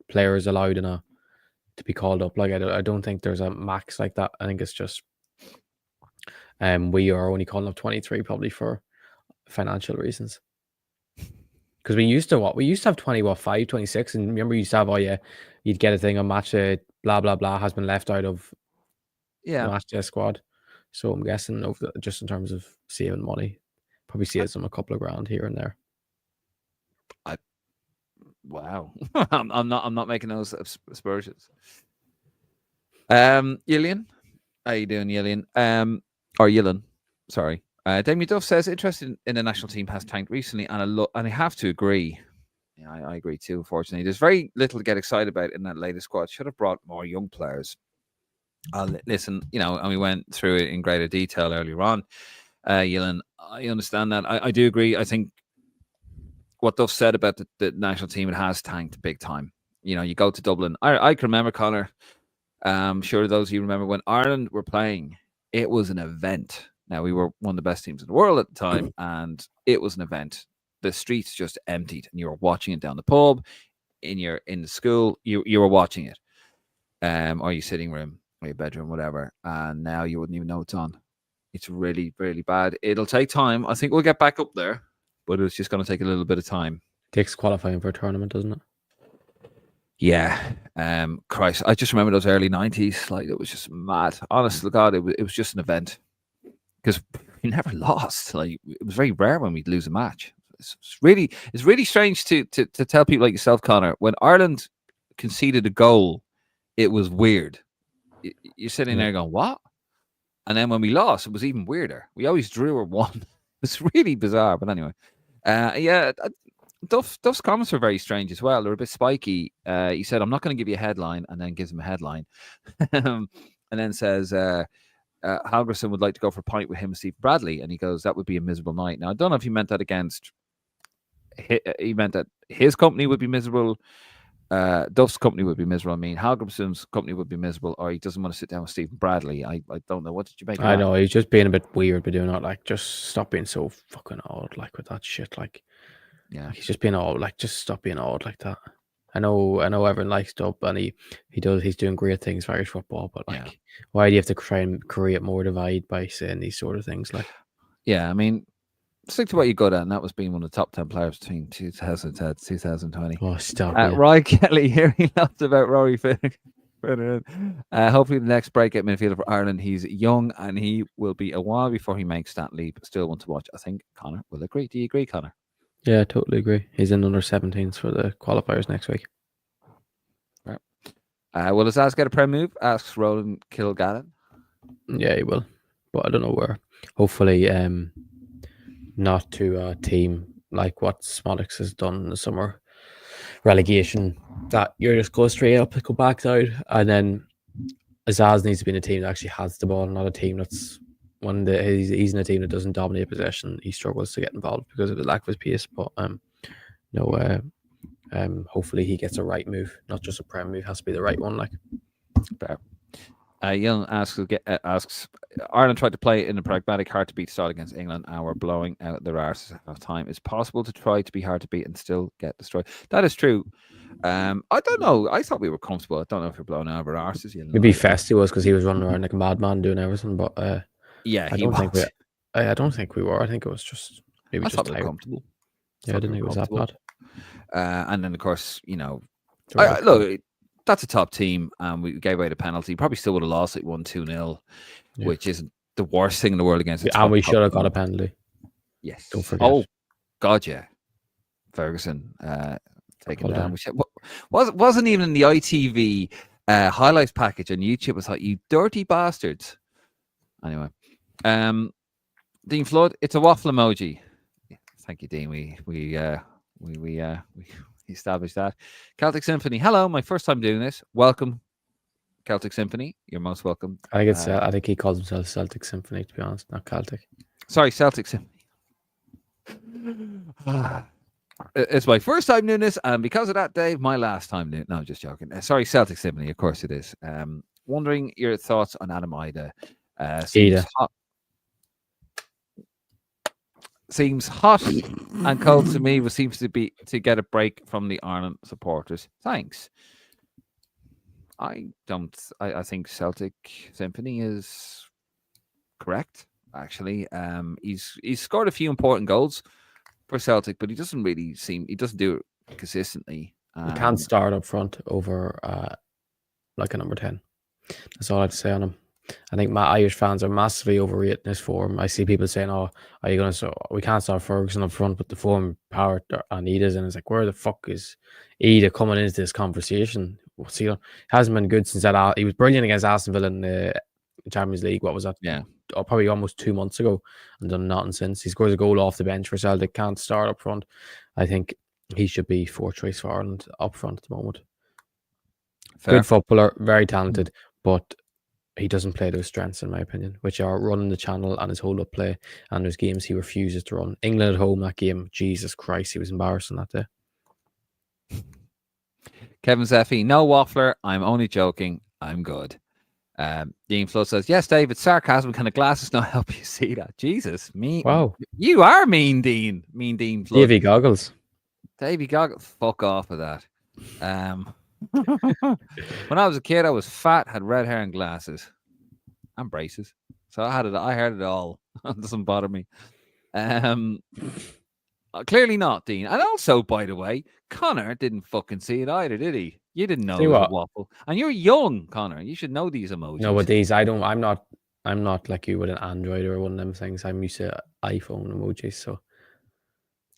players allowed to be called up. Like I don't think there's a max like that. I think it's just we are only calling up 23 probably for financial reasons. Because we used to have 5, 26, and remember you used to have you'd get a thing on match blah blah blah has been left out of the match day squad. So I'm guessing just in terms of saving money, probably saves them a couple of grand here and there. Wow, I'm not making those aspersions. Yillian, how you doing, Yillian? Or Yillian, sorry. Damien Duff says interested in the national team has tanked recently, and I have to agree. Yeah, I agree too. Unfortunately, there's very little to get excited about in that latest squad. Should have brought more young players. Listen, and we went through it in greater detail earlier on. Yillian, I understand that. I do agree. I think what Duff said about the national team, it has tanked big time. You know, you go to Dublin. I can remember, Connor. Sure, those of you remember when Ireland were playing, it was an event. Now, we were one of the best teams in the world at the time, and it was an event. The streets just emptied, and you were watching it down the pub, in the school. You were watching it, or your sitting room, or your bedroom, whatever. And now you wouldn't even know it's on. It's really, really bad. It'll take time. I think we'll get back up there, but it's just going to take a little bit of time. Takes qualifying for a tournament, doesn't it? Yeah. Christ, I just remember those early 90s. Like, it was just mad. Honest to God, it was just an event. Because we never lost. Like, it was very rare when we'd lose a match. It's really strange to tell people like yourself, Connor, when Ireland conceded a goal, it was weird. You're sitting there going, what? And then when we lost, it was even weirder. We always drew or won. It's really bizarre. But anyway, Duff's comments were very strange as well. They're a bit spiky. He said, I'm not going to give you a headline, and then gives him a headline. And then says, Halverson would like to go for a pint with him and Steve Bradley. And he goes, that would be a miserable night. Now, I don't know if he meant that against... He meant that his company would be miserable. Duff's company would be miserable. I mean, Halgerson's company would be miserable, or he doesn't want to sit down with Stephen Bradley. I don't know. What did you make of that? I know, he's just being a bit weird by doing that. Like, just stop being so fucking odd, like, with that shit. Like, yeah, he's just being odd. Like, just stop being odd like that. I know everyone likes Dub, and he's doing great things for Irish football, but like, why do you have to try and create more divide by saying these sort of things? Like, yeah, I mean, stick to what you got at, and that was being one of the top 10 players between 2010 and 2020. Oh, stop! Ryan Kelly here, he laughed about Rory Federer. Hopefully, the next breakout midfielder for Ireland. He's young, and he will be a while before he makes that leap. Still want to watch. I think Connor will agree. Do you agree, Connor? Yeah, I totally agree. He's in under 17s for the qualifiers next week. Right. Will his ass get a prem move? Asks Roland Kilgallen. Yeah, he will, but I don't know where. Hopefully, not to a team like what Smolix has done in the summer relegation, that you're just go straight up, go back down, and then Azaz needs to be in a team that actually has the ball, not a team that's he's in a team that doesn't dominate possession. He struggles to get involved because of the lack of his pace. But hopefully he gets a right move, not just a prem move. It has to be the right one. Like, Young asks, Ireland tried to play in a pragmatic, hard to beat style against England, and we're blowing out their arses of time. It's possible to try to be hard to beat and still get destroyed. That is true. I don't know. I thought we were comfortable. I don't know if we're blowing out our arses. Maybe Festy was because he was running around like a madman doing everything. But yeah, I don't think we were. I think it was just maybe I just thought we were comfortable. Yeah, I didn't think it was that bad. And then of course, look, that's a top team, and we gave away the penalty. Probably still would have lost it 1-2-0, which isn't the worst thing in the world against it. And we should have got a penalty. Yes. Don't forget. Oh, God, yeah. Ferguson taken down. Which wasn't even in the ITV highlights package on YouTube. I was like, you dirty bastards. Anyway, Dean Flood, it's a waffle emoji. Thank you, Dean. We established that. Celtic Symphony. Hello, my first time doing this. Welcome, Celtic Symphony. You're most welcome. I think it's. I think he calls himself Celtic Symphony, to be honest, not Celtic. Sorry, Celtic Symphony. It's my first time doing this, and because of that, Dave, my last time doing. No, just joking. Sorry, Celtic Symphony. Of course it is. Wondering your thoughts on Adam Ida. Seems hot and cold to me, but seems to be to get a break from the Ireland supporters. Thanks. I think Celtic Symphony is correct, actually. He's scored a few important goals for Celtic, but he doesn't do it consistently. He can't start up front over like a number 10. That's all I have to say on him. I think my Irish fans are massively overrating his form. I see people saying, "Oh, are you going to? We can't start Ferguson up front, but the form power and Ida's." And it's like, where the fuck is Ida coming into this conversation? See, hasn't been good since that. He was brilliant against Aston Villa in the Champions League. What was that? Yeah, probably almost 2 months ago, and done nothing since. He scores a goal off the bench for Celtic. Can't start up front. I think he should be fourth choice for Ireland up front at the moment. Fair. Good footballer, very talented, but he doesn't play to his strengths, in my opinion, which are running the channel and his hold-up play. And there's games he refuses to run. England at home, that game, Jesus Christ, he was embarrassing that day. Kevin Zefi, no waffler. I'm only joking. I'm good. Dean Flood says, yes, David, sarcasm. Can the glasses not help you see that? Jesus, me. Wow. You are mean, Dean. Mean Dean Flood. Davy goggles. Davy goggles. Fuck off of that. When I was a kid, I was fat, had red hair and glasses and braces. So I had it. I heard it all. It doesn't bother me. Clearly not, Dean. And also, by the way, Connor didn't fucking see it either, did he? You didn't know it was a waffle. And you're young, Connor. You should know these emojis. No, but these, I'm not like you with an Android or one of them things. I'm used to iPhone emojis, so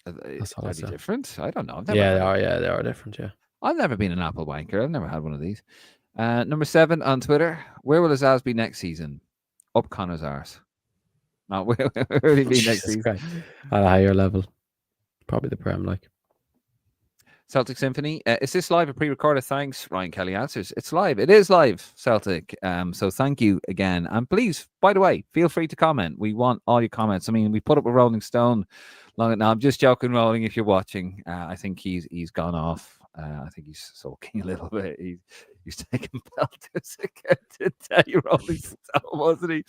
that's all different. I don't know. They are different, yeah. I've never been an Apple wanker. I've never had one of these. Number 7 on Twitter. Where will his ass be next season? Up Connor's arse. No, where will he be next season? Christ. At a higher level. Probably the Prem, like. Celtic Symphony. Is this live or pre-recorded? Thanks. Ryan Kelly answers. It's live. It is live, Celtic. So thank you again. And please, by the way, feel free to comment. We want all your comments. I mean, we put up a Rolling Stone. Now, I'm just joking, Rolling, if you're watching. I think he's gone off. I think he's sulking a little bit. He's taking Belters again today, Rolling Stone, wasn't he?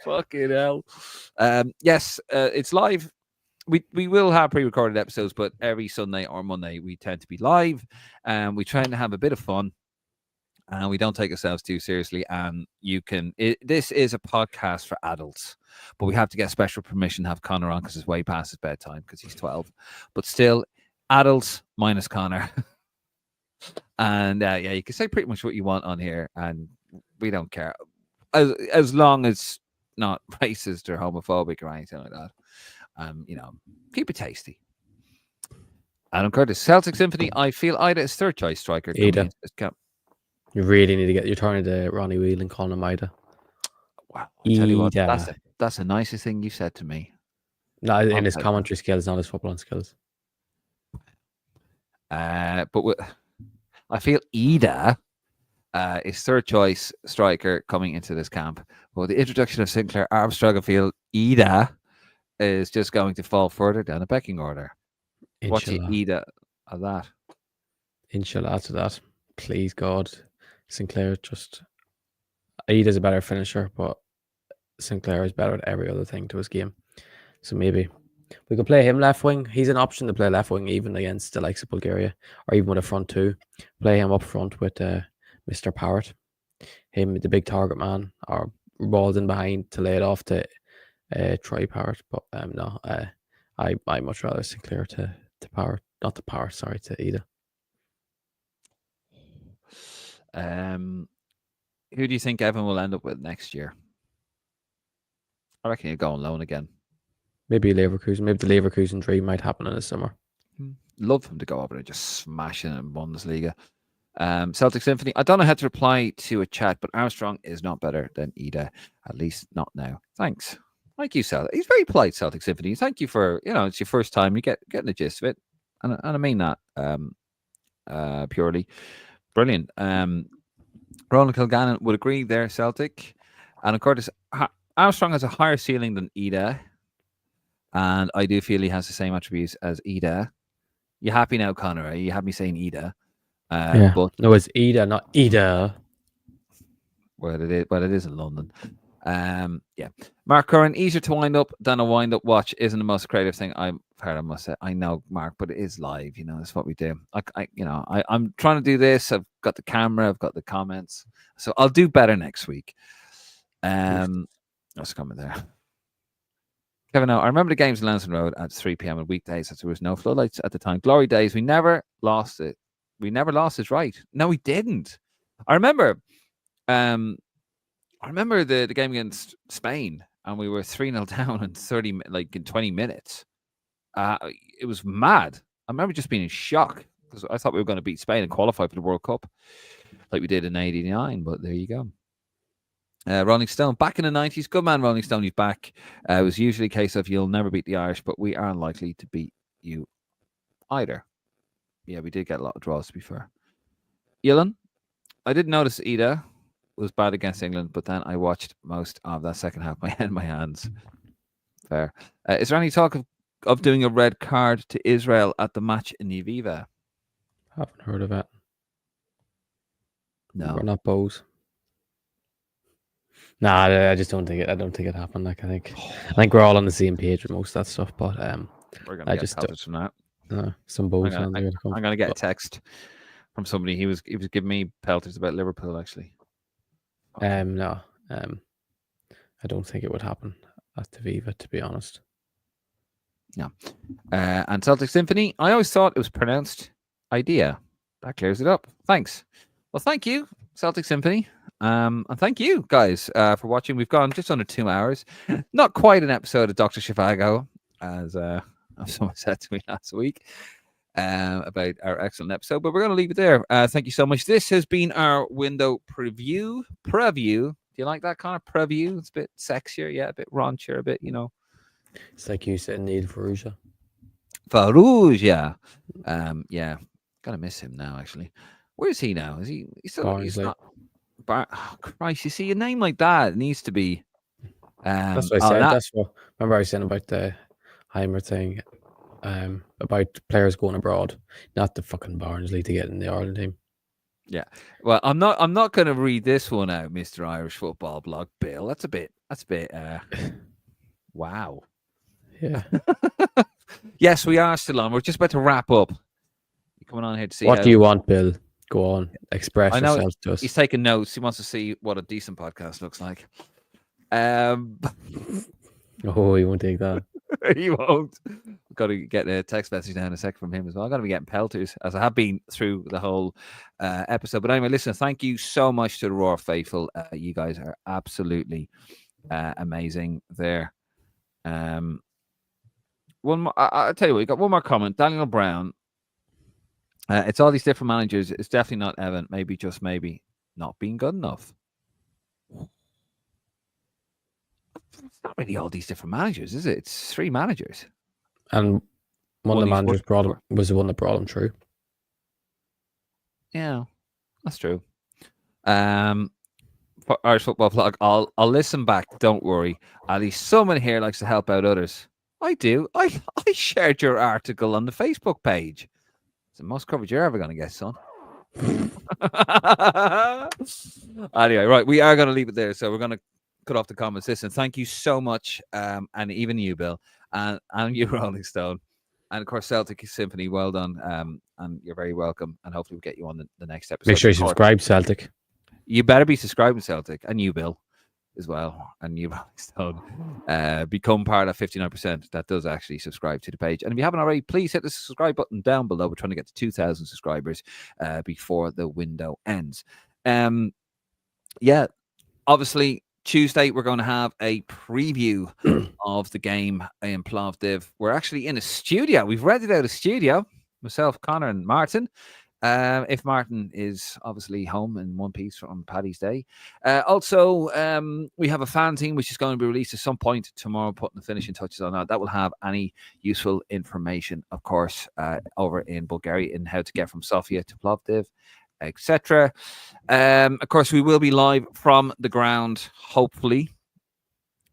Fucking hell. Yes, it's live. We will have pre-recorded episodes, but every Sunday or Monday we tend to be live, and we try to have a bit of fun, and we don't take ourselves too seriously. And this is a podcast for adults, but we have to get special permission to have Connor on because it's way past his bedtime because he's 12. But still, adults minus Connor. And you can say pretty much what you want on here, and we don't care as long as not racist or homophobic or anything like that. Keep it tasty. Adam Curtis, Celtic Symphony. I feel Ida is third choice striker. Ida. You really need to get. You're turning to Ronnie Wheel and calling him Ida. Wow. I'll tell you what, that's the nicest thing you said to me. No, in his commentary skills, not his footballing skills. But I feel Ida is third choice striker coming into this camp. But the introduction of Sinclair Armstrong, I feel Ida is just going to fall further down the pecking order. What's the Ida of that? Inshallah to that. Please God. Sinclair Ida's a better finisher, but Sinclair is better at every other thing to his game. So maybe we could play him left wing. He's an option to play left wing even against the likes of Bulgaria, or even with a front two. Play him up front with Mr. Parrott. Him, the big target man, or balls in behind to lay it off to Troy Parrott. But no, I much rather Sinclair to Parrott, not to Parrott, sorry, to Ida. Who do you think Evan will end up with next year? I reckon he'll go on loan again. Maybe Leverkusen. Maybe the Leverkusen dream might happen in the summer. Love him to go over there, just smashing in Bundesliga. Celtic Symphony. I don't know how to reply to a chat, but Armstrong is not better than Ida, at least not now. Thanks. Thank you, Celtic. He's very polite, Celtic Symphony. Thank you for, it's your first time. You getting the gist of it. And I mean that purely. Brilliant. Roland Kilgannon would agree there, Celtic. And of course, Armstrong has a higher ceiling than Ida. And I do feel he has the same attributes as Ida. You happy now, Connor? You have me saying Ida. Yeah. But no, it's Ida, not Ida. Well, it is in London. Yeah. Mark Curran, easier to wind up than a wind up watch isn't the most creative thing I've heard, I must say. I know, Mark, but it is live, that's what we do. I'm trying to do this. I've got the camera, I've got the comments. So I'll do better next week. What's coming there? Kevin, I remember the games in Lansdowne Road at 3 p.m. on weekdays as there was no floodlights at the time. Glory days. We never lost it. We never lost it right. No, we didn't. I remember the game against Spain, and we were 3-0 down in 20 minutes. It was mad. I remember just being in shock because I thought we were going to beat Spain and qualify for the World Cup like we did in '89, but there you go. Rolling Stone, back in the 90s. Good man, Rolling Stone, he's back. It was usually a case of you'll never beat the Irish, but we are unlikely to beat you either. Yeah, we did get a lot of draws, to be fair. Ilan, I did notice Ida was bad against England, but then I watched most of that second half. My head in my hands. Fair. Is there any talk of doing a red card to Israel at the match in Aviva? Haven't heard of it. No. We're not bows. Nah, I just don't think it. I don't think it happened. Like I think we're all on the same page with most of that stuff. But we're gonna get pelted from that. Some bows. I'm gonna get a text from somebody. He was giving me pelters about Liverpool actually. No. I don't think it would happen at the Viva, to be honest. Yeah. And Celtic Symphony, I always thought it was pronounced idea. That clears it up. Thanks. Well, thank you, Celtic Symphony. And thank you guys for watching. We've gone just under 2 hours. Not quite an episode of Dr. Shivago, as someone said to me last week about our excellent episode, but we're going to leave it there. Thank you so much. This has been our window preview. Do you like that kind of preview? It's a bit sexier, yeah, a bit raunchier, a bit, It's like you said, Neil Farouja. Farouja. Yeah, gotta miss him now. Actually, where is he now? Is he? He's still. He's not. Oh, Christ! You see, a name like that needs to be. That's what I said. That's what. Remember, I was saying about the Heimer thing, about players going abroad, not the fucking Barnsley to get in the Ireland team. Yeah. Well, I'm not going to read this one out, Mr. Irish Football Blog, Bill. That's a bit. Wow. Yeah. Yes, we are still on. We're just about to wrap up. You're coming on here to see. What do you want, Bill? Go on, express yourself to us. He's taking notes. He wants to see what a decent podcast looks like. Oh, he won't take that. He won't. Got to get a text message now in a sec from him as well. I'm going to be getting pelters, as I have been through the whole episode. But anyway, listen, thank you so much to the Roar faithful. You guys are absolutely amazing there. One more, I'll tell you what, we got one more comment. Daniel Brown. It's all these different managers. It's definitely not Evan. Maybe, just maybe, not being good enough. It's not really all these different managers, is it? It's 3 managers. And one of the managers was the one that brought him through. Yeah, that's true. For Irish Football Vlog, I'll listen back. Don't worry. At least someone here likes to help out others. I do. I shared your article on the Facebook page. It's the most coverage you're ever going to get, son. Anyway, right. We are going to leave it there. So we're going to cut off the comments. Listen, thank you so much. And even you, Bill, and you, Rolling Stone. And of course, Celtic Symphony, well done. And you're very welcome. And hopefully we'll get you on the next episode. Make sure you subscribe, Celtic. You better be subscribing, Celtic. And you, Bill, as well. And you, Rolling Stone. Become part of 59% that does actually subscribe to the page. And if you haven't already, please hit the subscribe button down below. We're trying to get to 2,000 subscribers before the window ends. Yeah, obviously, Tuesday, we're going to have a preview of the game in Plovdiv. We're actually in a studio. We've rented out a studio, myself, Connor, and Martin. If Martin is obviously home in one piece on Paddy's Day. Also, we have a fan team, which is going to be released at some point tomorrow, putting the finishing touches on that. That will have any useful information, of course, over in Bulgaria in how to get from Sofia to Plovdiv, etc. Of course, we will be live from the ground, hopefully.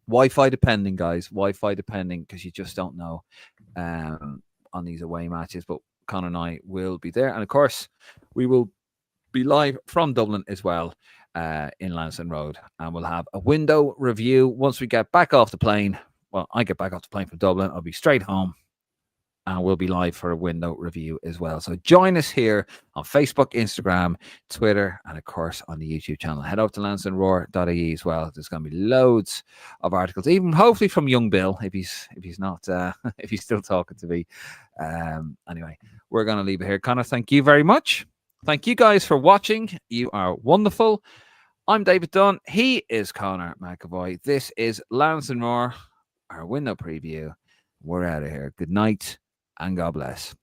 Wi-Fi depending, guys. Wi-Fi depending, because you just don't know on these away matches. But Connor and I will be there. And of course, we will be live from Dublin as well in Lansdowne Road. And we'll have a window review once we get back off the plane. Well, I get back off the plane from Dublin. I'll be straight home. And we'll be live for a window review as well. So join us here on Facebook, Instagram, Twitter, and of course on the YouTube channel. Head over to lansdowneroar.ie as well. There's going to be loads of articles, even hopefully from young Bill, if he's not if he's still talking to me. Anyway, we're going to leave it here. Connor, thank you very much. Thank you guys for watching. You are wonderful. I'm David Dunn. He is Connor McAvoy. This is Lansdowne ROAR, our window preview. We're out of here. Good night. And God bless.